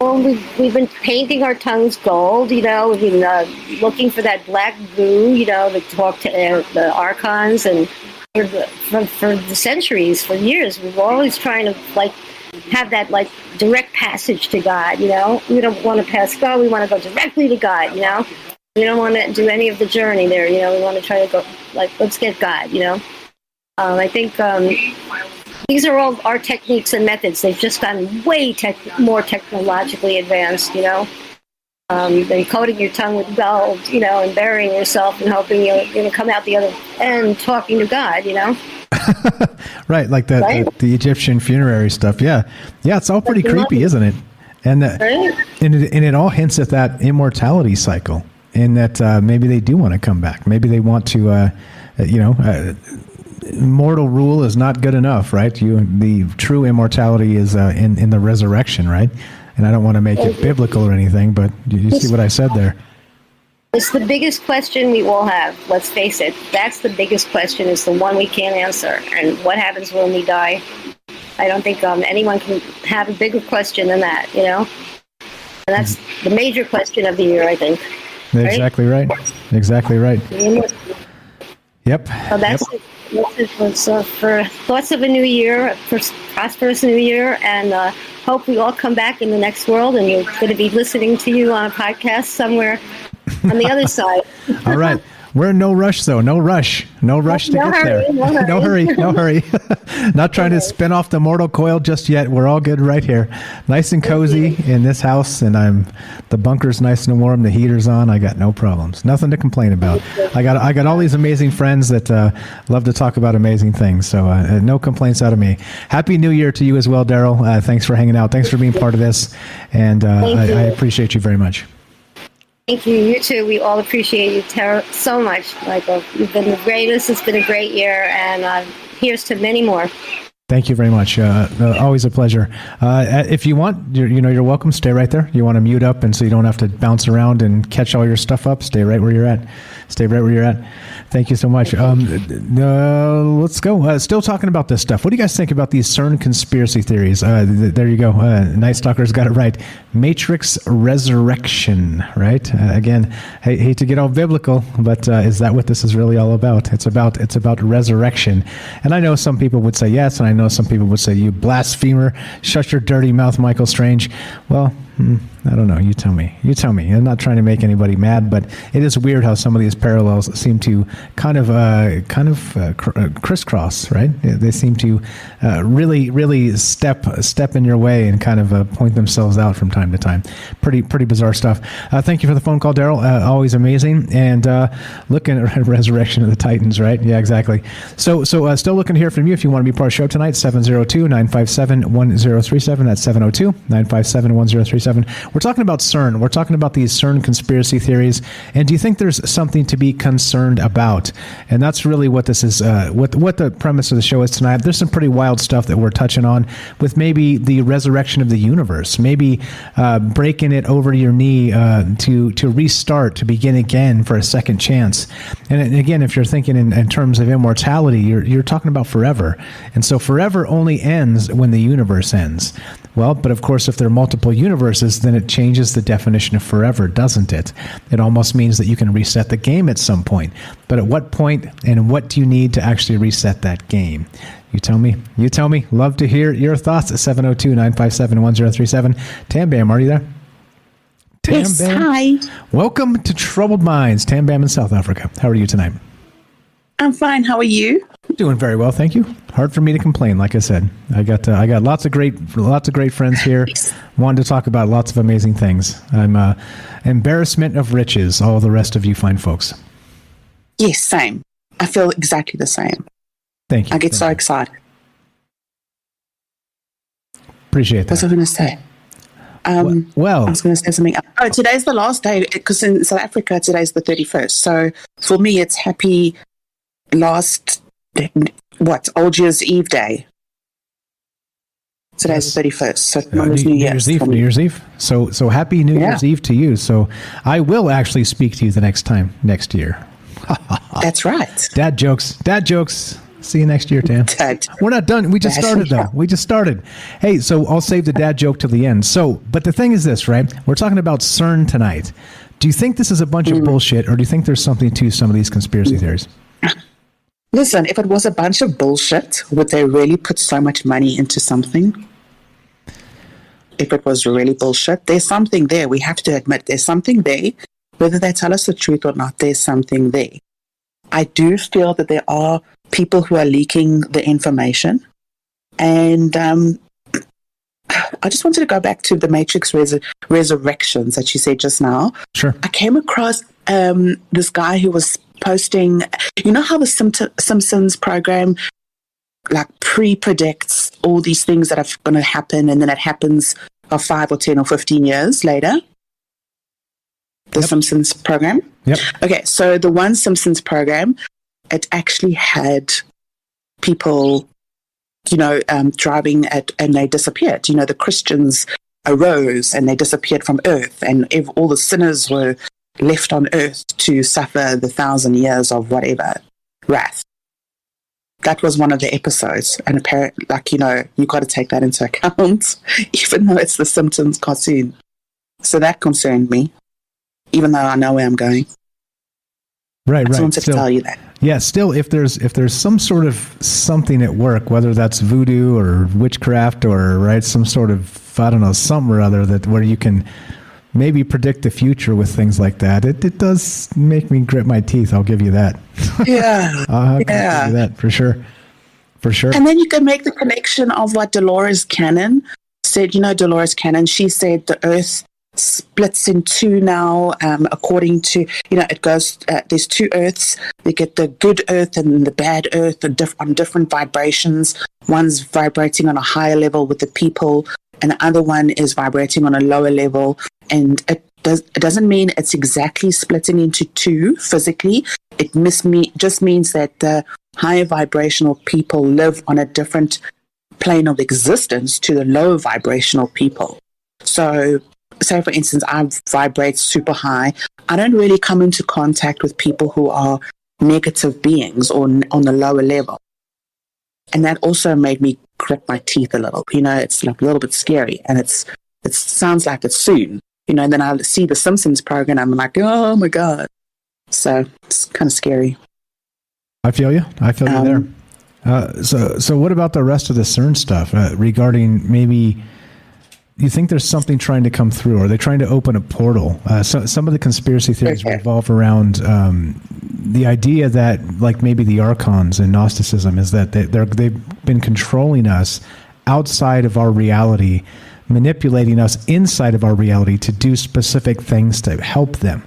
Well, we've been painting our tongues gold, we've been looking for that black goo, to talk to the archons, and for the centuries, for years, we've always trying to have that direct passage to God. We don't want to pass God. We want to go directly to God. We don't want to do any of the journey there. We want to try to go let's get God. I think these are all our techniques and methods. They've just gotten way more technologically advanced. than coating your tongue with gold, and burying yourself and hoping you're going to come out the other end talking to God, Right, like the Egyptian funerary stuff. Yeah, it's all pretty creepy, isn't it? And it all hints at that immortality cycle, in that maybe they do want to come back. Maybe they want to, mortal rule is not good enough, right? The true immortality is in the resurrection, right? And I don't want to make it biblical or anything, but you see what I said there. It's the biggest question we all have. Let's face it. That's the biggest question. It's the one we can't answer. And what happens when we die? I don't think anyone can have a bigger question than that, And that's the major question of the year, I think. Exactly right. Exactly right. Yep. So that's it. So for thoughts of a new year, for prosperous new year, and hope we all come back in the next world, and you're going to be listening to you on a podcast somewhere on the other side. All right. We're in no rush, though. No rush to get there. No hurry. Not trying to spin off the mortal coil just yet. We're all good right here. Nice and cozy in this house, and the bunker's nice and warm. The heater's on. I got no problems. Nothing to complain about. I got all these amazing friends that love to talk about amazing things. So no complaints out of me. Happy New Year to you as well, Daryl. Thanks for hanging out. Thanks for being part of this, and I appreciate you very much. Thank you. You too. We all appreciate you so much, Michael. You've been the greatest. It's been a great year, and here's to many more. Thank you very much. Always a pleasure. If you want, you're welcome. Stay right there. You want to mute up, and so you don't have to bounce around and catch all your stuff up. Stay right where you're at. Thank you so much. Let's go. Still talking about this stuff. What do you guys think about these CERN conspiracy theories? There you go. Night Stalker's got it right. Matrix Resurrection, right? Again, hate to get all biblical, but is that what this is really all about? It's about resurrection. And I know some people would say yes, and I know some people would say, you blasphemer, shut your dirty mouth, Michael Strange. Well, I don't know. You tell me. I'm not trying to make anybody mad, but it is weird how some of these parallels seem to kind of crisscross, right? They seem to really step in your way and kind of point themselves out from time to time. Pretty bizarre stuff. Thank you for the phone call, Daryl. Always amazing. And looking at Resurrection of the Titans, right? Yeah, exactly. So still looking to hear from you if you want to be part of the show tonight. 702-957-1037. That's 702-957-1037. We're talking about CERN. We're talking about these CERN conspiracy theories. And do you think there's something to be concerned about? And that's really what this is, what the premise of the show is tonight. There's some pretty wild stuff that we're touching on with maybe the resurrection of the universe, maybe breaking it over your knee to restart, to begin again for a second chance. And again, if you're thinking in terms of immortality, you're talking about forever. And so forever only ends when the universe ends. Well, but of course, if there are multiple universes, then it changes the definition of forever, doesn't it? It almost means that you can reset the game at some point. But at what point, and what do you need to actually reset that game? You tell me. Love to hear your thoughts at 702-957-1037. Tam Bam, are you there? Yes, hi. Welcome to Troubled Minds. Tam Bam in South Africa. How are you tonight? I'm fine. How are you? Doing very well, thank you. Hard for me to complain. Like I said, I got lots of great friends here. Wanted to talk about lots of amazing things. I'm embarrassment of riches. All the rest of you fine folks. Yes, same. I feel exactly the same. Thank you. I get so excited. Appreciate that. What was I going to say? Well, I was going to say something. Oh, today's the last day because in South Africa today's the 31st. So for me, it's happy Old Year's Eve day. Today's the 31st. So tomorrow's New Year's Eve. New Year's Eve. So happy New Year's Eve to you. So I will actually speak to you the next year. That's right. Dad jokes. See you next year, Tam. We're not done. We just started, though. We just started. Hey, so I'll save the dad joke till the end. So, but the thing is this, right? We're talking about CERN tonight. Do you think this is a bunch of bullshit, or do you think there's something to some of these conspiracy theories? Listen, if it was a bunch of bullshit, would they really put so much money into something? If it was really bullshit, there's something there. We have to admit there's something there. Whether they tell us the truth or not, there's something there. I do feel that there are people who are leaking the information. And I just wanted to go back to the Matrix Resurrections that you said just now. Sure. I came across this guy who was posting, you know how the Simpsons program like pre-predicts all these things that are going to happen, and then it happens 5 or 10 or 15 years later? The Simpsons program? Yep. Okay, so the one Simpsons program, it actually had people, driving and they disappeared. The Christians arose and they disappeared from Earth, and all the sinners were left on Earth to suffer the 1,000 years of whatever wrath. That was one of the episodes, and apparently, you got to take that into account, even though it's the Simpsons cartoon. So that concerned me, even though I know where I'm going. Right. I just wanted to tell you that. Yeah, still, if there's some sort of something at work, whether that's voodoo or witchcraft or some sort of, I don't know, something or other where you can maybe predict the future with things like that, it does make me grit my teeth. I'll give you that. Yeah. I'll give you that for sure. For sure. And then you can make the connection of what Dolores Cannon said. Dolores Cannon, she said the Earth splits in two now, according to, it goes, there's two Earths. You get the good Earth and the bad Earth on different vibrations. One's vibrating on a higher level with the people, and the other one is vibrating on a lower level. And it doesn't mean it's exactly splitting into two physically. It just means that the higher vibrational people live on a different plane of existence to the low vibrational people. So, say for instance, I vibrate super high. I don't really come into contact with people who are negative beings or on the lower level. And that also made me grit my teeth a little. It's like a little bit scary, and it sounds like it's soon. And then I see the Simpsons program, and I'm like, oh my God. So it's kind of scary. I feel you. I feel you there. So what about the rest of the CERN stuff regarding maybe you think there's something trying to come through? Are they trying to open a portal? So some of the conspiracy theories revolve around the idea that, like maybe the archons in Gnosticism, is that they've been controlling us outside of our reality, manipulating us inside of our reality to do specific things to help them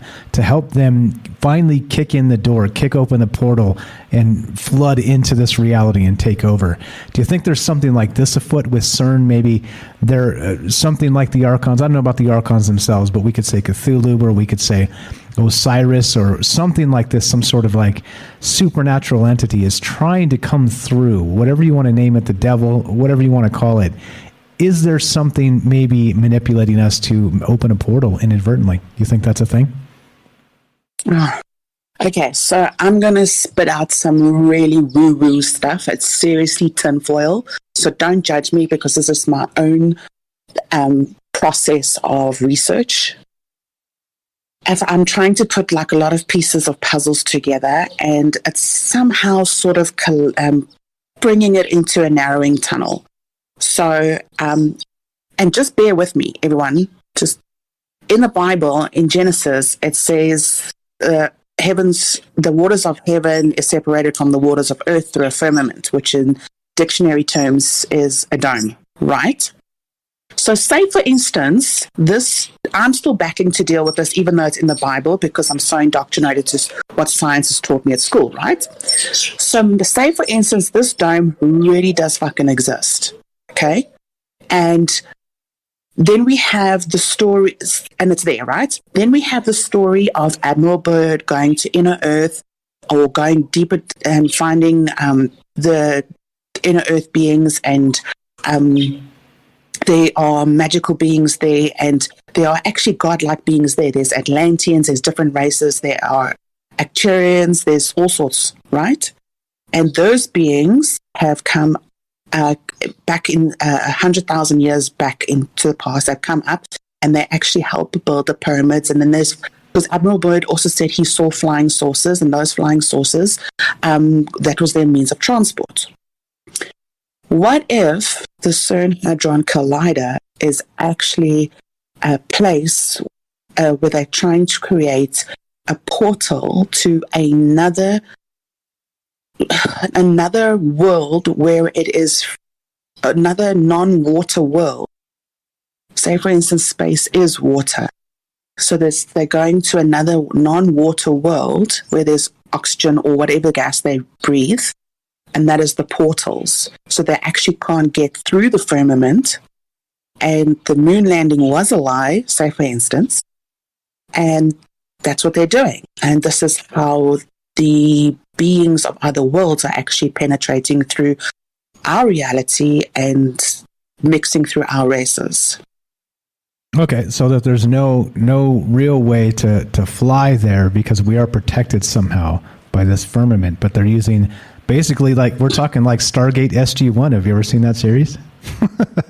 finally kick in the door, kick open the portal, and flood into this reality and take over. Do you think there's something like this afoot with CERN? Maybe they're something like the archons. I don't know about the archons themselves, but we could say Cthulhu, or we could say Osiris, or something like this. Some sort of like supernatural entity is trying to come through, whatever you want to name it, the devil, whatever you want to call it. Is there something maybe manipulating us to open a portal inadvertently? You think that's a thing? Okay, so I'm going to spit out some really woo-woo stuff. It's seriously tinfoil. So don't judge me, because this is my own process of research. As I'm trying to put like a lot of pieces of puzzles together, and it's somehow sort of bringing it into a narrowing tunnel. So, and just bear with me, everyone. Just in the Bible, in Genesis, it says the waters of heaven is separated from the waters of earth through a firmament, which in dictionary terms is a dome, right? So say, for instance, I'm still battling to deal with this, even though it's in the Bible, because I'm so indoctrinated to what science has taught me at school, right? So say, for instance, this dome really does fucking exist. Okay, and then we have the story, and it's there, right? Then we have the story of Admiral Byrd going to inner Earth, or going deeper and finding the inner Earth beings, and there are magical beings there, and there are actually godlike beings there. There's Atlanteans, there's different races, there are Acturians, there's all sorts, right? And those beings have come back in 100,000 years back into the past. They've come up, and they actually help build the pyramids. And then because Admiral Byrd also said he saw flying saucers, and those flying saucers, that was their means of transport. What if the CERN Hadron Collider is actually a place where they're trying to create a portal to another world, where it is another non-water world, say for instance, space is water. So they're going to another non-water world where there's oxygen or whatever gas they breathe, and that is the portals. So they actually can't get through the firmament, and the moon landing was a lie, say for instance, and that's what they're doing. And this is how the beings of other worlds are actually penetrating through our reality and mixing through our races. Okay, so that there's no real way to fly there because we are protected somehow by this firmament, but they're using basically like we're talking like Stargate SG-1. Have you ever seen that series?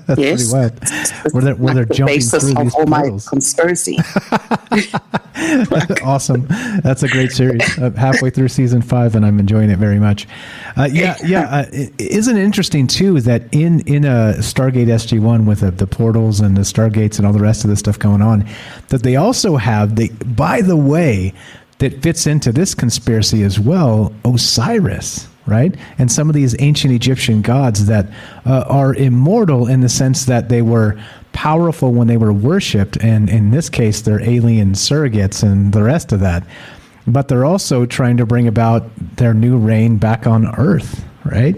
That's yes. pretty wild. Where they're jumping through these all portals. My conspiracy. Awesome. That's a great series. Halfway through season 5, and I'm enjoying it very much. Isn't it interesting too that in a Stargate SG-1 with the portals and the Stargates and all the rest of the stuff going on, that they also have by the way, that fits into this conspiracy as well, Osiris. Right? And some of these ancient Egyptian gods that are immortal in the sense that they were powerful when they were worshipped, and in this case, they're alien surrogates and the rest of that. But they're also trying to bring about their new reign back on Earth, right?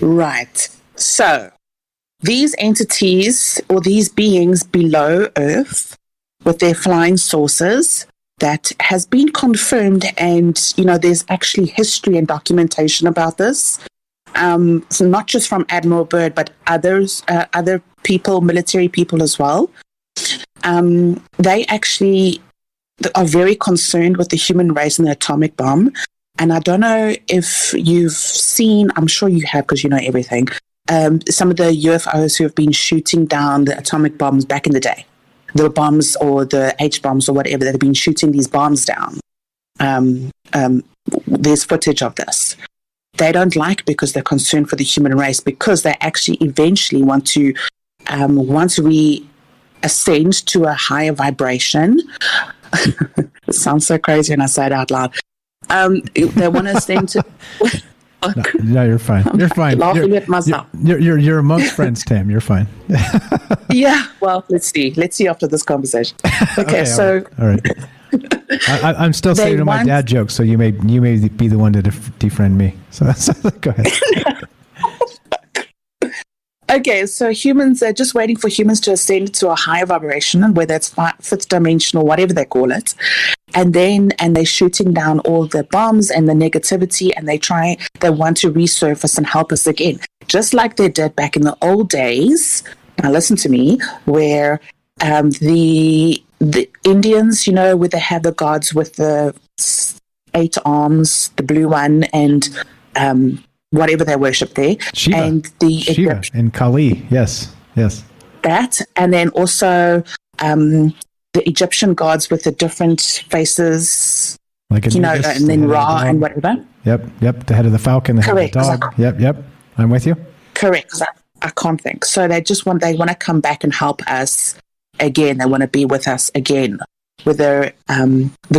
Right. So, these entities or these beings below Earth with their flying saucers, that has been confirmed, and there's actually history and documentation about this. So not just from Admiral Byrd, but other people, military people as well. They actually are very concerned with the human race and the atomic bomb. And I don't know if you've seen, I'm sure you have because you know everything, some of the UFOs who have been shooting down the atomic bombs back in the day. The bombs or the H-bombs or whatever that have been shooting these bombs down. There's footage of this. They don't like because they're concerned for the human race, because they actually eventually want to, once we ascend to a higher vibration, it sounds so crazy when I say it out loud. They want to ascend to... No, you're fine. You're fine. Laughing at myself. You're amongst friends, Tam. You're fine. Yeah. Well, let's see after this conversation. Okay, so all right. I'm still saying to my dad jokes, so you may be the one to defriend me. So go ahead. Okay, so humans are just waiting for humans to ascend to a higher vibration, whether it's fifth dimension or whatever they call it. And they're shooting down all the bombs and the negativity, and they want to resurface and help us again. Just like they did back in the old days, now listen to me, where the Indians, where they have the gods with the 8 arms, the blue one, and whatever they worship there. Shiva. And the Shiva and Kali, yes. That, and then also the Egyptian gods with the different faces, like and then Ra and whatever. Yep. The head of the falcon, the head of the dog. Yep. I'm with you. Correct. 'Cause I can't think. So they want to come back and help us again. They want to be with us again with the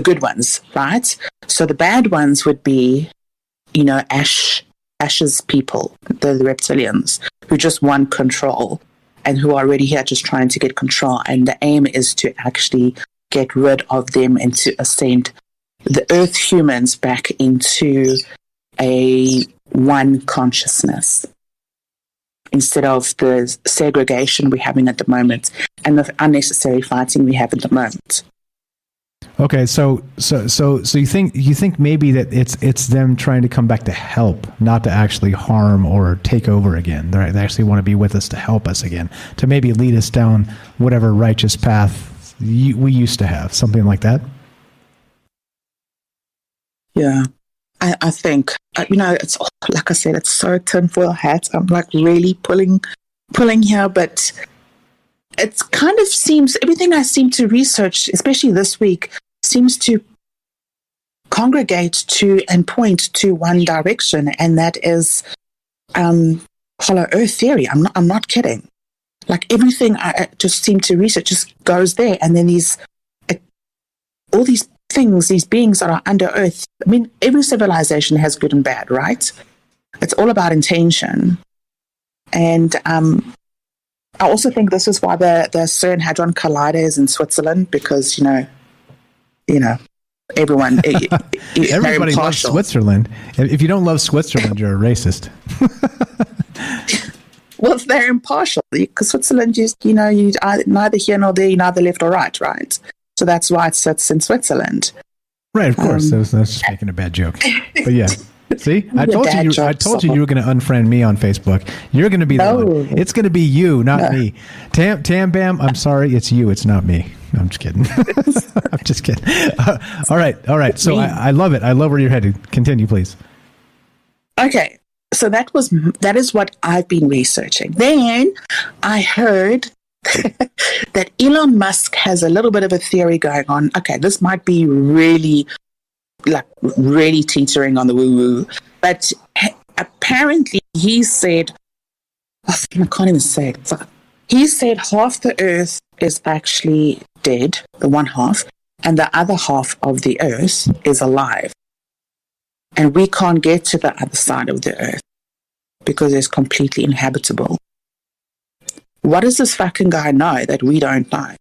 good ones, right? So the bad ones would be, Ash's people, the reptilians, who just want control and who are already here just trying to get control. And the aim is to actually get rid of them and to ascend the Earth humans back into a one consciousness instead of the segregation we're having at the moment and the unnecessary fighting we have at the moment. Okay, so you think maybe that it's them trying to come back to help, not to actually harm or take over again. They actually want to be with us to help us again, to maybe lead us down whatever righteous path we used to have, something like that. Yeah, I think it's like I said, it's so tinfoil hat. I'm like really pulling here, but it kind of seems everything I seem to research, especially this week, seems to congregate to and point to one direction, and that is hollow earth theory. I'm not kidding. Like everything I just seem to research just goes there, and then all these things, these beings that are under earth. I mean, every civilization has good and bad, right? It's all about intention, and I also think this is why the CERN Hadron Collider is in Switzerland, because everyone everybody loves Switzerland. If you don't love Switzerland, you're a racist. Well, they're impartial because Switzerland, you neither here nor there, you're neither left or right, right? So that's why it sits in Switzerland. Right, of course. I was just making a bad joke. But yeah. See, I told you were going to unfriend me on Facebook. You're going to be the one. It's going to be you, not me. Tam Bam, I'm sorry, it's you. It's not me. I'm just kidding. I'm just kidding. All right. So I love it. I love where you're headed. Continue, please. Okay. So that is what I've been researching. Then I heard that Elon Musk has a little bit of a theory going on. Okay, this might be really teetering on the woo-woo, but apparently he said, I can't even say it. He said half the Earth is actually dead, the one half, and the other half of the Earth is alive. And we can't get to the other side of the Earth because it's completely inhabitable. What does this fucking guy know that we don't know?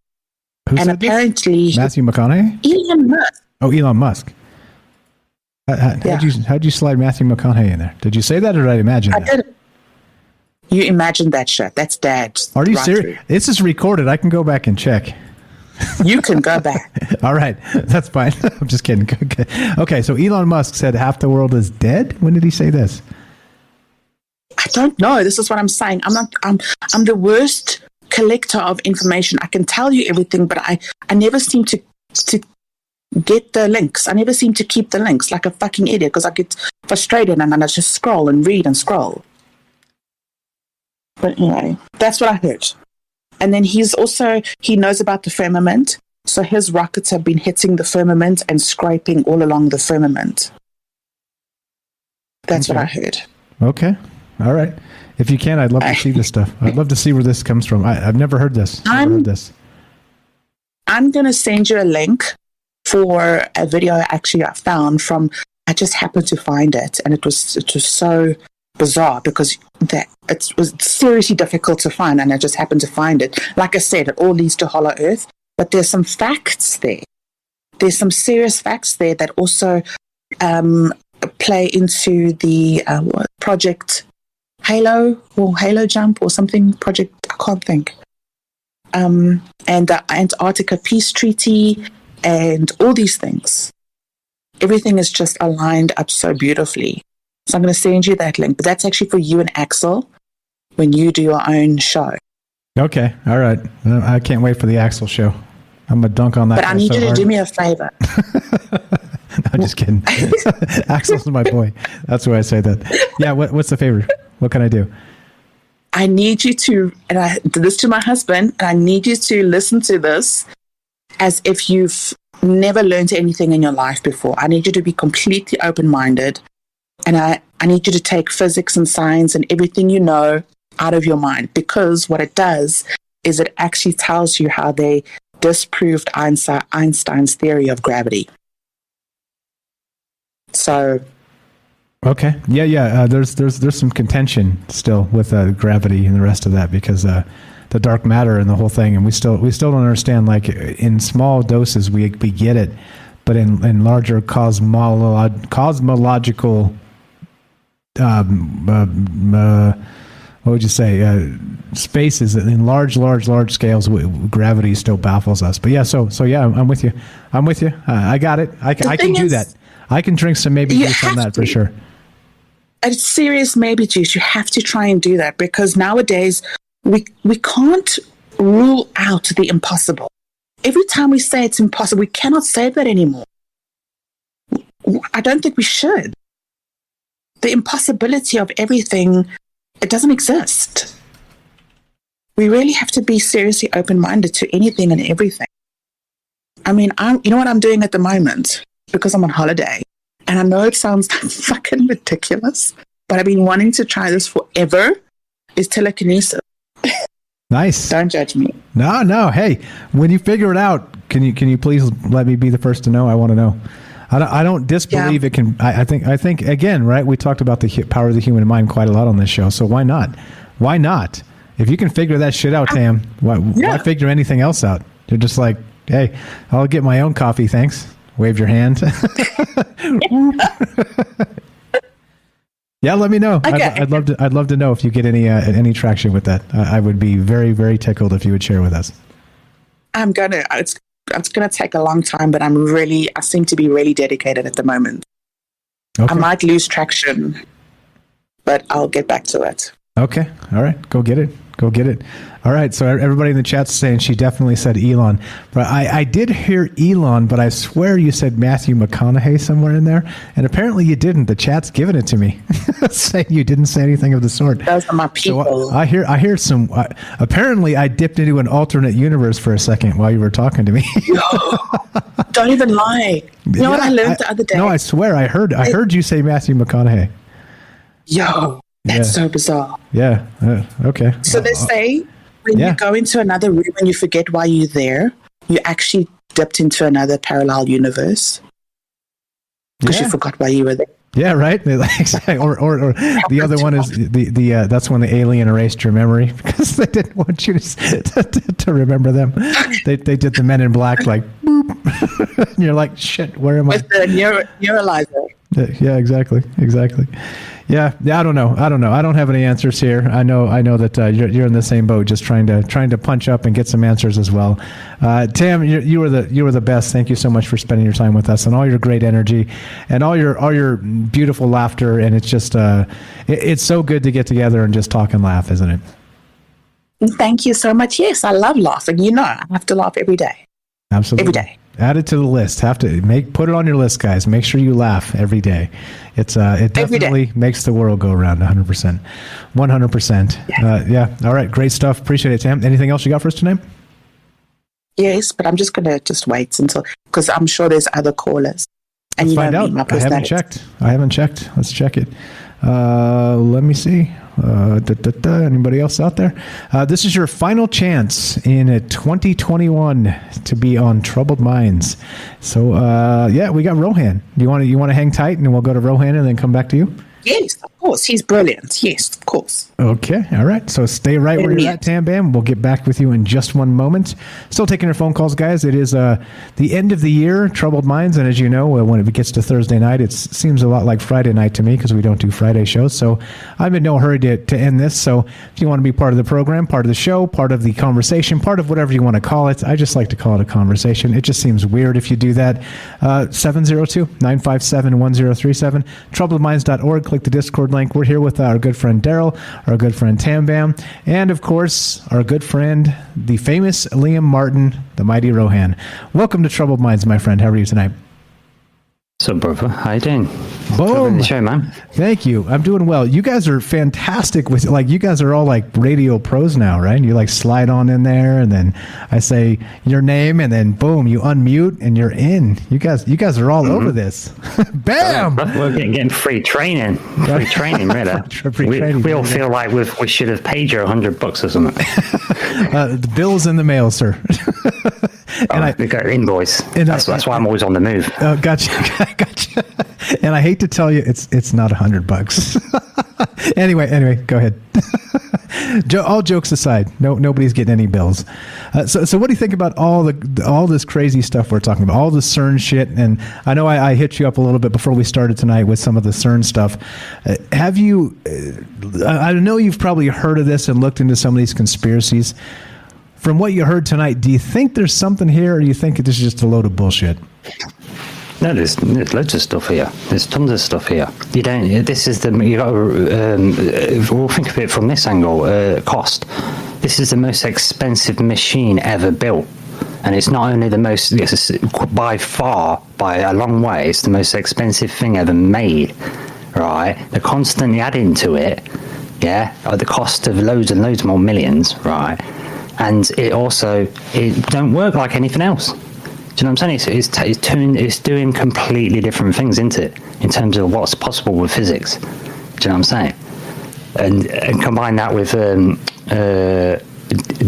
Who and apparently... This? Matthew McConaughey? Elon Musk. Oh, Elon Musk. How'd you slide Matthew McConaughey in there? Did you say that or did I imagine that? I did. You imagined that shit. That's Dad. Are you serious? This is recorded. I can go back and check. You can go back. All right. That's fine. I'm just kidding. Okay. So Elon Musk said half the world is dead. When did he say this? I don't know. This is what I'm saying. I'm the worst collector of information. I can tell you everything, but I never seem to get the links. I never seem to keep the links, like a fucking idiot, because I get frustrated and then I just scroll and read and scroll. But anyway, that's what I heard. And then he knows about the firmament. So his rockets have been hitting the firmament and scraping all along the firmament. That's what I heard. Okay. All right. If you can, I'd love to see this stuff. I'd love to see where this comes from. I've never heard this. I'm going to send you a link for a video actually I found from, I just happened to find it, and it was so bizarre because it was seriously difficult to find, and I just happened to find it. Like I said, it all leads to Hollow Earth, but there's some facts there. There's some serious facts there that also play into the Project Halo or Halo Jump or something. Project, I can't think. And the Antarctica Peace Treaty and all these things. Everything is just aligned up so beautifully. So I'm going to send you that link, but that's actually for you and Axel when you do your own show. Okay. All right. I can't wait for the Axel show. I'm going to dunk on that. But I need you to do me a favor. I'm just kidding. Axel's my boy. That's why I say that. Yeah. What's the favor? What can I do? I need you to, and I did this to my husband, and I need you to listen to this as if you've never learned anything in your life before. I need you to be completely open-minded, and I need you to take physics and science and everything you know out of your mind, because what it does is it actually tells you how they disproved Einstein's theory of gravity. So... Okay. Yeah. There's some contention still with gravity and the rest of that because the dark matter and the whole thing, and we still don't understand. Like in small doses, we get it, but in larger cosmological, what would you say? Spaces in large scales, gravity still baffles us. But yeah, so yeah, I'm with you. I got it. I can do that. I can drink some maybe juice on that for sure. A serious maybe juice. You have to try and do that because nowadays we can't rule out the impossible. Every time we say it's impossible, we cannot say that anymore. I don't think we should. The impossibility of everything, it doesn't exist. We really have to be seriously open-minded to anything and everything. I mean, you know what I'm doing at the moment? Because I'm on holiday. And I know it sounds fucking ridiculous, but I've been wanting to try this forever, is telekinesis. Nice. Don't judge me. No. Hey, when you figure it out, can you please let me be the first to know? I want to know. I don't disbelieve it can. I think again, right? We talked about the power of the human mind quite a lot on this show. So why not? Why not? If you can figure that shit out, Tam, why figure anything else out? You're just like, hey, I'll get my own coffee, thanks. Wave your hand. Yeah, let me know. Okay. I'd love to know if you get any traction with that. I would be very, very tickled if you would share with us. It's gonna take a long time, but I seem to be really dedicated at the moment. Okay. I might lose traction, but I'll get back to it. Okay. All right. Go get it. All right. So everybody in the chat's saying she definitely said Elon. But I did hear Elon, but I swear you said Matthew McConaughey somewhere in there. And apparently you didn't. The chat's giving it to me, saying you didn't say anything of the sort. Those are my people. So I hear some. Apparently I dipped into an alternate universe for a second while you were talking to me. Don't even lie. You know what I learned the other day? No, I swear I heard you say Matthew McConaughey. Yo. That's so bizarre. Yeah. Okay. So they say when you go into another room and you forget why you're there, you actually dipped into another parallel universe because you forgot why you were there. Yeah, right. Or the other one is the that's when the alien erased your memory because they didn't want you to remember them. They did the Men in Black like boop. And you're like, shit, where am I? With the neuralizer. Yeah, exactly. Yeah, I don't know. I don't have any answers here. I know that you're in the same boat, just trying to punch up and get some answers as well. Tam, you were the best. Thank you so much for spending your time with us and all your great energy and all your beautiful laughter. And it's just it's so good to get together and just talk and laugh, isn't it? Thank you so much. Yes, I love laughing. I have to laugh every day. Absolutely. Every day. Add it to the list. Put it on your list, guys. Make sure you laugh every day. It definitely makes the world go around. 100%. 100%. Yeah. All right. Great stuff. Appreciate it, Tam. Anything else you got for us tonight? Yes, but I'm just gonna wait until because I'm sure there's other callers. And Let's find out. I haven't checked. Let's check it. Let me see. Anybody else out there? This is your final chance in 2021 to be on Troubled Minds. So we got Rohan. You want to hang tight and we'll go to Rohan and then come back to you? Yes, of course. He's brilliant. Yes, of course. Okay. All right. So stay right where you're at, Tam Bam. We'll get back with you in just one moment. Still taking your phone calls, guys. It is the end of the year, Troubled Minds. And as you know, when it gets to Thursday night, it seems a lot like Friday night to me because we don't do Friday shows. So I'm in no hurry to end this. So if you want to be part of the program, part of the show, part of the conversation, part of whatever you want to call it, I just like to call it a conversation. It just seems weird if you do that. 702-957-1037, troubledminds.org. Click the Discord link. We're here with our good friend Daryl, our good friend Tam Bam, and of course, our good friend, the famous Liam Martin, the mighty Rohan. Welcome to Troubled Minds, my friend. How are you tonight? So, brother, how you doing? Boom. The show, man. Thank you. I'm doing well. You guys are fantastic with you guys are all like radio pros now, right? And you like slide on in there and then I say your name and then boom, you unmute and you're in. You guys are all over this. Bam! We're getting free training. Free training, really. We all feel like we should have paid you $100 or something. The bill's in the mail, sir. And we got an invoice. That's why I'm always on the move. Gotcha. And I hate to tell you, it's not $100. Anyway, go ahead. All jokes aside, nobody's getting any bills. So what do you think about all this crazy stuff we're talking about, all the CERN shit? And I know I hit you up a little bit before we started tonight with some of the CERN stuff. Have you? I know you've probably heard of this and looked into some of these conspiracies. From what you heard tonight, do you think there's something here, or do you think this is just a load of bullshit? No, there's loads of stuff here. There's tons of stuff here. You got to, we'll think of it from this angle, cost. This is the most expensive machine ever built. And it's not only the most, by far, by a long way, it's the most expensive thing ever made, right? They're constantly adding to it, at the cost of loads and loads more millions, right? And it don't work like anything else. Do you know what I'm saying? It's doing completely different things, isn't it? In terms of what's possible with physics. Do you know what I'm saying? And combine that with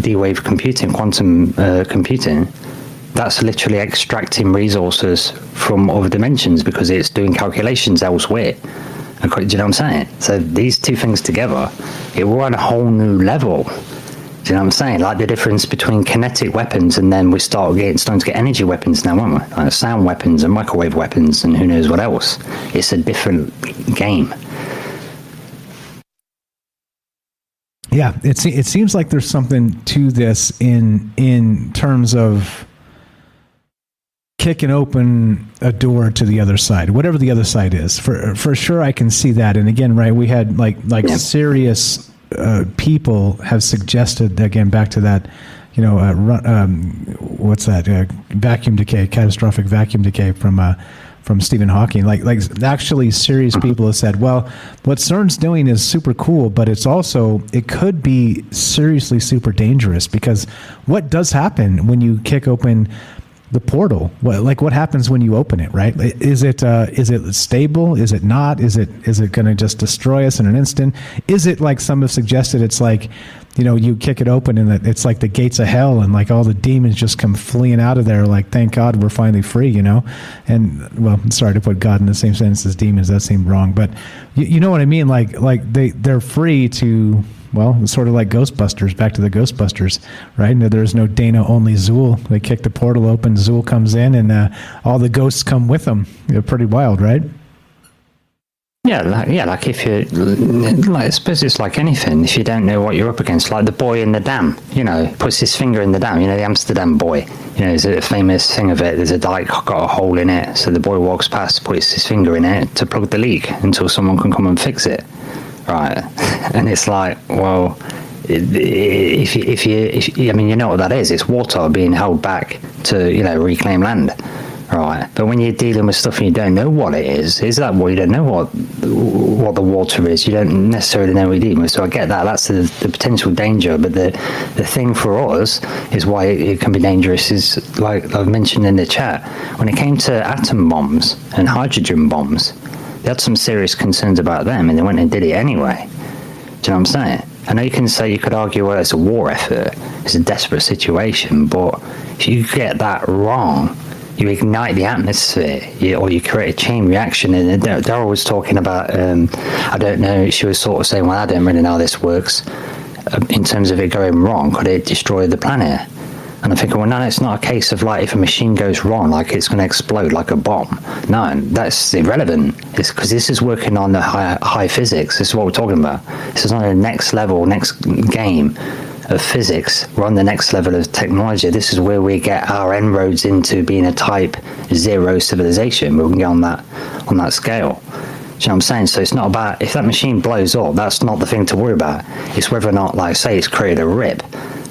D-wave computing, quantum computing, that's literally extracting resources from other dimensions because it's doing calculations elsewhere. Do you know what I'm saying? So these two things together, it will run a whole new level Do you know what I'm saying? Like the difference between kinetic weapons and then we're starting to get energy weapons now, aren't we? Like sound weapons and microwave weapons and who knows what else. It's a different game. Yeah, it seems like there's something to this in terms of kicking open a door to the other side, whatever the other side is. For sure, I can see that. And again, right, we had like serious people have suggested, again, back to that, what's that? Vacuum decay, catastrophic vacuum decay from Stephen Hawking. Like actually serious people have said, well, what CERN's doing is super cool, but it could be seriously super dangerous, because what does happen when you kick open the portal? What happens when you open it, right? Is it stable? Is it not? Is it going to just destroy us in an instant? Is it like some have suggested, it's like, you kick it open and it's like the gates of hell and like all the demons just come fleeing out of there, like, thank God we're finally free, And, well, sorry to put God in the same sentence as demons, that seemed wrong, but you know what I mean? Like they're free to, well, it's sort of like Ghostbusters, back to the Ghostbusters, right? There's no Dana, only Zool. They kick the portal open, Zool comes in, and all the ghosts come with them. They're pretty wild, right? Yeah, like if you, I suppose it's like anything. If you don't know what you're up against, like the boy in the dam, puts his finger in the dam. The Amsterdam boy. There's a famous thing of it. There's a dike got a hole in it, so the boy walks past, puts his finger in it to plug the leak until someone can come and fix it. Right, and it's like, well, if you know what that is? It's water being held back to reclaim land, right? But when you're dealing with stuff and you don't know what it is that what you don't know what the water is? You don't necessarily know what you're dealing with. So I get that. That's the potential danger. But the thing for us is why it can be dangerous is, like I've mentioned in the chat, when it came to atom bombs and hydrogen bombs. They had some serious concerns about them, and they went and did it anyway. Do you know what I'm saying? I know you could argue, well, it's a war effort, it's a desperate situation, but if you get that wrong, you ignite the atmosphere, or you create a chain reaction. And they're always talking about, I don't know, she was sort of saying, well, I don't really know how this works. In terms of it going wrong, could it destroy the planet? And I'm thinking, well, no, it's not a case of like if a machine goes wrong, like it's going to explode like a bomb. No, that's irrelevant. It's because this is working on the high physics. This is what we're talking about. This is on the next level, next game of physics. We're on the next level of technology. This is where we get our inroads into being a type 0 civilization. We can get on that scale. Do you know what I'm saying? So it's not about if that machine blows up. That's not the thing to worry about. It's whether or not, like, say, it's created a rip.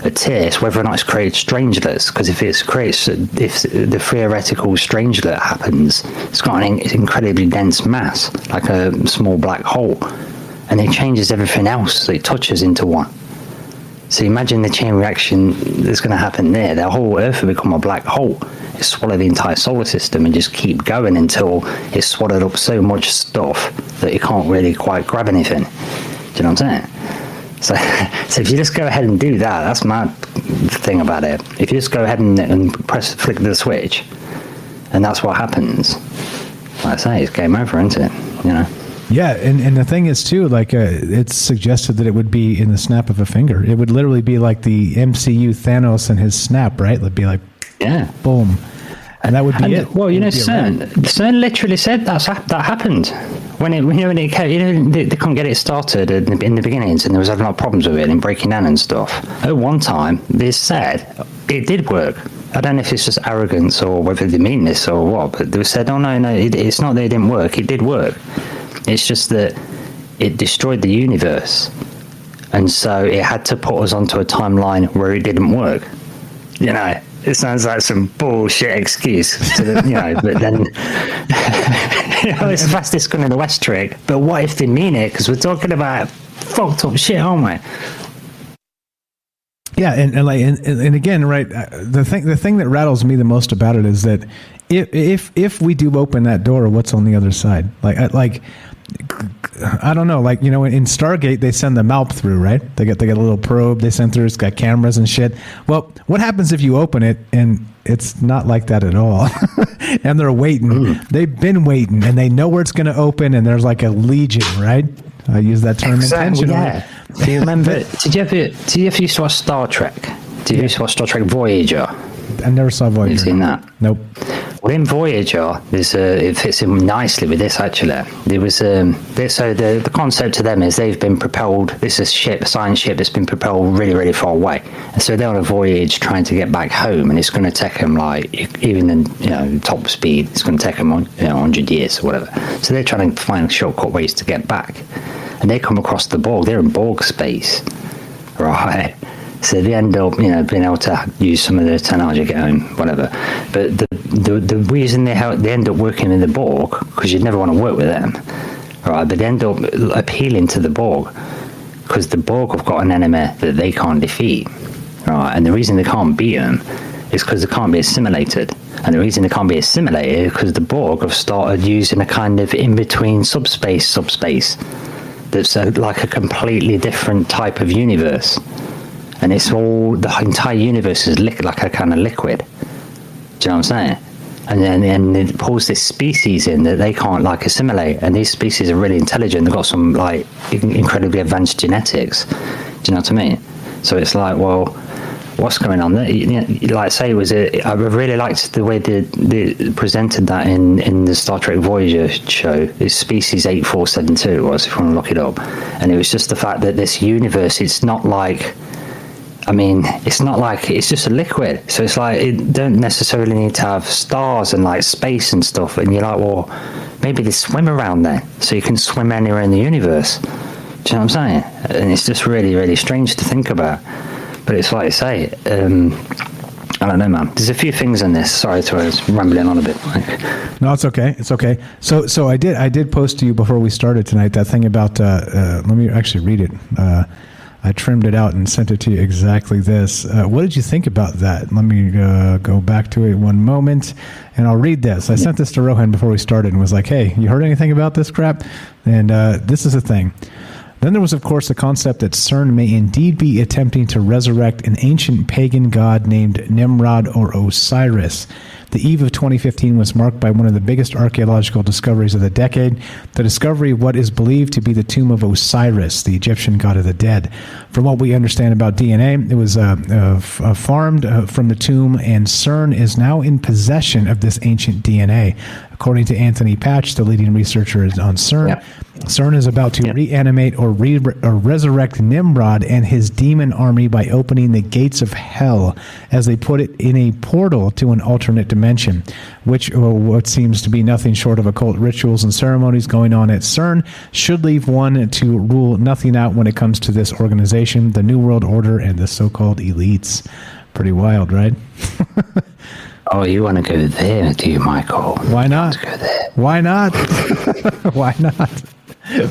A tear, it's whether or not it's created strangelets, because if the theoretical strangelet happens, it's got an incredibly dense mass, like a small black hole, and it changes everything else that it touches into one. So imagine the chain reaction that's going to happen there. The whole Earth will become a black hole. It swallow the entire solar system and just keep going until it's swallowed up so much stuff that it can't really quite grab anything. Do you know what I'm saying? So if you just go ahead and do that, that's my thing about it. If you just go ahead and flick the switch, and that's what happens, like I say, it's game over, isn't it? Yeah, and the thing is, too, like, it's suggested that it would be in the snap of a finger. It would literally be like the MCU Thanos and his snap, right? It'd be like, yeah, boom. And that would be it. Well, CERN literally said that happened. When it came, they couldn't get it started in the beginnings, and there was having a lot of problems with it and breaking down and stuff. At one time, they said it did work. I don't know if it's just arrogance or whether they mean this or what, but they said, oh, no, it's not that it didn't work. It did work. It's just that it destroyed the universe. And so it had to put us onto a timeline where it didn't work. It sounds like some bullshit excuse, but then, it's the fastest gun in the West trick. But what if they mean it? Because we're talking about fucked up shit, aren't we? Yeah, and again, right? The thing that rattles me the most about it is that if we do open that door, what's on the other side? Like I don't know, like, in Stargate, they send the MALP through, right? They get a little probe they send through. It's got cameras and shit. Well, what happens if you open it and it's not like that at all? And they're waiting. They've been waiting, and they know where it's going to open, and there's like a legion, right? I use that term intentionally. Yeah. Do you remember? Did you ever used to watch Star Trek? Did you used to watch Star Trek Voyager? I never saw Voyager. You've seen that? Nope. Well, in Voyager, it fits in nicely with this, actually. There was so the concept to them is they've been propelled. This is a science ship that's been propelled really, really far away, and so they're on a voyage trying to get back home, and it's going to take them like even in top speed, it's going to take them 100 years or whatever. So they're trying to find shortcut ways to get back, and they come across the Borg. They're in Borg space, right? So they end up, being able to use some of their technology to get home, whatever. But the reason they end up working in the Borg, because you'd never want to work with them, right? But they end up appealing to the Borg, because the Borg have got an enemy that they can't defeat, right? And the reason they can't beat them is because they can't be assimilated. And the reason they can't be assimilated is because the Borg have started using a kind of in-between subspace that's like a completely different type of universe. And it's the entire universe is like a kind of liquid. Do you know what I'm saying? And then it pulls this species in that they can't like assimilate. And these species are really intelligent. They've got some like incredibly advanced genetics. Do you know what I mean? So it's like, well, what's going on there? Like say, I really liked the way they presented that in the Star Trek Voyager show. It's species 8472 it was, if you want to look it up. And it was just the fact that this universe, it's not like, it's just a liquid. So it's like, it don't necessarily need to have stars and like space and stuff. And you're like, well, maybe they swim around there. So you can swim anywhere in the universe. Do you know what I'm saying? And it's just really, really strange to think about. But it's like I say, I don't know, man. There's a few things in this. Sorry to I was rambling on a bit. No, it's okay. It's okay. So I did post to you before we started tonight that thing about, let me actually read it. I trimmed it out and sent it to you exactly this. What did you think about that? Let me go back to it one moment, and I'll read this. I sent this to Rohan before we started and was like, hey, you heard anything about this crap? And this is the thing. Then there was, of course, the concept that CERN may indeed be attempting to resurrect an ancient pagan god named Nimrod or Osiris. The eve of 2015 was marked by one of the biggest archaeological discoveries of the decade, the discovery of what is believed to be the tomb of Osiris, the Egyptian god of the dead. From what we understand about DNA, it was farmed from the tomb, and CERN is now in possession of this ancient DNA. According to Anthony Patch, the leading researcher on CERN, CERN is about to reanimate or resurrect Nimrod and his demon army by opening the gates of hell, as they put it, in a portal to an alternate dimension, which what seems to be nothing short of occult rituals and ceremonies going on at CERN should leave one to rule nothing out when it comes to this organization, the New World Order, and the so-called elites. Pretty wild, right? Oh, you want to go there, do you, Michael? Why not? Let's go there. Why not? Why not?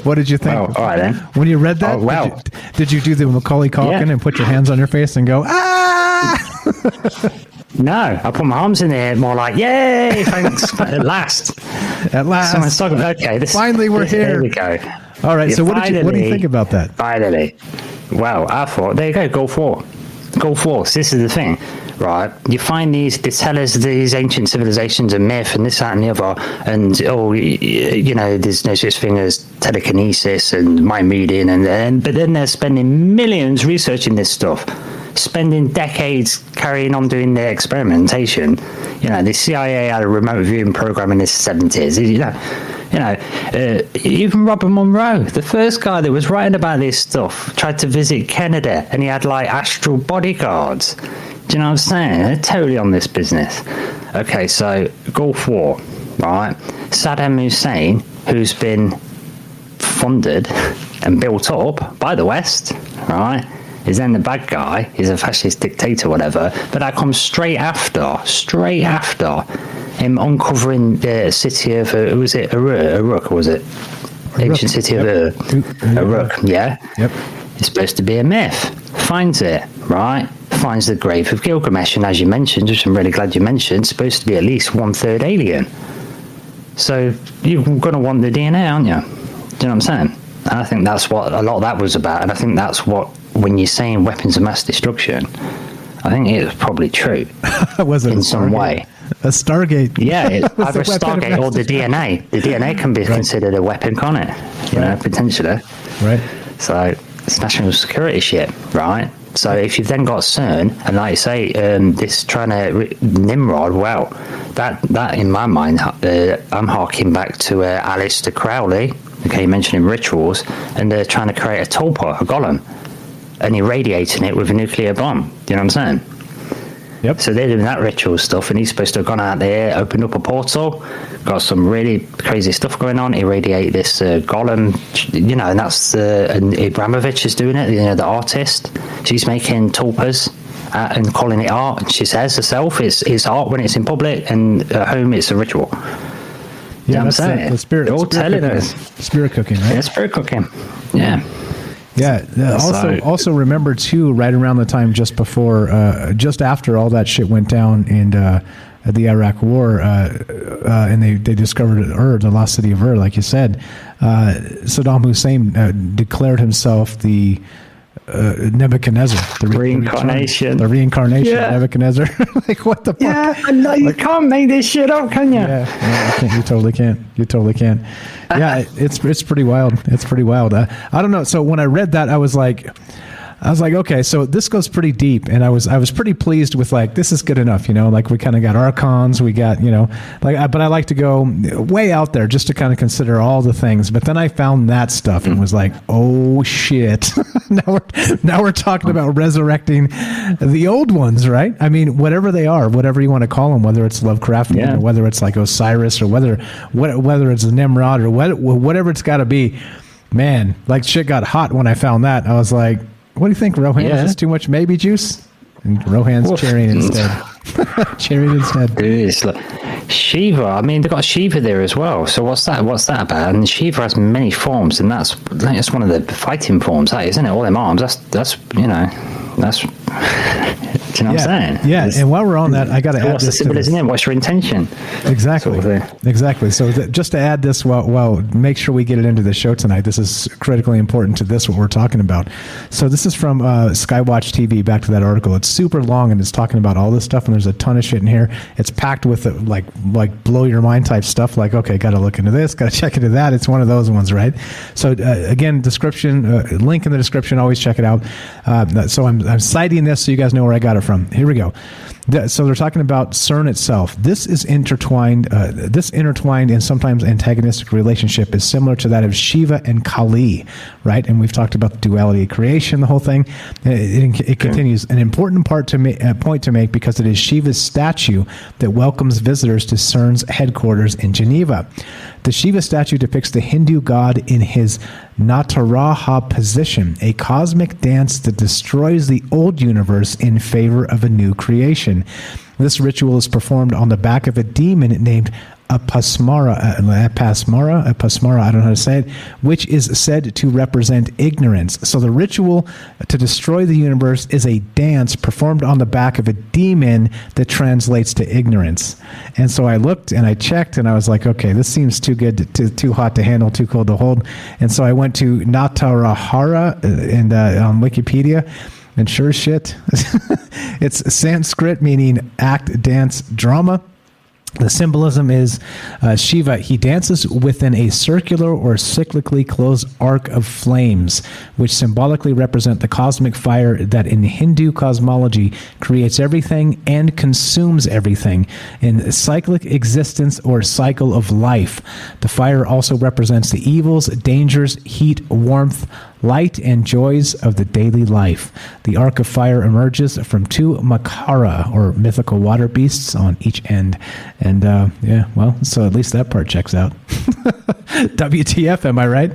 What did you think? Well, all right, then. When you read that, did you do the Macaulay Culkin and put your hands on your face and go, ah? No, I put my arms in the air more like, yay, thanks. At last. At last. Someone's talking, okay. Finally, we're here. There we go. All right, so what do you think about that? Finally. Well, I thought, there you go, go for it. Go for it. This is the thing. Right, you find they tell us these ancient civilizations and myth and this, that, and the other, and there's no such thing as telekinesis and mind reading, but then they're spending millions researching this stuff, spending decades carrying on doing their experimentation. The CIA had a remote viewing program in the 70s. Even Robert Monroe, the first guy that was writing about this stuff, tried to visit Canada, and he had like astral bodyguards. Do you know what I'm saying? They're totally on this business. Okay, so Gulf War, right? Saddam Hussein, who's been funded and built up by the West, right, is then the bad guy. He's a fascist dictator, whatever. But that comes straight after him uncovering the city of, was it Uruk, or was it? Ancient city of Uruk, yeah? Yep. It's supposed to be a myth. Finds it, right? Finds the grave of Gilgamesh, and as you mentioned, which I'm really glad you mentioned, supposed to be at least 1/3 alien. So you're going to want the DNA, aren't you? Do you know what I'm saying? And I think that's what a lot of that was about, and I think that's what, when you're saying weapons of mass destruction, I think it was probably true was it in some way. A Stargate. Yeah, Was either a the weapon of Stargate or mass the DNA. The DNA can be considered a weapon, can't it? You know, potentially. Right. So it's national security shit, right? So if you've then got CERN, and like you say, this trying to Nimrod, well, that in my mind, I'm harking back to Aleister Crowley, okay, mentioning rituals, and they're trying to create a tulpa, a golem, and irradiating it with a nuclear bomb. You know what I'm saying? Yep. So they're doing that ritual stuff, and he's supposed to have gone out there, opened up a portal, got some really crazy stuff going on, irradiate this golem, you know, and that's and Abramovich is doing it, you know, the artist. She's making tulpas and calling it art, and she says herself it's art when it's in public, and at home it's a ritual. You know what I'm saying? The spirit. They're all telling cooking. us. Spirit cooking, right? Yeah, spirit cooking. Yeah. Yeah. Also remember too, right around the time just before, just after all that shit went down in the Iraq War, and they discovered the lost city of Ur, like you said, Saddam Hussein declared himself the Nebuchadnezzar, the reincarnation of Nebuchadnezzar. Like, what the fuck? Yeah, I know you can't make this shit up, can you? Yeah, you totally can't. You totally can't. Yeah, it's pretty wild. It's pretty wild. I don't know. So when I read that, I was like, okay, so this goes pretty deep, and I was pretty pleased with, like, this is good enough, you know, like we kind of got archons, we got, you know, like, but I like to go way out there just to kind of consider all the things. But then I found that stuff and was like, oh shit, now we're talking about resurrecting the old ones, right? I mean, whatever they are, whatever you want to call them, whether it's Lovecraftian or whether it's like Osiris or whether it's Nimrod or whatever it's got to be, man, like shit got hot when I found that. I was like, what do you think, Rohan? Is this too much maybe juice? And Rohan's cheering instead. Cheering instead. Dude, Shiva. I mean, they've got Shiva there as well. So what's that about? And Shiva has many forms, and that's one of the fighting forms, that isn't it? All them arms. That's you know, that's. Do you know what I'm saying? Yeah, and while we're on that, I got to add what's this. The symbolism in? What's your intention? Exactly. Sort of exactly. So just to add this, well, make sure we get it into the show tonight. This is critically important to this, what we're talking about. So this is from Skywatch TV, back to that article. It's super long, and it's talking about all this stuff, and there's a ton of shit in here. It's packed with like blow your mind type stuff, like, okay, got to look into this, got to check into that. It's one of those ones, right? So again, description, link in the description, always check it out. So I'm citing this so you guys know where I got it from. Here we go. So they're talking about CERN itself. This is intertwined. This intertwined and sometimes antagonistic relationship is similar to that of Shiva and Kali, right? And we've talked about the duality of creation, the whole thing. It continues. An important point to make because it is Shiva's statue that welcomes visitors to CERN's headquarters in Geneva. The Shiva statue depicts the Hindu god in his Nataraja position, a cosmic dance that destroys the old universe in favor of a new creation. This ritual is performed on the back of a demon named Apasmara, I don't know how to say it, which is said to represent ignorance. So the ritual to destroy the universe is a dance performed on the back of a demon that translates to ignorance. And so I looked and I checked and I was like, okay, this seems too good, too hot to handle, too cold to hold. And so I went to Natarahara and on Wikipedia. And sure as shit, it's Sanskrit meaning act, dance, drama. The symbolism is Shiva. He dances within a circular or cyclically closed arc of flames, which symbolically represent the cosmic fire that in Hindu cosmology creates everything and consumes everything in cyclic existence or cycle of life. The fire also represents the evils, dangers, heat, warmth, light, and joys of the daily life. The arc of fire emerges from two Makara, or mythical water beasts, on each end. And yeah, well, so at least that part checks out. WTF, am I right?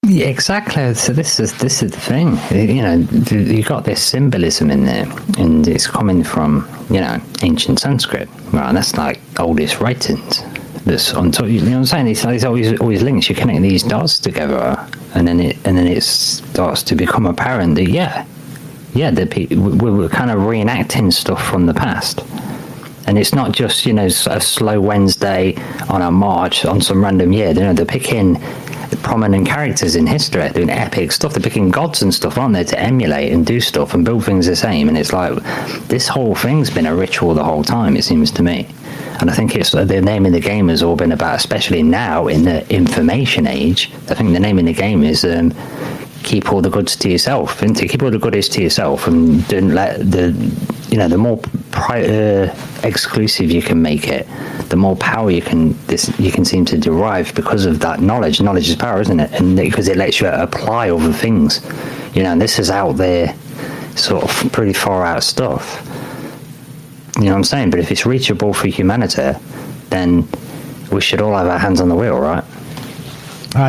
Yeah, exactly. So this is the thing. You know, you got this symbolism in there, and it's coming from, you know, ancient Sanskrit. Right, that's like oldest writings. That's on top. You know what I'm saying? It's always links. You connect these dots together, and then it starts to become apparent that we're kind of reenacting stuff from the past. And it's not just, you know, a slow Wednesday on a march on some random year. You know, they're picking prominent characters in history doing epic stuff. They're picking gods and stuff, aren't they, to emulate and do stuff and build things the same. And it's like this whole thing's been a ritual the whole time, it seems to me. And I think it's the name of the game has all been about, especially now in the information age. I think the name of the game is keep all the goods to yourself, and to keep all the goodies to yourself, and don't let the more exclusive you can make it, the more power you can seem to derive because of that knowledge. Knowledge is power, isn't it? And because it lets you apply other things, and this is out there, sort of pretty far out stuff. You know what I'm saying? But if it's reachable for humanity, then we should all have our hands on the wheel, right?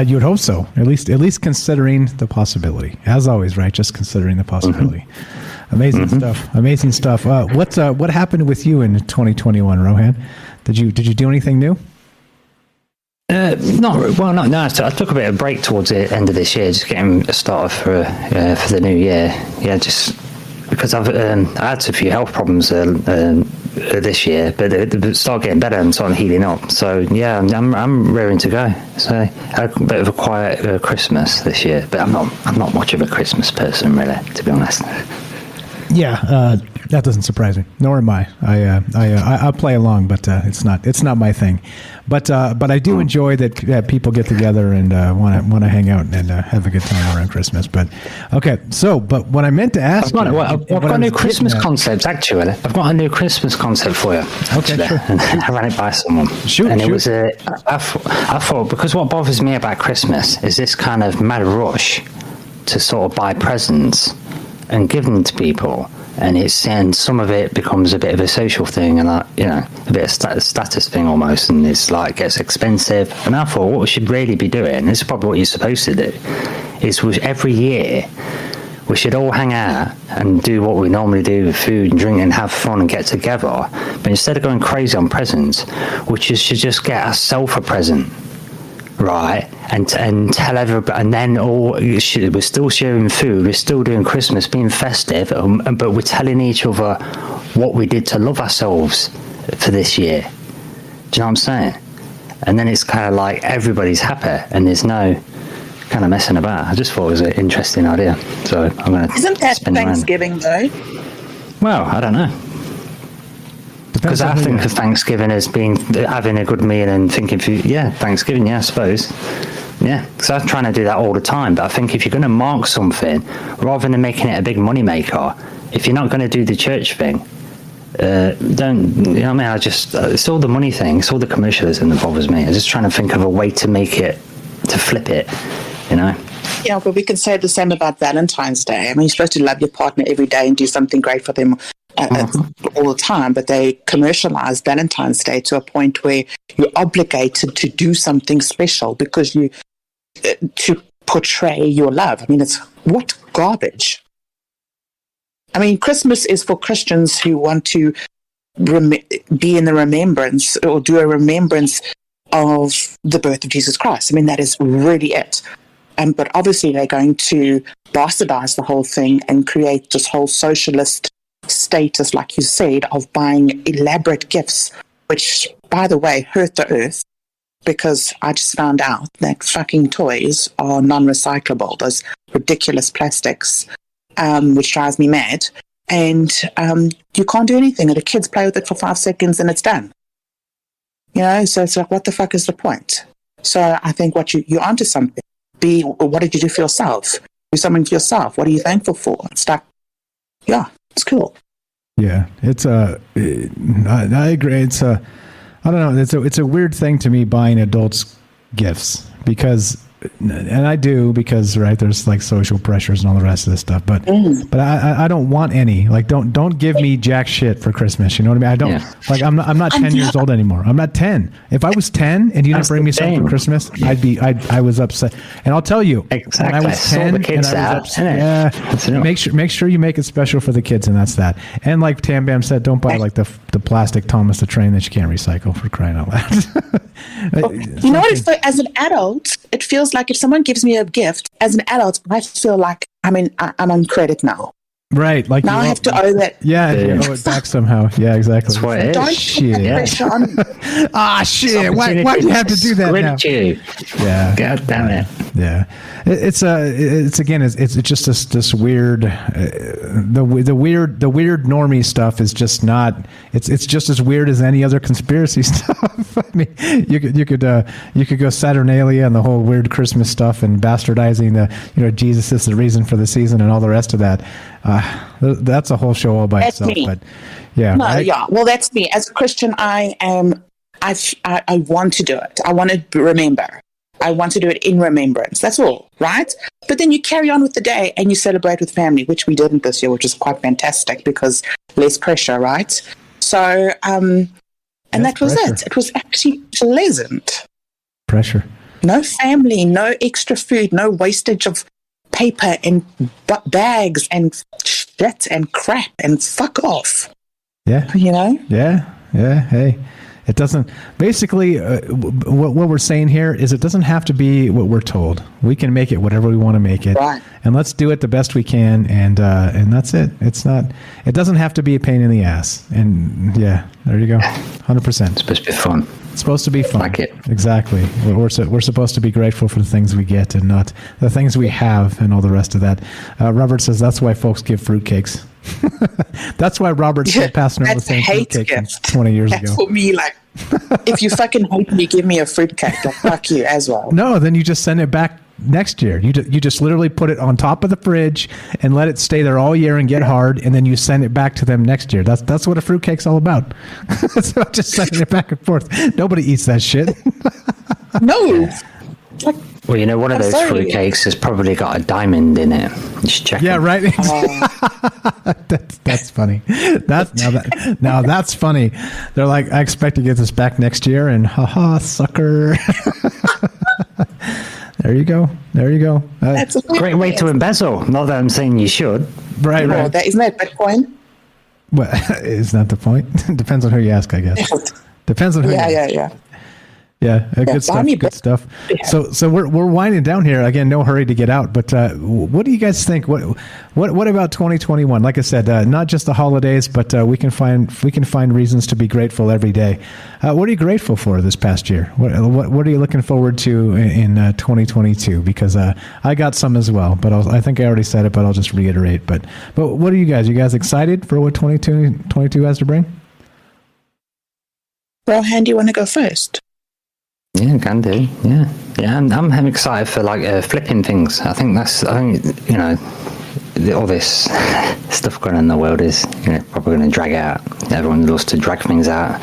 You would hope so. At least considering the possibility. As always, right? Just considering the possibility. Mm-hmm. Amazing stuff. What happened with you in 2021, Rohan? Did you do anything new? No. I took a bit of a break towards the end of this year, just getting started for the new year. Yeah, just because I had a few health problems this year, but they started getting better and starting healing up. So yeah, I'm raring to go. So I had a bit of a quiet Christmas this year, but I'm not much of a Christmas person, really, to be honest. Yeah, that doesn't surprise me. Nor am I. I play along, but it's not my thing. But I do enjoy that people get together and want to hang out and have a good time around Christmas. But okay, but what I meant to ask, I've got a new Christmas concept. Actually, I've got a new Christmas concept for you. Okay, sure. I ran it by someone. It was I thought, because what bothers me about Christmas is this kind of mad rush to sort of buy presents and give them to people, and some of it becomes a bit of a social thing, and a bit of status thing almost, and it's like gets expensive. And I thought what we should really be doing, this is probably what you're supposed to do, is every year we should all hang out and do what we normally do with food and drink and have fun and get together. But instead of going crazy on presents, we should just get ourselves a present, right? And tell everybody, and then we're still sharing food, we're still doing Christmas, being festive, but we're telling each other what we did to love ourselves for this year. Do you know what I'm saying? And then it's kind of like everybody's happy, and there's no kind of messing about. I just thought it was an interesting idea, so I'm going to. Isn't that Thanksgiving though? Well, I don't know. Because I think of Thanksgiving as being having a good meal and thinking food. Yeah, Thanksgiving, yeah, I suppose. Yeah, because I'm trying to do that all the time. But I think if you're going to mark something, rather than making it a big money maker, if you're not going to do the church thing, don't. You know what I mean? It's all the money thing. It's all the commercialism that bothers me. I'm just trying to think of a way to make it, to flip it. Yeah, but we can say the same about Valentine's Day. I mean, you're supposed to love your partner every day and do something great for them all the time, but they commercialize Valentine's Day to a point where you're obligated to do something special because to portray your love. I mean, it's what garbage. I mean, Christmas is for Christians who want to be in the remembrance or do a remembrance of the birth of Jesus Christ. I mean, that is really it. But obviously they're going to bastardize the whole thing and create this whole socialist status, like you said, of buying elaborate gifts, which, by the way, hurt the earth, because I just found out that fucking toys are non-recyclable, those ridiculous plastics, which drives me mad. And you can't do anything, and the kids play with it for 5 seconds and it's done. So it's like, what the fuck is the point? So I think you're onto something. What did you do for yourself? Do something for yourself. What are you thankful for? It's like, yeah, it's cool. Yeah, I agree. I don't know. It's a weird thing to me buying adults gifts because and I do because there's like social pressures and all the rest of this stuff. But I don't want any. Like don't give me jack shit for Christmas. You know what I mean? I don't like. I'm not 10 years old anymore. I'm not 10. If I was 10 and you didn't bring me something for Christmas, I was upset. And I'll tell you, when I was 10 and I was upset, make sure you make it special for the kids, and that's that. And like Tam Bam said, don't buy like the plastic Thomas the Train that you can't recycle, for crying out loud. You know what? As an adult, it feels like if someone gives me a gift, as an adult, I feel like I'm on credit now. Right, like now I have to owe that. Yeah, you owe it back somehow. Yeah, exactly. That's what it is. Don't Shit. put that pressure on. Ah, shit! Why do you have to do that now? You. Yeah. God damn it. Yeah, it's just this weird, the weird normie stuff is just not. It's just as weird as any other conspiracy stuff. I mean, you could go Saturnalia and the whole weird Christmas stuff and bastardizing Jesus is the reason for the season and all the rest of that. That's a whole show all by That's itself. me. But yeah, No, right? yeah. Well, that's me. As a Christian, I want to do it. I want to remember. I want to do it in remembrance. That's all, right? But then you carry on with the day and you celebrate with family, which we didn't this year, which is quite fantastic because less pressure, right? So, and that was pressure. it. It was actually pleasant. Pressure. No family, no extra food, no wastage of paper and bags and shit and crap and fuck off. Yeah. You know? Yeah. Hey, it doesn't. Basically, what we're saying here is it doesn't have to be what we're told. We can make it whatever we want to make it, right. And let's do it the best we can. And that's it. It's not. It doesn't have to be a pain in the ass. And yeah, there you go. 100%. It's supposed to be fun. It's supposed to be fun. Like it. Exactly. We're supposed to be grateful for the things we get and not the things we have and all the rest of that. Robert says that's why folks give fruitcakes. That's why Robert's still passing around the same fruitcake from 20 years ago. For me, like, if you fucking hate me, give me a fruitcake. Like, fuck you as well. No, then you just send it back next year. You just literally put it on top of the fridge and let it stay there all year and get hard, and then you send it back to them next year. That's what a fruitcake's all about. It's about just sending it back and forth. Nobody eats that shit. No. Like, well, you know, one of those fruitcakes has probably got a diamond in it. You should check. Yeah, right. That's funny. That's funny. They're like, I expect to get this back next year, and haha, sucker. There you go. that's a Great way to embezzle. Not that I'm saying you should. Right. Isn't that Bitcoin? Well, is that the point? Depends on who you ask, I guess. Depends on who. Yeah, good stuff. Good stuff. Yeah. So we're winding down here again. No hurry to get out. But what do you guys think? What about 2021? Like I said, not just the holidays, but we can find reasons to be grateful every day. What are you grateful for this past year? What are you looking forward to in 2022? Because I got some as well, but I think I already said it, but I'll just reiterate. But what are you guys? You guys excited for what 2022 has to bring? Rohan, do you want to go first? Yeah, can do. Yeah. I'm excited for like flipping things. I think you know, all this stuff going on in the world is probably going to drag out. Everyone loves to drag things out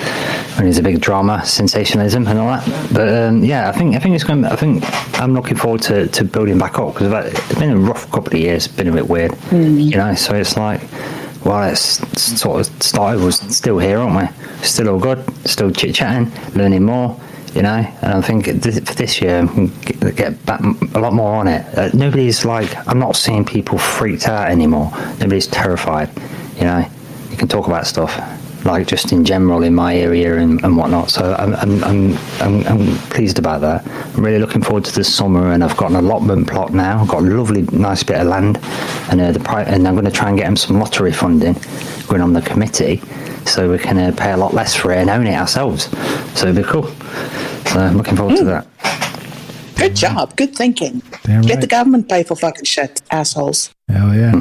when there's a big drama, sensationalism, and all that. But I think it's going. I think I'm looking forward to building back up because it's been a rough couple of years. It's been a bit weird, you know. So it's like, well, it's sort of started. We're still here, aren't we? Still all good. Still chit chatting, learning more. You know, and I think for this year, I'm get back a lot more on it. Nobody's like, I'm not seeing people freaked out anymore. Nobody's terrified. You know, you can talk about stuff like just in general in my area and whatnot. So I'm pleased about that. I'm really looking forward to the summer, and I've got an allotment plot now. I've got a lovely, nice bit of land, and and I'm going to try and get them some lottery funding going on the committee, so we can pay a lot less for it and own it ourselves. So it'll be cool. So I'm looking forward to that. Good job. Good thinking. Damn Let right. the government pay for fucking shit, assholes. Hell yeah.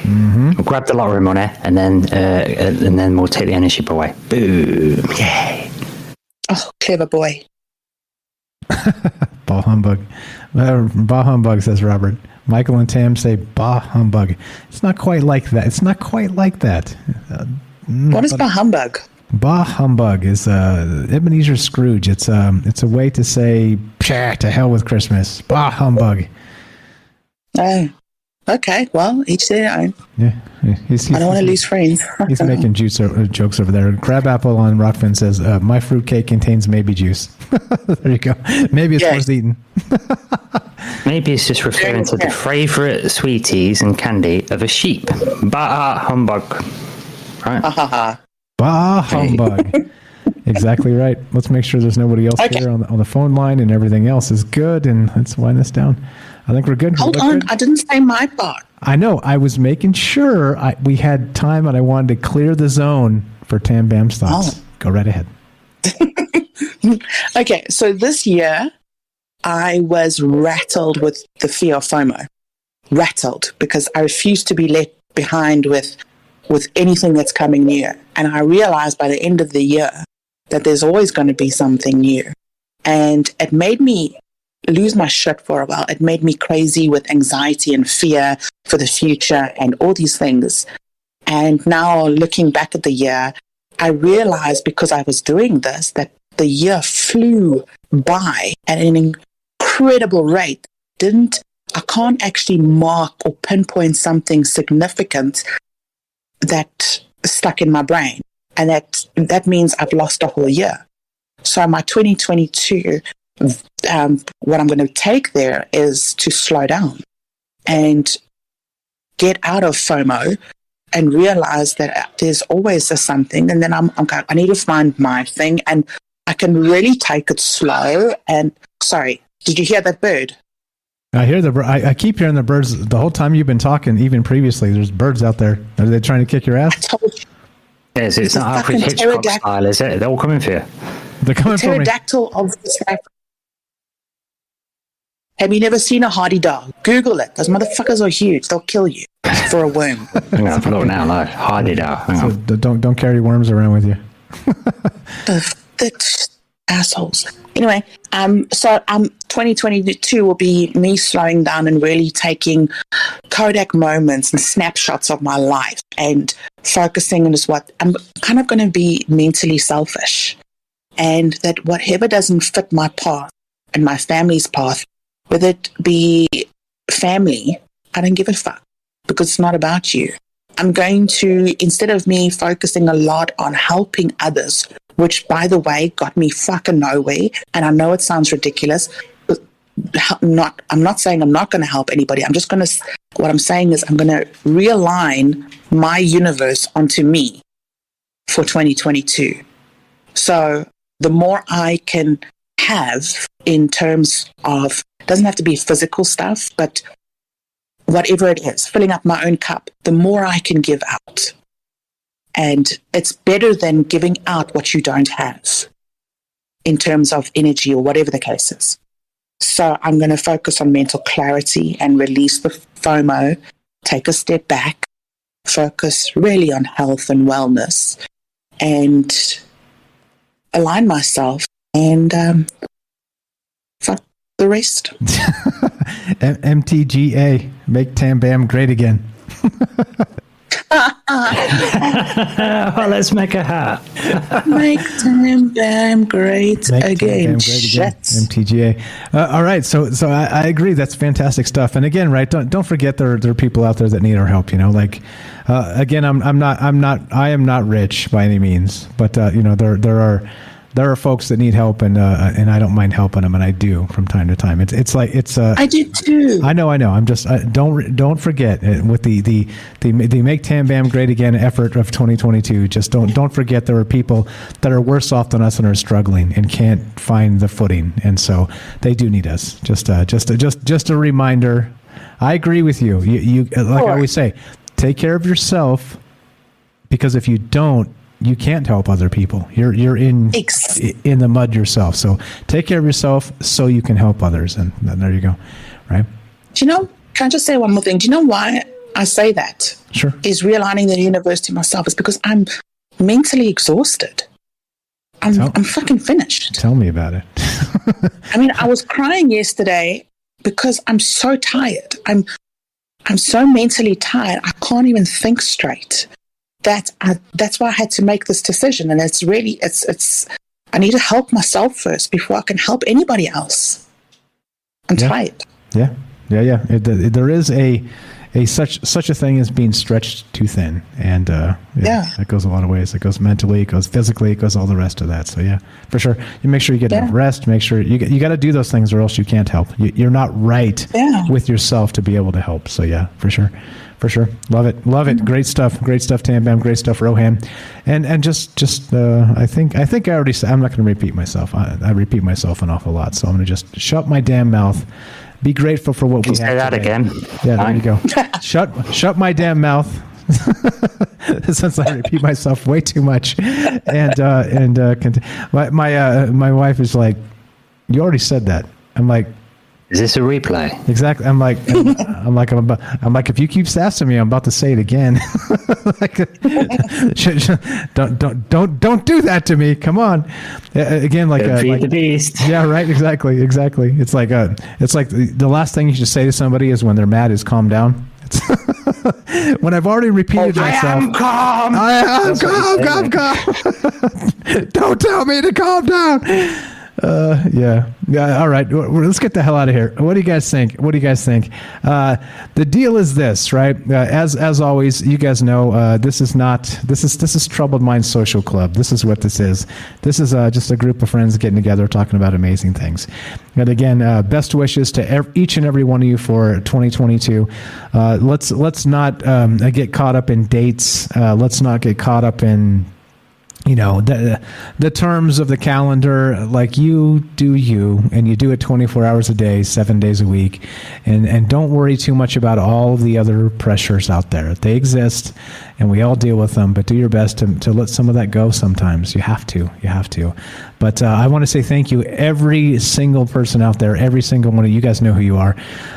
We'll grab the lottery money and then we'll take the ownership away. Boom! Yay! Oh, clever boy. Bah humbug. Bah humbug, says Robert. Michael and Tam say bah humbug. It's not quite like that. What is bah humbug? Bah humbug is Ebenezer Scrooge. It's a way to say psha, to hell with Christmas. Bah humbug. Oh, okay. Well, each their own. Yeah, he's I don't want to lose friends. He's making jokes over there. Crabapple on Rockfin says, my fruitcake contains maybe juice. There you go. Maybe it's worth eating. Maybe it's just referring to the favourite sweeties and candy of a sheep. Bah humbug. Right? Bah humbug. Exactly right. Let's make sure there's nobody else here on the phone line and everything else is good. And let's wind this down. I think we're good. Hold on. I didn't say my part. I know. I was making sure we had time, and I wanted to clear the zone for Tam Bam's thoughts. Oh. Go right ahead. Okay, so this year I was rattled with the fear of FOMO. Rattled, because I refuse to be left behind with anything that's coming new. And I realized by the end of the year that there's always going to be something new. And it made me lose my shit for a while. It made me crazy with anxiety and fear for the future and all these things. And now looking back at the year, I realized because I was doing this that the year flew by at an incredible rate. I can't actually mark or pinpoint something significant that stuck in my brain. And that means I've lost a whole year. So my 2022, what I'm going to take there is to slow down and get out of FOMO and realize that there's always a something. And then I need to find my thing, and I can really take it slow. And sorry, did you hear that bird? I hear I keep hearing the birds the whole time you've been talking, even previously. There's birds out there. Are they trying to kick your ass? I told you. Yes, it's not Alfred Hitchcock style, is it? They're all coming for you. They're coming for me. Pterodactyl of South Africa. Have you never seen a hardy dog? Google it. Those motherfuckers are huge. They'll kill you for a worm. Hang on, look now, no. Hardy dog. Hang on. So don't carry worms around with you. the assholes. Anyway, so 2022 will be me slowing down and really taking Kodak moments and snapshots of my life and focusing on what I'm kind of going to be mentally selfish, and that whatever doesn't fit my path and my family's path, whether it be family, I don't give a fuck, because it's not about you. I'm going to, instead of me focusing a lot on helping others, which, by the way, got me fucking nowhere, and I know it sounds ridiculous. I'm not saying I'm not going to help anybody. What I'm saying is I'm going to realign my universe onto me for 2022. So the more I can have in terms of, doesn't have to be physical stuff, but whatever it is, filling up my own cup, the more I can give out. And it's better than giving out what you don't have in terms of energy or whatever the case is. So I'm going to focus on mental clarity and release the FOMO, take a step back, focus really on health and wellness, and align myself, and fuck the rest. MTGA, make Tam Bam great again. Well, let's make a hat. Make Tam Bam great again. MTGA. All right, so I agree. That's fantastic stuff. And again, right? Don't forget there are people out there that need our help. You know, like again, I am not rich by any means, but you know, there are folks that need help, and I don't mind helping them, and I do from time to time. It's I do too. I know. I'm just don't forget with the Make Tam Bam Great Again effort of 2022. Just don't forget there are people that are worse off than us and are struggling and can't find the footing, and so they do need us. Just a reminder. I agree with you. You like I always say, take care of yourself, because if you don't, you can't help other people. You're in the mud yourself. So take care of yourself so you can help others. And there you go. Right? Do you know, can I just say one more thing? Do you know why I say that? Sure. Is realigning the universe to myself. It's because I'm mentally exhausted. I'm fucking finished. Tell me about it. I mean, I was crying yesterday because I'm so tired. I'm so mentally tired. I can't even think straight. That's why I had to make this decision, and it's I need to help myself first before I can help anybody else. I'm tired. Yeah. There is a such a thing as being stretched too thin, and that goes a lot of ways. It goes mentally, it goes physically, it goes all the rest of that. So yeah, for sure, you make sure you get enough rest. Make sure you got to do those things, or else you can't help. You're not right with yourself to be able to help. So yeah, for sure. For sure. Love it. Great stuff, Tam Bam. Great stuff, Rohan. And just I think I already said, I'm not going to repeat myself. I repeat myself an awful lot. So I'm going to just shut my damn mouth Be grateful for what we have. Say that today. again. Yeah, there you go. Shut my damn mouth. Since I repeat myself way too much, my wife is like, "You already said that." I'm like, "Is this a replay?" Exactly. I'm like, if you keep sassing me, I'm about to say it again. Don't do that to me. Come on. Again, feed the beast. Yeah, right. Exactly. It's like the last thing you should say to somebody is when they're mad is calm down. When I've already repeated myself. I am calm. I'm calm. Don't tell me to calm down. Yeah. All right. Let's get the hell out of here. What do you guys think? The deal is this, right? As always, you guys know this is Troubled Minds Social Club. This is what this is. This is just a group of friends getting together talking about amazing things. And again, best wishes to each and every one of you for 2022. Let's not get caught up in dates. Let's not get caught up in the terms of the calendar. Like, you do you, and you do it 24 hours a day, 7 days a week, and don't worry too much about all of the other pressures out there. They exist, and we all deal with them, but do your best to let some of that go sometimes. You have to. But I want to say thank you, every single person out there, every single one of you guys know who you are.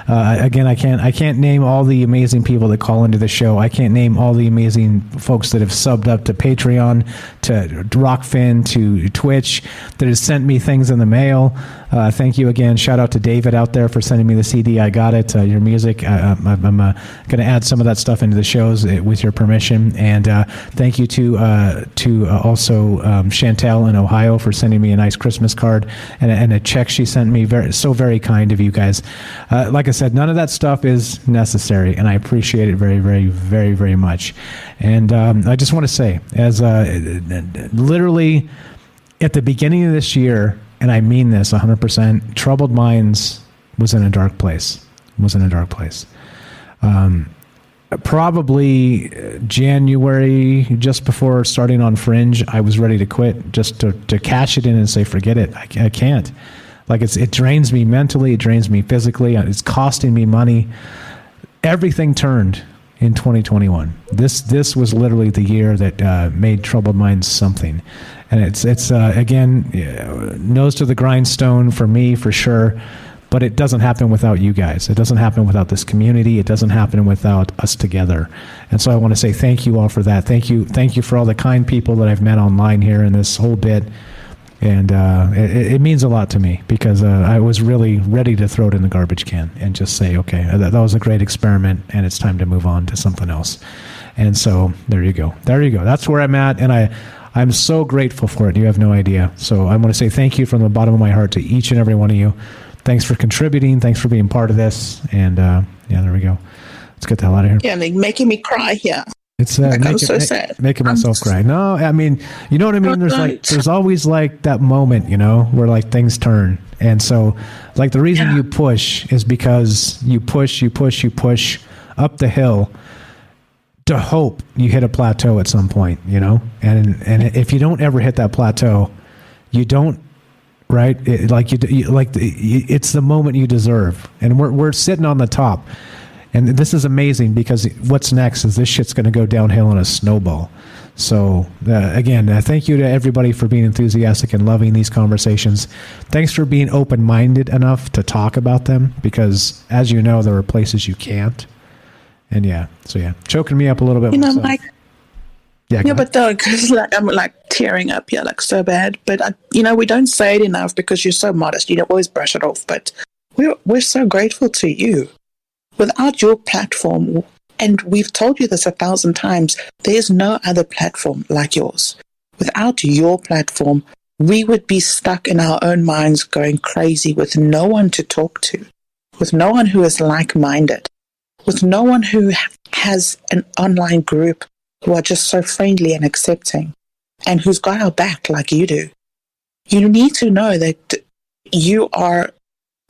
Again, I can't name all the amazing people that call into the show. I can't name all the amazing folks that have subbed up to Patreon, to Rockfin, to Twitch, that has sent me things in the mail. Thank you again. Shout out to David out there for sending me the CD. I got it. Your music. I'm going to add some of that stuff into the shows with your permission. And thank you to also Chantel in Ohio for sending me a nice Christmas card and a check she sent me. Very kind of you guys. Like I said, none of that stuff is necessary, and I appreciate it very, very, very, very much. And I just want to say, as literally at the beginning of this year, and I mean this 100%, Troubled Minds was in a dark place. Probably January, just before starting on Fringe, I was ready to quit, just to cash it in and say, forget it. I can't. Like, it drains me mentally, it drains me physically, it's costing me money. Everything turned in 2021. This was literally the year that made Troubled Minds something. And it's again, nose to the grindstone for me, for sure. But it doesn't happen without you guys. It doesn't happen without this community. It doesn't happen without us together. And so I want to say thank you all for that. Thank you for all the kind people that I've met online here in this whole bit. And it means a lot to me, because I was really ready to throw it in the garbage can and just say, okay, that was a great experiment, and it's time to move on to something else. And so there you go. That's where I'm at, and I'm so grateful for it. You have no idea. So I want to say thank you from the bottom of my heart to each and every one of you. Thanks for contributing. Thanks for being part of this. And there we go. Let's get the hell out of here. Yeah, making me cry here. It's I'm so sad. Making myself cry. No, I mean, you know what I mean? There's always like that moment, where like things turn. And so like the reason you push is because you push up the hill to hope you hit a plateau at some point, and if you don't ever hit that plateau, you don't, right? It's the moment you deserve. And we're sitting on the top. And this is amazing, because what's next is this shit's going to go downhill in a snowball. So, again, thank you to everybody for being enthusiastic and loving these conversations. Thanks for being open-minded enough to talk about them, because, as you know, there are places you can't. And choking me up a little bit. But though, because I'm like tearing up here, like so bad. But we don't say it enough, because you're so modest. You don't always brush it off. But we're so grateful to you. Without your platform, and we've told you this 1,000 times, there's no other platform like yours. Without your platform, we would be stuck in our own minds going crazy, with no one to talk to, with no one who is like-minded, with no one who has an online group who are just so friendly and accepting, and who's got our back like you do. You need to know that you are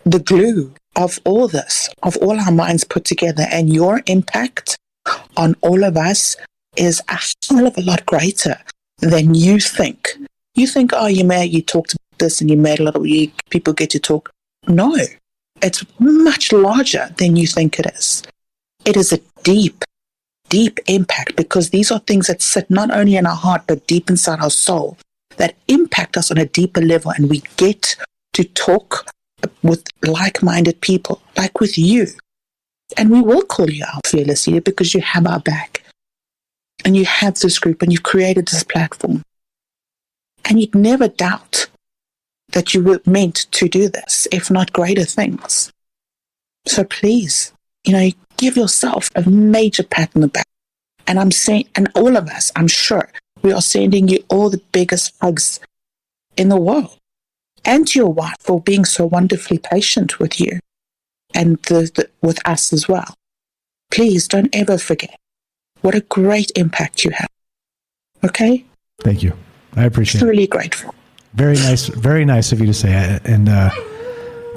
the glue of all this, of all our minds put together, and your impact on all of us is a hell of a lot greater than you think. You think, you talked about this and you made a little, people get to talk. No, It's much larger than you think it is. It is a deep, deep impact, because these are things that sit not only in our heart, but deep inside our soul, that impact us on a deeper level. And we get to talk with like-minded people, like with you. And we will call you our fearless leader because you have our back. And you have this group and you've created this platform. And you'd never doubt that you were meant to do this, if not greater things. So please, give yourself a major pat on the back. And I'm saying, and all of us, I'm sure, we are sending you all the biggest hugs in the world. And to your wife for being so wonderfully patient with you and with us as well. Please don't ever forget what a great impact you have. Okay? Thank you. I appreciate it. Really grateful. Very nice of you to say it. And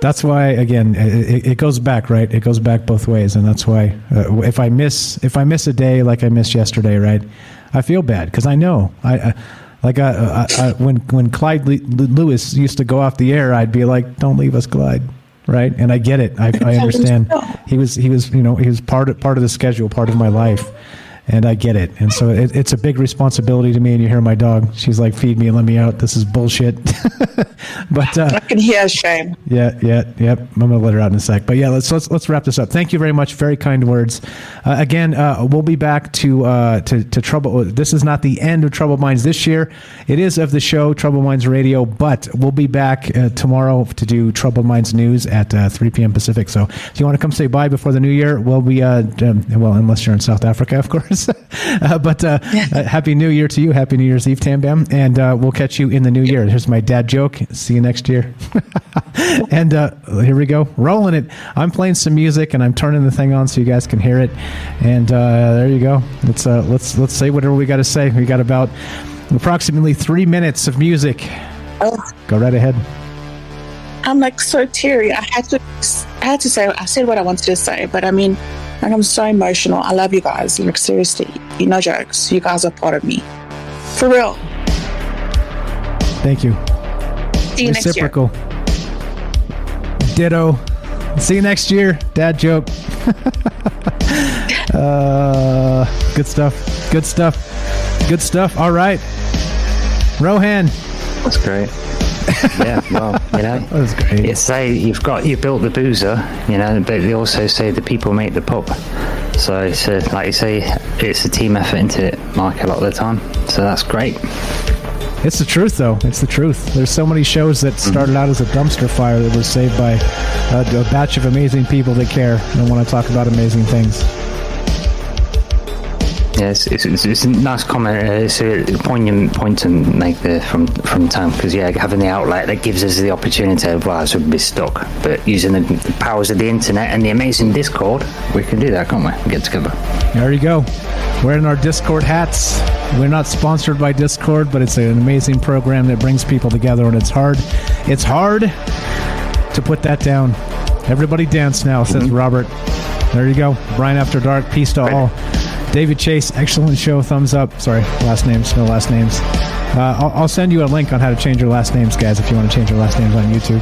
that's why, again, it goes back, right? It goes back both ways. And that's why if I miss a day like I missed yesterday, right, I feel bad because I know. When Clyde Lewis used to go off the air, I'd be like, don't leave us, Clyde. Right. And I get it. I understand. He was part of the schedule, part of my life. And I get it. And so it's a big responsibility to me. And you hear my dog. She's like, feed me and let me out. This is bullshit. But I can hear shame. Yeah. I'm going to let her out in a sec. But yeah, let's wrap this up. Thank you very much. Very kind words. Again, we'll be back to Trouble. This is not the end of Troubled Minds this year. It is of the show Troubled Minds Radio, but we'll be back tomorrow to do Troubled Minds News at 3 p.m. Pacific. So if you want to come say bye before the new year, we'll be, unless you're in South Africa, of course. But Happy New Year to you. Happy New Year's Eve, Tam Bam. And we'll catch you in the new year. Here's my dad joke. See you next year. And here we go. Rolling it. I'm playing some music and I'm turning the thing on so you guys can hear it. And there you go. Let's say whatever we got to say. We got about approximately 3 minutes of music. Oh. Go right ahead. I'm like so teary. I had to say, I said what I wanted to say, but I mean, and I'm so emotional. I love you guys. Like, seriously, no jokes. You guys are part of me. For real. Thank you. See you Reciprocal. Next year. Ditto. See you next year. Dad joke. Good stuff. All right. Rohan. That's great. Yeah, well, that was great. You say you built the boozer, but they also say the people make the pub. So it's like you say, it's a team effort into it, Mark, a lot of the time. So that's great. It's the truth, though. It's the truth. There's so many shows that started out as a dumpster fire that was saved by a batch of amazing people that care and want to talk about amazing things. Yes, it's a nice comment. It's a poignant point to make there from Tom, because having the outlet that gives us the opportunity to otherwise would be stuck. But using the powers of the internet and the amazing Discord, we can do that, can't we? Get together. There you go. Wearing our Discord hats. We're not sponsored by Discord, but it's an amazing program that brings people together, and it's hard. It's hard to put that down. Everybody dance now, says Robert. There you go. Brian After Dark. Peace to all. David Chase, excellent show, thumbs up. Sorry, last names, no last names. I'll send you a link on how to change your last names, guys, if you want to change your last names on YouTube.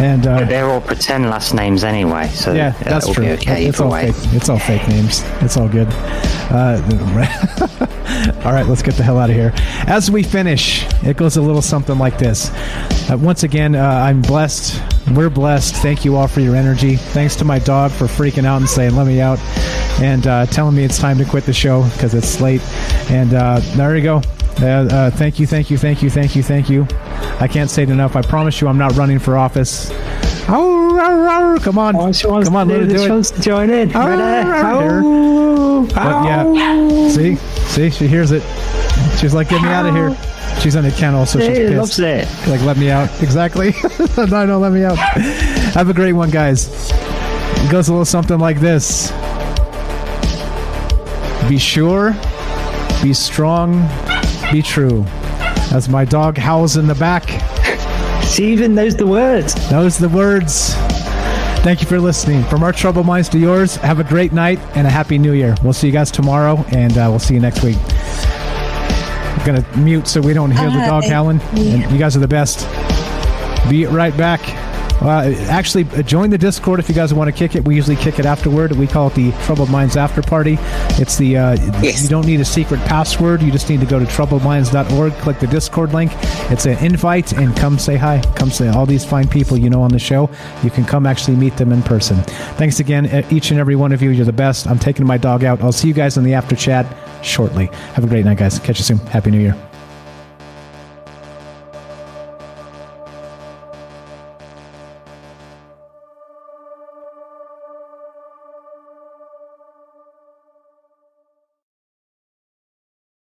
And but they're all pretend last names anyway, so yeah, that's true. Be okay it's all fake. It's all fake names. It's all good. All right, let's get the hell out of here. As we finish, it goes a little something like this. Once again, I'm blessed. We're blessed. Thank you all for your energy. Thanks to my dog for freaking out and saying, let me out, and telling me it's time to quit the show because it's late. And there you go. Thank you. I can't say it enough. I promise you I'm not running for office. Come on. Come on, let her do it. Wants to join in. But yeah, see, she hears it. She's like, get me out of here. She's in a kennel, so she's pissed. Loves it. Like, let me out. Exactly. No, let me out. Have a great one, guys. It goes a little something like this. Be sure, be strong, be true. As my dog howls in the back. She even knows the words. Thank you for listening. From our troubled minds to yours, have a great night and a happy new year. We'll see you guys tomorrow, and we'll see you next week. I'm going to mute so we don't hear the dog howling. And you guys are the best. Be right back. Actually, join the Discord if you guys want to kick it. We usually kick it afterward. We call it the Troubled Minds After Party. It's the you don't need a secret password. You just need to go to troubledminds.org, click the Discord link. It's an invite, and come say hi. Come say all these fine people you know on the show. You can come actually meet them in person. Thanks again, each and every one of you. You're the best. I'm taking my dog out. I'll see you guys in the after chat shortly. Have a great night, guys. Catch you soon. Happy New Year.